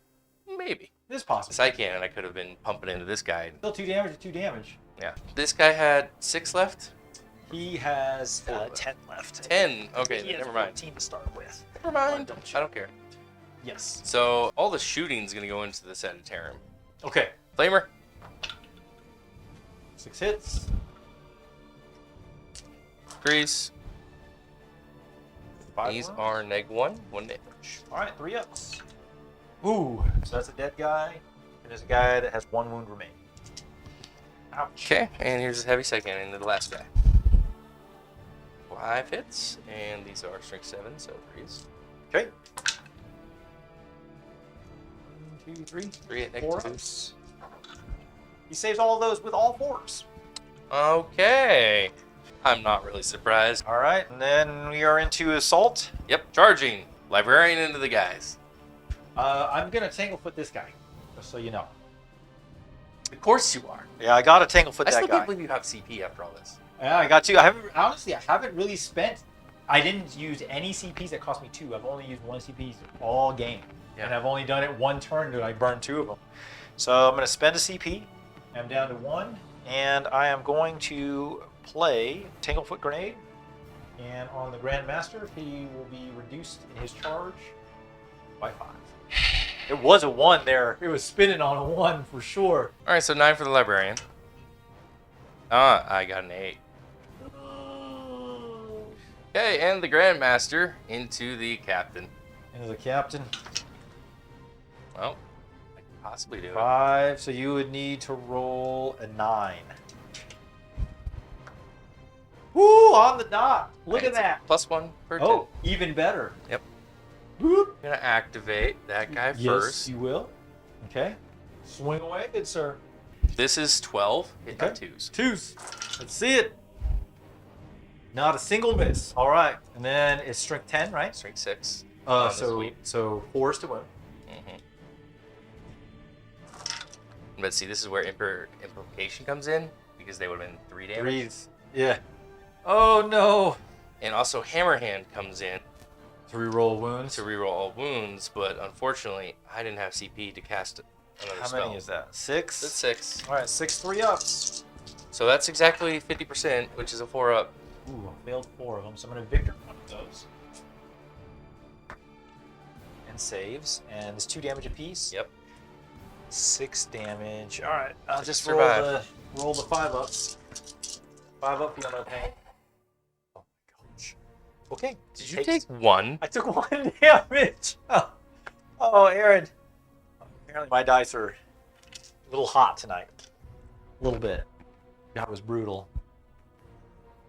[SPEAKER 2] maybe.
[SPEAKER 1] It is possible.
[SPEAKER 2] Side cannon, I could have been pumping into this guy.
[SPEAKER 1] Still 2 damage to 2 damage.
[SPEAKER 2] Yeah. This guy had 6 left?
[SPEAKER 1] He has
[SPEAKER 2] 10
[SPEAKER 1] 10 left.
[SPEAKER 2] 10. Okay,
[SPEAKER 1] He
[SPEAKER 2] then
[SPEAKER 1] has
[SPEAKER 2] never mind.
[SPEAKER 1] 14 to start with.
[SPEAKER 2] Never mind.
[SPEAKER 1] Don't
[SPEAKER 2] I don't care.
[SPEAKER 1] Yes.
[SPEAKER 2] So, all the shooting's going to go into the Sagittarium.
[SPEAKER 1] Okay.
[SPEAKER 2] Flamer.
[SPEAKER 1] hits.
[SPEAKER 2] Grease.
[SPEAKER 1] 5
[SPEAKER 2] These
[SPEAKER 1] wounds.
[SPEAKER 2] are -1, 1 damage.
[SPEAKER 1] All right, 3 ups. Ooh, so that's a dead guy, and there's a guy that has 1 wound remaining. Ouch.
[SPEAKER 2] Okay, and here's his heavy second, and the last guy. 5 hits, and these are strength 7, so 3s.
[SPEAKER 1] Okay. 1, 2, 3.
[SPEAKER 2] 3 at
[SPEAKER 1] Four
[SPEAKER 2] -2.
[SPEAKER 1] ups. He saves all of those with all 4s.
[SPEAKER 2] Okay. I'm not really surprised.
[SPEAKER 1] All right, and then we are into assault.
[SPEAKER 2] Yep, charging. Librarian into the guys.
[SPEAKER 1] I'm gonna tanglefoot this guy, just so you know.
[SPEAKER 2] Of course you are.
[SPEAKER 1] Yeah, I got to tanglefoot
[SPEAKER 2] I
[SPEAKER 1] that
[SPEAKER 2] still
[SPEAKER 1] guy.
[SPEAKER 2] can't believe you have CP after all this.
[SPEAKER 1] Yeah, I got 2. I haven't really spent. I didn't use any CPs that cost me 2. I've only used 1 CP all game,
[SPEAKER 2] Yeah.
[SPEAKER 1] and I've only done it 1 turn that I burned 2 of them. So I'm gonna spend a CP. I'm down to 1, and I am going to play Tanglefoot Grenade. And on the Grandmaster, he will be reduced in his charge by 5. It was a 1 there. It was spinning on a 1 for sure.
[SPEAKER 2] All right, so 9 for the librarian. I got an 8. Okay, and the Grandmaster into the captain.
[SPEAKER 1] Into the captain.
[SPEAKER 2] Well, I can possibly do it.
[SPEAKER 1] 5. So you would need to roll a 9. Woo! On the dot. Look at
[SPEAKER 2] It's a
[SPEAKER 1] that.
[SPEAKER 2] +1 per turn.
[SPEAKER 1] Oh, even better.
[SPEAKER 2] Yep.
[SPEAKER 1] Whoop.
[SPEAKER 2] I'm gonna activate that guy
[SPEAKER 1] Yes,
[SPEAKER 2] first.
[SPEAKER 1] you will. Okay. Swing away, good sir.
[SPEAKER 2] This is 12. Hit by
[SPEAKER 1] Okay.
[SPEAKER 2] 2s.
[SPEAKER 1] 2s. Let's see it. Not a single miss. All right. And then it's strength 10, right?
[SPEAKER 2] Strength 6. on the
[SPEAKER 1] So
[SPEAKER 2] sweep.
[SPEAKER 1] 4s to wound.
[SPEAKER 2] But see, this is where implication comes in, because they would have been 3 damage.
[SPEAKER 1] 3s. Yeah. Oh no.
[SPEAKER 2] And also Hammerhand comes in
[SPEAKER 1] To reroll wounds.
[SPEAKER 2] to reroll all wounds, but unfortunately, I didn't have CP to cast another
[SPEAKER 1] How
[SPEAKER 2] spell.
[SPEAKER 1] many is that? 6.
[SPEAKER 2] That's 6.
[SPEAKER 1] All right, 6 3-ups.
[SPEAKER 2] So that's exactly 50%, which is a 4-up.
[SPEAKER 1] Ooh, I failed 4 of them, so I'm gonna victor one of those. And saves, and it's 2 damage apiece.
[SPEAKER 2] Yep.
[SPEAKER 1] 6 damage. All right, I'll just
[SPEAKER 2] Survive.
[SPEAKER 1] roll the 5-ups. 5-up, feel no pain. Oh my gosh. Okay.
[SPEAKER 2] Did you take 1?
[SPEAKER 1] I took 1 damage. Oh, Aaron. Apparently my dice are a little hot tonight. A little bit. That was brutal.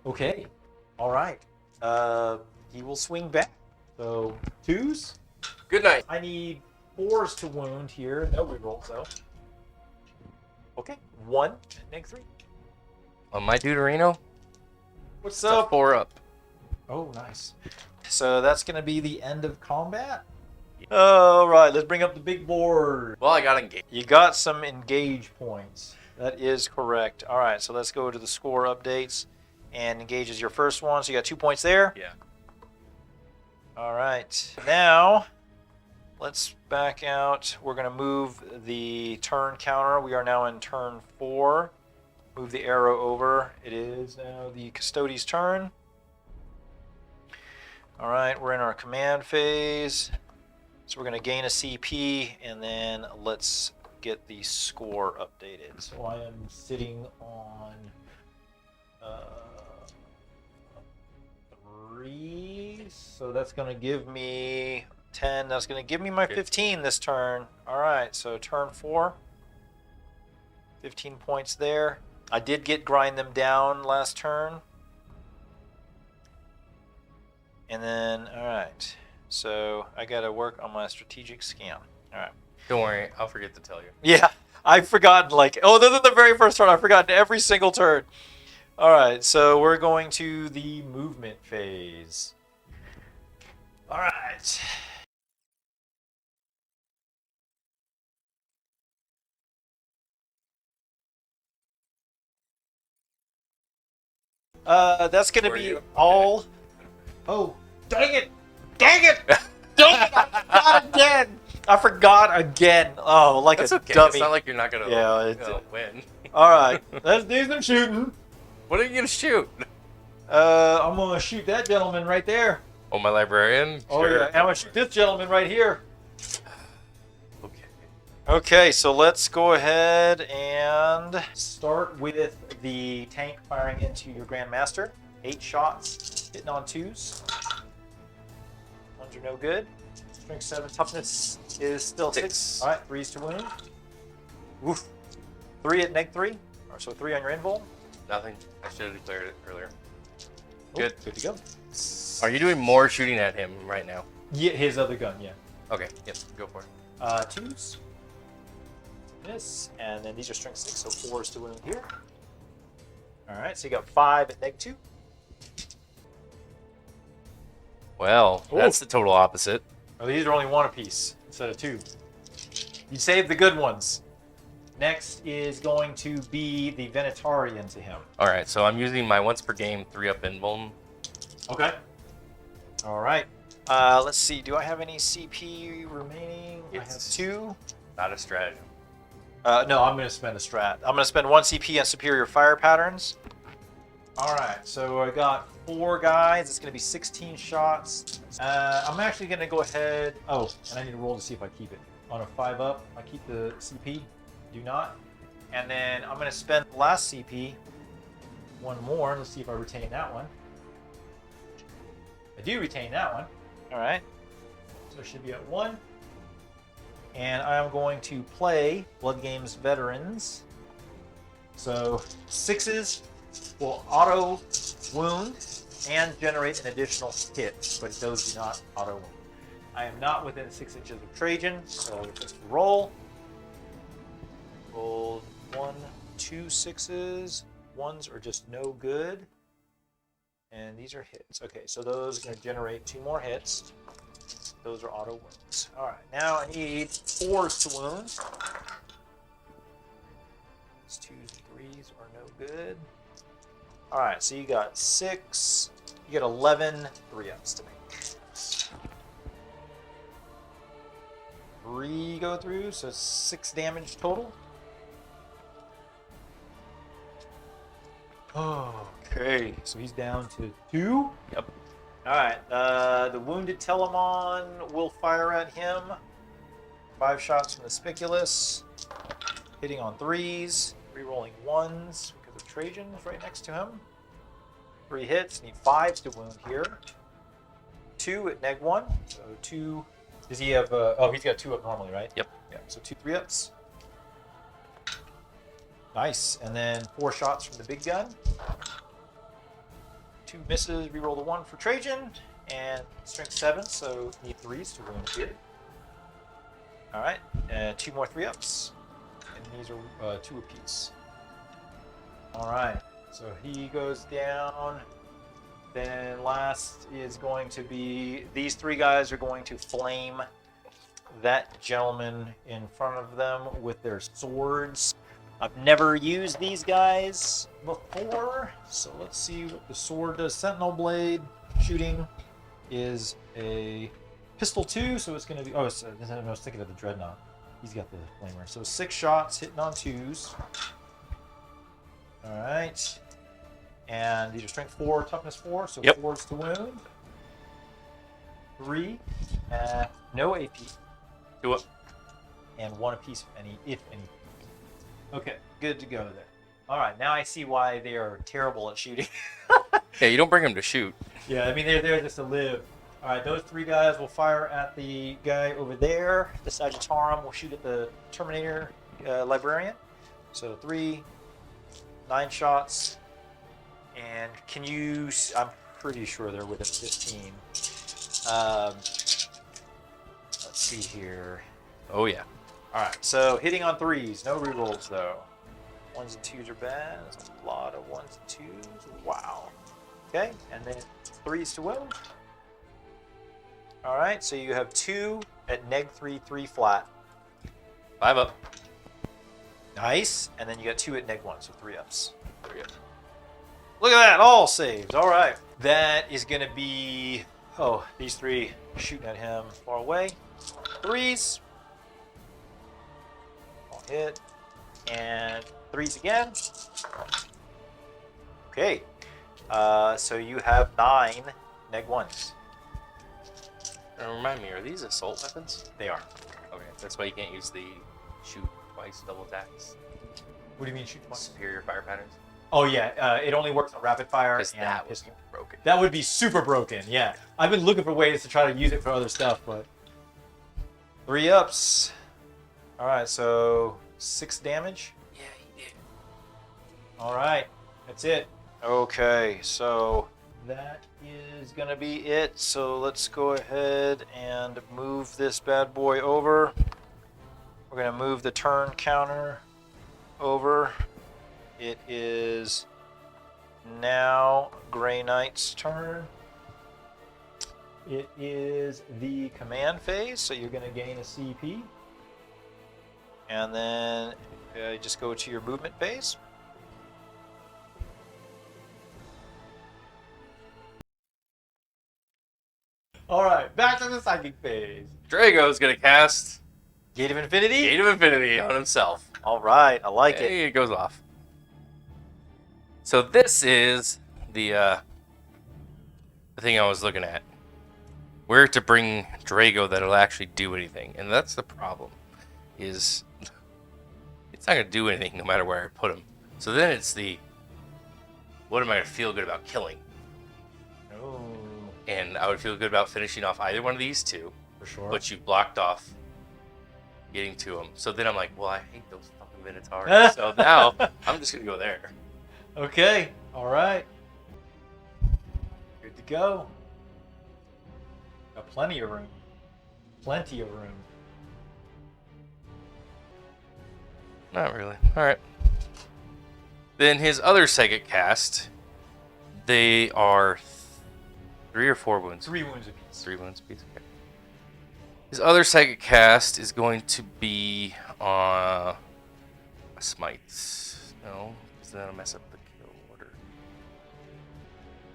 [SPEAKER 1] Okay. All right. He will swing back. So 2s.
[SPEAKER 2] Good night.
[SPEAKER 1] I need 4s to wound here. No rerolls though. Okay. 1. -3.
[SPEAKER 2] On my Deuterino,
[SPEAKER 1] What's
[SPEAKER 2] it's a
[SPEAKER 1] up?
[SPEAKER 2] 4-up.
[SPEAKER 1] Oh, nice. So that's going to be the end of combat. All right. Let's bring up the big board.
[SPEAKER 2] Well, I got engaged.
[SPEAKER 1] You got some engage points. That is correct. All right, so let's go to the score updates. And engage is your first one, so you got 2 points there.
[SPEAKER 2] Yeah.
[SPEAKER 1] All right. Now, let's back out. We're going to move the turn counter. We are now in turn 4. Move the arrow over. It is now the Custodes' turn. All right, we're in our command phase. So we're going to gain a CP, and then let's get the score updated. So I am sitting on 3. So that's going to give me 10. That's going to give me my 15 this turn. All right, so turn 4. 15 points there. I did grind them down last turn. And then, all right. So I got to work on my strategic scan. All right.
[SPEAKER 2] Don't worry, I'll forget to tell you.
[SPEAKER 1] Yeah, I've forgotten, like, oh, this is the very first turn. I've forgotten every single turn. All right, so we're going to the movement phase. All right. That's going to
[SPEAKER 2] Were
[SPEAKER 1] be
[SPEAKER 2] you?
[SPEAKER 1] all... Oh, dang it! Dang it! Dang it! I forgot again! I forgot again. Oh, like
[SPEAKER 2] That's
[SPEAKER 1] a
[SPEAKER 2] okay.
[SPEAKER 1] dummy.
[SPEAKER 2] It's not like you're not gonna win.
[SPEAKER 1] All right, let's do some shooting.
[SPEAKER 2] What are you gonna shoot?
[SPEAKER 1] I'm gonna shoot that gentleman right there.
[SPEAKER 2] Oh, my librarian.
[SPEAKER 1] Oh
[SPEAKER 2] Sure.
[SPEAKER 1] yeah, and I'm gonna shoot this gentleman right here.
[SPEAKER 2] Okay.
[SPEAKER 1] Okay, so let's go ahead and And start with the tank firing into your Grandmaster. 8 shots, hitting on 2s. 1s are no good. Strength 7, toughness is still 6. All right, 3s to wound. Oof. 3 at -3. So 3 on your invul.
[SPEAKER 2] Nothing. I should have declared it earlier.
[SPEAKER 1] Oh,
[SPEAKER 2] Good.
[SPEAKER 1] Good to go.
[SPEAKER 2] Are you doing more shooting at him right now?
[SPEAKER 1] Yeah, his other gun, yeah.
[SPEAKER 2] Okay. Yep. Go for it.
[SPEAKER 1] 2s. Miss. And then these are strength 6, so 4s to wound here. All right, so you got 5 at -2.
[SPEAKER 2] Well, that's the total opposite.
[SPEAKER 1] Oh, these are only 1 apiece instead of 2. You saved the good ones. Next is going to be the Venatarian to him.
[SPEAKER 2] All right. So I'm using my once per game 3-up invuln.
[SPEAKER 1] Okay. All right. Let's see. Do I have any CP remaining? I have 2.
[SPEAKER 2] Not a stratagem.
[SPEAKER 1] No, I'm going to spend a strat. I'm going to spend 1 CP on Superior Fire Patterns. All right. So I got 4 guys. It's going to be 16 shots. I'm actually going to go ahead. Oh, and I need to roll to see if I keep it. On a 5-up, I keep the CP. Do not. And then I'm going to spend the last CP. 1 more. Let's see if I retain that one. I do retain that one. All right. So it should be at 1. And I'm going to play Blood Games Veterans. So 6s will auto wound and generate an additional hit, but those do not auto wound. I am not within 6 inches of Trajan, so just roll. Roll 1, 2 6s. 1s are just no good. And these are hits. Okay, so those are going to generate 2 more hits. Those are auto wounds. All right, now I need 4s to wound. These 2s and 3s are no good. All right, so you got 6. You get 11 3-ups to make. 3 go through, so 6 damage total. Okay, so he's down to 2.
[SPEAKER 2] Yep.
[SPEAKER 1] All right, the wounded Telemon will fire at him. 5 shots from the Spiculus, hitting on 3s, re-rolling 1s because of Trajan's right next to him. 3 hits, need 5s to wound here. 2 at -1, so 2. Does he have? Oh, he's got 2 up normally, right?
[SPEAKER 2] Yep.
[SPEAKER 1] Yeah, so 2 3-ups. Nice, and then 4 shots from the big gun. 2 misses, reroll the 1 for Trajan, and strength 7, so need 3s to wound here. All right, 2 more 3-ups, and these are 2 apiece. All right, so he goes down. Then last is going to be, these 3 guys are going to flame that gentleman in front of them with their swords. I've never used these guys before, so let's see what the sword does. Sentinel Blade shooting is a pistol 2, so it's going to be, I was thinking of the Dreadnought. He's got the flamer. So 6 shots hitting on 2s. All right. And these are strength 4, toughness 4, so 4s to wound. 3, no AP.
[SPEAKER 2] 2 up.
[SPEAKER 1] And 1 apiece if any. Okay, good to go there. All right, now I see why they are terrible at shooting.
[SPEAKER 2] Yeah, you don't bring them to shoot.
[SPEAKER 1] Yeah, I mean, they're there just to live. All right, those 3 guys will fire at the guy over there. The Sagittarum will shoot at the Terminator Librarian. So 3, 9 shots. And can you... I'm pretty sure they're within 15. Let's see here.
[SPEAKER 2] Oh, yeah.
[SPEAKER 1] All right, so hitting on 3s, no rerolls though. 1s and 2s are bad. There's a lot of 1s and 2s. Wow. Okay, and then 3s to wound. All right, so you have 2 at -3, 3 flat.
[SPEAKER 2] 5 up.
[SPEAKER 1] Nice, and then you got 2 at -1, so 3-ups. 3 up. Look at that, all saves. All right, that is going to be, oh, these 3 shooting at him far away. 3s. All hit. And 3s again. Okay, so you have 9 -1s.
[SPEAKER 2] Now, remind me, are these assault weapons?
[SPEAKER 1] They are.
[SPEAKER 2] Okay, that's why you can't use the shoot twice double attacks.
[SPEAKER 1] What do you mean shoot twice?
[SPEAKER 2] Superior fire patterns.
[SPEAKER 1] Oh yeah, it only works on rapid fire
[SPEAKER 2] Because
[SPEAKER 1] and
[SPEAKER 2] that was
[SPEAKER 1] pistol.
[SPEAKER 2] broken.
[SPEAKER 1] That would be super broken. Yeah, I've been looking for ways to try to use it for other stuff, but 3 ups. All right, so 6 damage.
[SPEAKER 2] Yeah, he did.
[SPEAKER 1] All right, that's it. Okay, so that is gonna be it. So let's go ahead and move this bad boy over. We're gonna move the turn counter over. It is now Grey Knight's turn. It is the command phase, so you're gonna gain a CP. And then just go to your movement phase. All right, back to the psychic phase.
[SPEAKER 2] Drago's gonna cast
[SPEAKER 1] Gate of Infinity.
[SPEAKER 2] Gate of Infinity on himself.
[SPEAKER 1] All right, I like it.
[SPEAKER 2] Hey, it goes off. So this is the thing I was looking at. Where to bring Drago that'll actually do anything, and that's the problem. Is it's not gonna do anything no matter where I put him. So then it's the what am I gonna feel good about killing?
[SPEAKER 1] Oh,
[SPEAKER 2] And I would feel good about finishing off either one of these two,
[SPEAKER 1] for sure.
[SPEAKER 2] but you blocked off getting to them. So then I'm like, well, I hate those fucking Minotaurs. So now I'm just gonna go there.
[SPEAKER 1] Okay, all right. Good to go. Got plenty of room. Plenty of room.
[SPEAKER 2] Not really. All right. Then his other psychic cast, they are 3 or 4 wounds.
[SPEAKER 1] 3 wounds apiece.
[SPEAKER 2] 3 wounds apiece. Okay. His other psychic cast is going to be a smite. No, because then that'll mess up the kill order.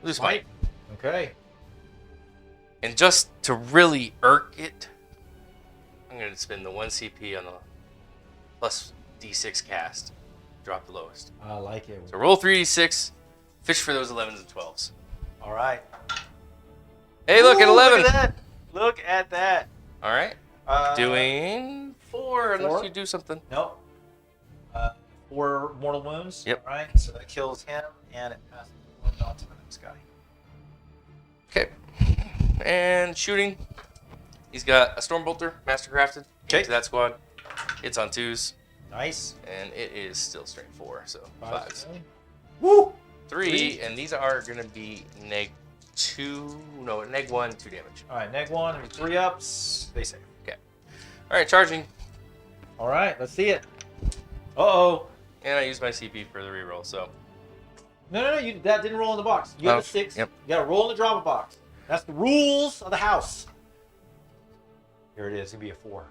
[SPEAKER 2] We'll do smite.
[SPEAKER 1] Okay.
[SPEAKER 2] And just to really irk it, I'm going to spend the 1 CP on the plus D6 cast. Drop the lowest.
[SPEAKER 1] I like it.
[SPEAKER 2] So roll 3d6, fish for those 11s and 12s.
[SPEAKER 1] All right.
[SPEAKER 2] Hey, look at 11.
[SPEAKER 1] Look at that. Look at that.
[SPEAKER 2] All right. Doing 4 unless
[SPEAKER 1] 4?
[SPEAKER 2] you do something.
[SPEAKER 1] Nope. 4 mortal wounds.
[SPEAKER 2] Yep.
[SPEAKER 1] All right. So that kills him, and it passes the 1 on to the next guy.
[SPEAKER 2] Okay. And shooting. He's got a Stormbolter, Mastercrafted.
[SPEAKER 1] Okay.
[SPEAKER 2] Into that squad. It's on 2s.
[SPEAKER 1] Nice.
[SPEAKER 2] And it is still strength 4, so
[SPEAKER 1] 5.
[SPEAKER 2] 5s.
[SPEAKER 1] Woo!
[SPEAKER 2] 3, and these are going to be neg 1, 2 damage.
[SPEAKER 1] All right. Neg 1, 3 ups. They save.
[SPEAKER 2] All right, charging.
[SPEAKER 1] All right. Let's see it. Uh-oh.
[SPEAKER 2] And I used my CP for the reroll, so.
[SPEAKER 1] No, that didn't roll in the box. You have
[SPEAKER 2] Oh,
[SPEAKER 1] a 6.
[SPEAKER 2] yep.
[SPEAKER 1] You got to roll in the drop box. That's the rules of the house. Here it is. It's going to be a 4.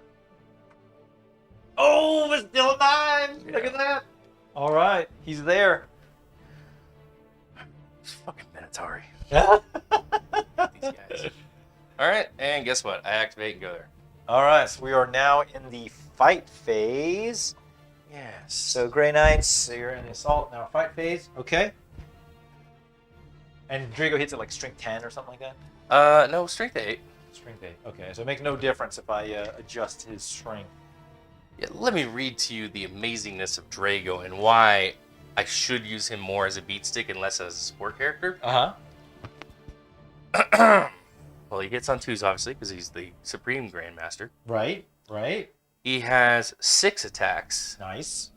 [SPEAKER 1] Oh, it's still a 9.
[SPEAKER 2] Yeah.
[SPEAKER 1] Look at that. All right. He's there.
[SPEAKER 2] Fucking Minotaur.
[SPEAKER 1] All
[SPEAKER 2] These guys. All right, and guess what? I activate and go there.
[SPEAKER 1] right. So we are now in the fight phase.
[SPEAKER 2] Yes.
[SPEAKER 1] So Grey Knights, so you're in the assault, now fight phase. Okay. And Drago hits it like strength 10 or something like that?
[SPEAKER 2] No, strength 8.
[SPEAKER 1] Strength 8. Okay, so it makes no difference if I adjust his strength.
[SPEAKER 2] Yeah, let me read to you the amazingness of Drago and why I should use him more as a beat stick and less as a support character.
[SPEAKER 1] Uh-huh.
[SPEAKER 2] Well, he hits on 2s, obviously, because he's the Supreme Grandmaster.
[SPEAKER 1] Right.
[SPEAKER 2] He has 6 attacks
[SPEAKER 1] Nice.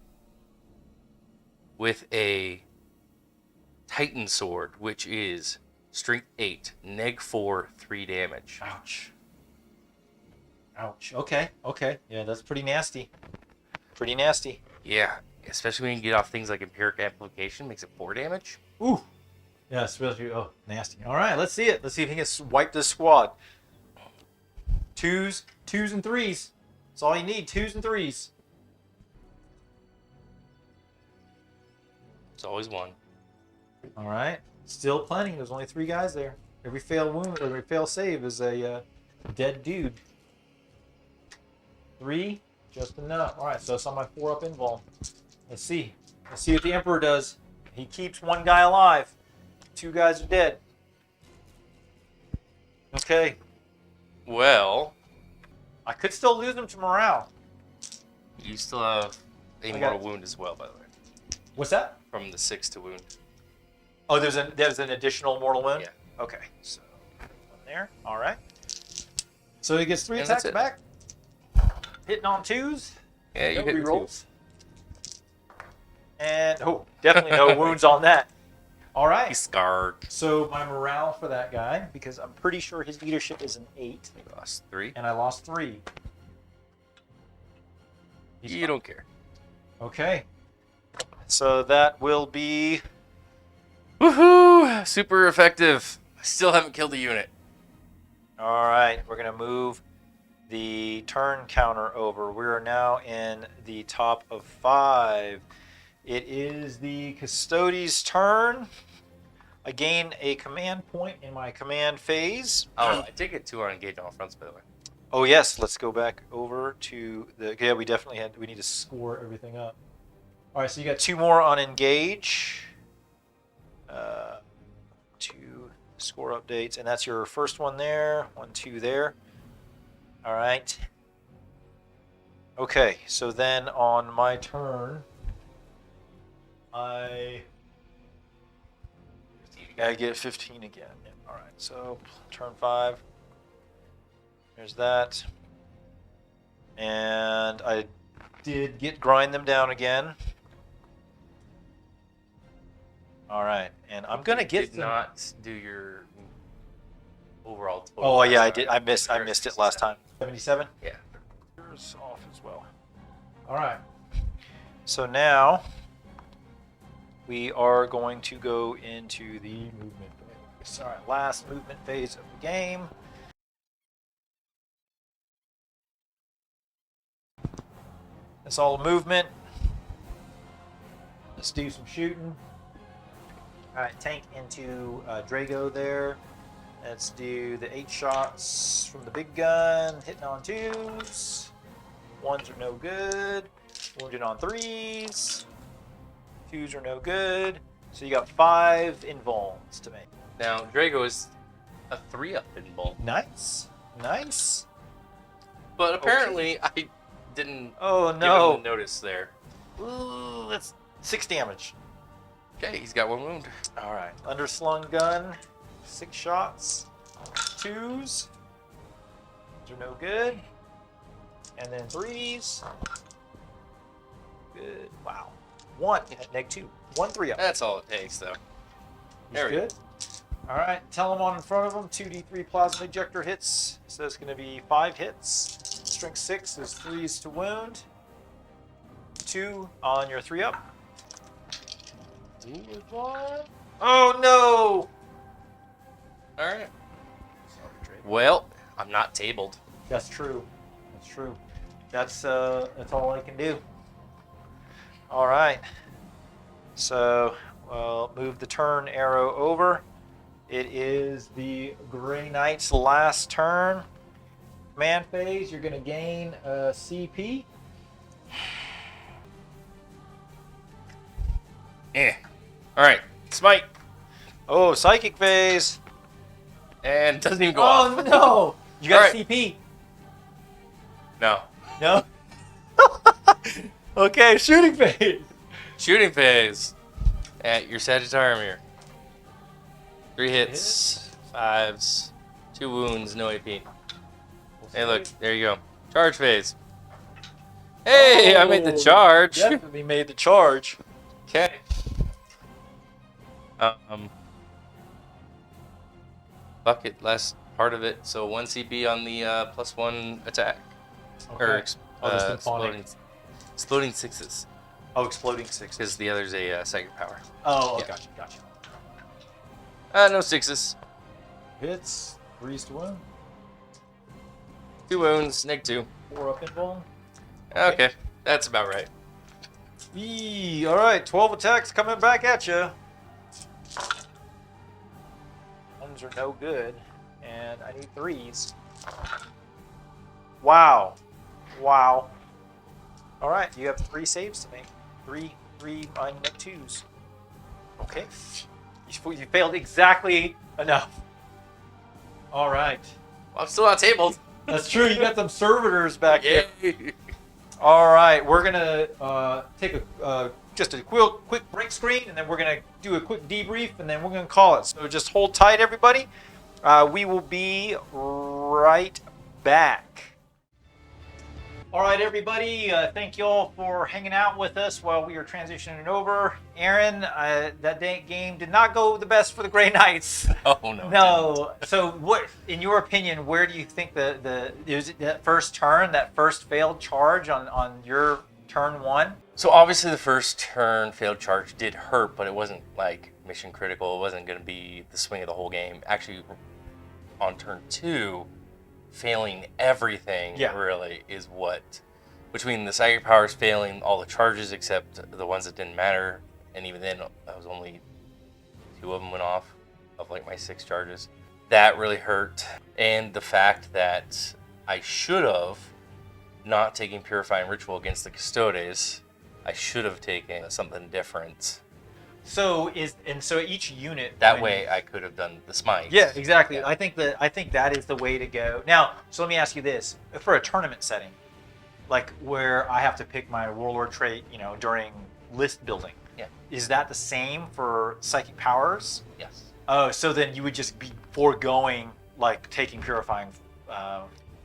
[SPEAKER 2] with a Titan Sword, which is strength 8, neg 4, 3 damage.
[SPEAKER 1] Ouch. Okay. Yeah, that's pretty nasty.
[SPEAKER 2] Yeah, especially when you get off things like Empiric Amplification, makes it 4 damage.
[SPEAKER 1] Ooh. Yeah, especially, nasty. All right, let's see it. Let's see if he can wipe this squad. 2s and 3s. That's all you need, 2s and 3s.
[SPEAKER 2] It's always 1.
[SPEAKER 1] All right. Still plenty. There's only 3 guys there. Every fail wound, every fail save is a dead dude. 3, just enough. All right, so it's on my 4-up invuln. Let's see. Let's see what the Emperor does. He keeps 1 guy alive. 2 guys are dead. Okay.
[SPEAKER 2] Well,
[SPEAKER 1] I could still lose him to morale.
[SPEAKER 2] you still have a
[SPEAKER 1] got-
[SPEAKER 2] mortal wound as well, by the way.
[SPEAKER 1] What's that?
[SPEAKER 2] From the 6 to wound.
[SPEAKER 1] Oh, there's an additional mortal wound?
[SPEAKER 2] Yeah.
[SPEAKER 1] Okay, so one there. All right. So he gets 3
[SPEAKER 2] And
[SPEAKER 1] attacks
[SPEAKER 2] that's it.
[SPEAKER 1] back. Hitting on 2s.
[SPEAKER 2] Yeah, you
[SPEAKER 1] No
[SPEAKER 2] hit with
[SPEAKER 1] rerolls. And, oh, definitely no wounds on that. All right.
[SPEAKER 2] He's scarred.
[SPEAKER 1] So my morale for that guy, because I'm pretty sure his leadership is an 8.
[SPEAKER 2] You lost 3.
[SPEAKER 1] And I lost 3.
[SPEAKER 2] You don't care.
[SPEAKER 1] Okay. So that will be...
[SPEAKER 2] Woohoo! Super effective. I still haven't killed a unit.
[SPEAKER 1] All right. We're going to move the turn counter over. We are now in the top of 5. It is the Custodes' turn. I gain a command point in my command phase.
[SPEAKER 2] Oh, I did get 2 on engage on all fronts, by the way.
[SPEAKER 1] Oh yes, let's go back over to the. Yeah, we definitely we need to score everything up. All right, so you got 2 more on engage. 2 score updates, and that's your first one there. 1, 2 there. All right. Okay, so then on my turn, I get 15 again. Yeah. All right, so turn 5. There's that. And I did grind them down again. All right, and I'm gonna get
[SPEAKER 2] did not do your overall total.
[SPEAKER 1] Oh yeah, I did. I missed it last time. 77.
[SPEAKER 2] Yeah.
[SPEAKER 1] Yours off as well. All right. So now we are going to go into the movement phase. All right, last movement phase of the game. That's all movement. Let's do some shooting. All right, tank into Drago there. Let's do the 8 shots from the big gun, hitting on 2s. 1s are no good. Wounded on 3s. 2s are no good. So you got 5 invulns to make.
[SPEAKER 2] Now, Drago is a 3-up invuln.
[SPEAKER 1] Nice. Nice.
[SPEAKER 2] But apparently, I didn't
[SPEAKER 1] Oh
[SPEAKER 2] give
[SPEAKER 1] no.
[SPEAKER 2] him notice there.
[SPEAKER 1] Ooh, that's 6 damage.
[SPEAKER 2] Okay, he's got 1 wound.
[SPEAKER 1] All right. Underslung gun, 6 shots. 2s. Those are no good. And then 3s. Good. Wow. 1 at -2. 1 3 up.
[SPEAKER 2] That's all it takes, though. There we go.
[SPEAKER 1] Good. All right. Tell them on in front of them. 2d3 plasma ejector hits. So it's going to be 5 hits. Strength 6 is 3s to wound. 2 on your 3 up. Oh no!
[SPEAKER 2] All right. Well, I'm not tabled.
[SPEAKER 1] That's true. That's true. That's all I can do. All right. So, well, move the turn arrow over. It is the Grey Knights' last turn. Command phase. You're going to gain a CP.
[SPEAKER 2] All right. Smite.
[SPEAKER 1] Oh, psychic phase.
[SPEAKER 2] And it doesn't even go off.
[SPEAKER 1] Oh no! You got
[SPEAKER 2] All right.
[SPEAKER 1] CP.
[SPEAKER 2] No.
[SPEAKER 1] No. Okay, shooting phase.
[SPEAKER 2] Shooting phase. At your Sagittarium here. 3 hits, 5s, 2 wounds, no AP. Hey, look, there you go. Charge phase. Hey, I made the charge.
[SPEAKER 1] Definitely made the charge.
[SPEAKER 2] Okay. Bucket, last part of it. So 1 CP on the +1 attack.
[SPEAKER 1] Okay.
[SPEAKER 2] Or
[SPEAKER 1] the Symphonic.
[SPEAKER 2] exploding 6s.
[SPEAKER 1] Oh, exploding 6.
[SPEAKER 2] Because the other's a second power.
[SPEAKER 1] Oh,
[SPEAKER 2] Yeah.
[SPEAKER 1] gotcha.
[SPEAKER 2] No 6s.
[SPEAKER 1] Hits, 3s to wound,
[SPEAKER 2] 2 wounds, -2.
[SPEAKER 1] 4 up invuln.
[SPEAKER 2] Okay, that's about right.
[SPEAKER 1] Eee, all right, 12 attacks coming back at you. 1s are no good, and I need 3s. Wow. All right, you have 3 saves to make. 3 minus 2s. Okay. You failed exactly enough. All right.
[SPEAKER 2] Well, I'm still not tabled.
[SPEAKER 1] That's true. You got some servitors back
[SPEAKER 2] Yay.
[SPEAKER 1] here. All right, we're gonna take a just a quick break screen, and then we're going to do a quick debrief, and then we're going to call it. So just hold tight, everybody. We will be right back. All right, everybody. Thank you all for hanging out with us while we are transitioning over. Aaron, that game did not go the best for the Grey Knights.
[SPEAKER 2] Oh no.
[SPEAKER 1] No. So, what, in your opinion, where do you think is it that first turn, that first failed charge on your turn one?
[SPEAKER 2] So obviously the first turn failed charge did hurt, but it wasn't like mission critical. It wasn't going to be the swing of the whole game. Actually, on turn two, failing everything really is what, between the psychic powers failing all the charges except the ones that didn't matter, and even then I was only 2 of them went off of like my 6 charges. That really hurt. And the fact that I should have not taken Purifying Ritual against the Custodes. I should have taken something different.
[SPEAKER 1] So each unit
[SPEAKER 2] that way I could have done the smite.
[SPEAKER 1] Yeah, exactly. Yeah. I think that is the way to go. Now, so let me ask you this: for a tournament setting, like where I have to pick my warlord trait, during list building, is that the same for psychic powers?
[SPEAKER 2] Yes.
[SPEAKER 1] Oh, so then you would just be foregoing like taking purifying.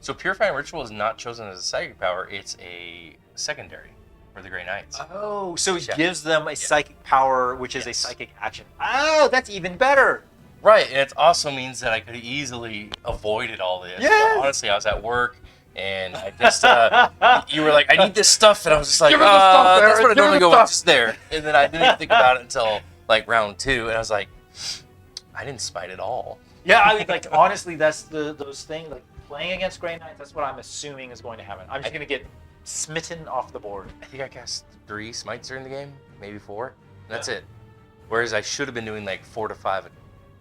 [SPEAKER 2] So Purifying Ritual is not chosen as a psychic power; it's a secondary for the Grey Knights.
[SPEAKER 1] Oh, so it gives them a psychic power, which is a psychic action. Oh, that's even better.
[SPEAKER 2] Right, and it also means that I could have easily avoided all this.
[SPEAKER 1] Yeah.
[SPEAKER 2] Honestly, I was at work, and I just, you were like, I need this stuff, and I was just like,
[SPEAKER 1] Give me the stuff,
[SPEAKER 2] that's what I
[SPEAKER 1] Give me
[SPEAKER 2] normally
[SPEAKER 1] the
[SPEAKER 2] go
[SPEAKER 1] stuff.
[SPEAKER 2] with, just there. And then I didn't even think about it until like round 2, and I was like, I didn't smite at all.
[SPEAKER 1] Yeah, I mean, like honestly, that's those things like playing against Grey Knights. That's what I'm assuming is going to happen. I'm just going to get smitten off the board.
[SPEAKER 2] I think I cast 3 smites during the game, maybe 4. That's it. Whereas I should have been doing like 4 to 5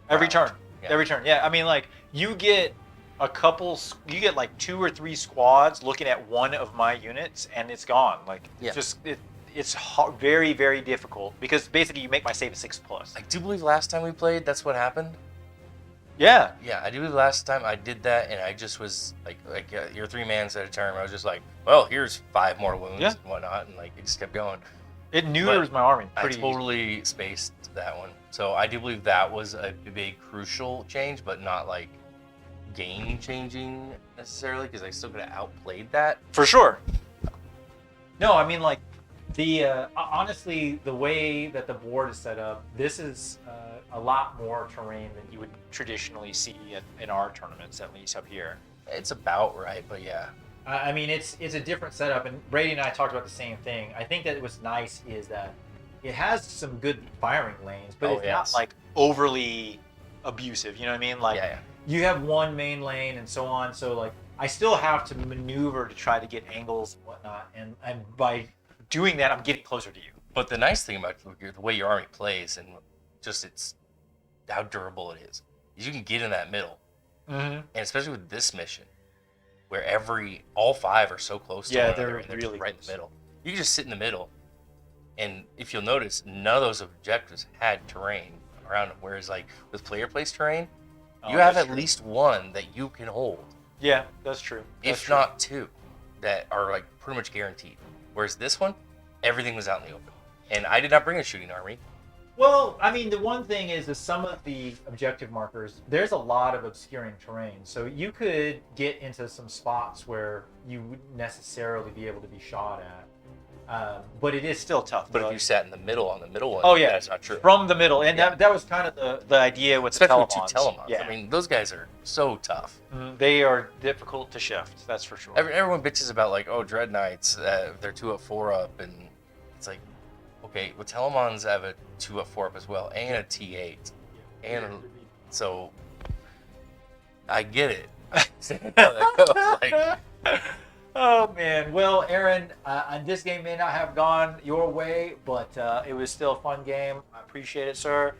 [SPEAKER 1] every turn.
[SPEAKER 2] Yeah.
[SPEAKER 1] Every turn. Yeah, I mean, like you get like 2 or 3 squads looking at one of my units, and it's gone. Like it's very, very difficult because basically you make my save a 6+.
[SPEAKER 2] I do believe last time we played, that's what happened.
[SPEAKER 1] Yeah.
[SPEAKER 2] Yeah, I do believe last time I did that, and I just was like your 3 mans at a turn. I was just like, well, here's 5 more wounds and whatnot, and like it just kept going.
[SPEAKER 1] It neuters my army.
[SPEAKER 2] I totally spaced that one, so I do believe that was a big crucial change, but not like game changing necessarily, because I still could have outplayed that
[SPEAKER 1] for sure. No, I mean like the honestly, the way that the board is set up, this is a lot more terrain than you would traditionally see in our tournaments, at least up here.
[SPEAKER 2] It's about right, but yeah.
[SPEAKER 1] I mean, it's a different setup, and Brady and I talked about the same thing. I think that what's nice is that it has some good firing lanes, but it's not like overly abusive. You know what I mean? Like you have one main lane and so on. So like I still have to maneuver to try to get angles and whatnot, and by doing that, I'm getting closer to you.
[SPEAKER 2] But the nice thing about the way your army plays and just how durable it is you can get in that middle, and especially with this mission, where all 5 are so close to one another, and they're really right in the middle. You can just sit in the middle, and if you'll notice, none of those objectives had terrain around them. Whereas like with player placed terrain, you have at least 1 that you can hold.
[SPEAKER 1] Yeah, that's true.
[SPEAKER 2] If not 2, that are like pretty much guaranteed. Whereas this one, everything was out in the open. And I did not bring a shooting army.
[SPEAKER 1] Well, I mean, the one thing is that some of the objective markers, there's a lot of obscuring terrain. So you could get into some spots where you wouldn't necessarily be able to be shot at. But it is still tough.
[SPEAKER 2] But if you sat in the middle on the middle one, that's not true.
[SPEAKER 1] From the middle. And that was kind of the idea with the
[SPEAKER 2] Especially
[SPEAKER 1] Telemons.
[SPEAKER 2] with 2 Telemons.
[SPEAKER 1] Yeah.
[SPEAKER 2] I mean, those guys are so tough.
[SPEAKER 1] They are difficult to shift, that's for sure.
[SPEAKER 2] Everyone bitches about like, oh, Dread Knights, they're 2 up, 4 up, and it's like, okay, well, Telemons have a 2 up, 4 up as well, and a T8, and so I get it.
[SPEAKER 1] Oh man, well, Aaron, this game may not have gone your way, but it was still a fun game. I appreciate it, sir.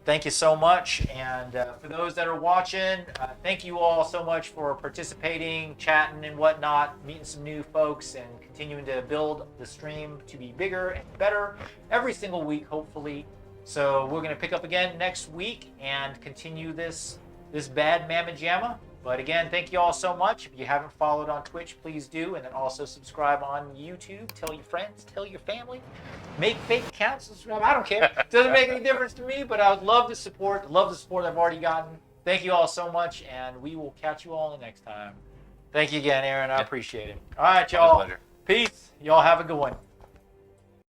[SPEAKER 1] Thank you so much. And for those that are watching, thank you all so much for participating, chatting and whatnot, meeting some new folks, and continuing to build the stream to be bigger and better every single week, hopefully. So we're going to pick up again next week and continue this bad mamma jamma. But again, thank you all so much. If you haven't followed on Twitch, please do. And then also subscribe on YouTube. Tell your friends, tell your family. Make fake accounts, subscribe. I don't care. It doesn't make any difference to me, but I would love the support. Love the support I've already gotten. Thank you all so much, and we will catch you all the next time. Thank you again, Aaron. I appreciate it. All right, y'all.
[SPEAKER 2] Pleasure.
[SPEAKER 1] Peace. Y'all have a good one.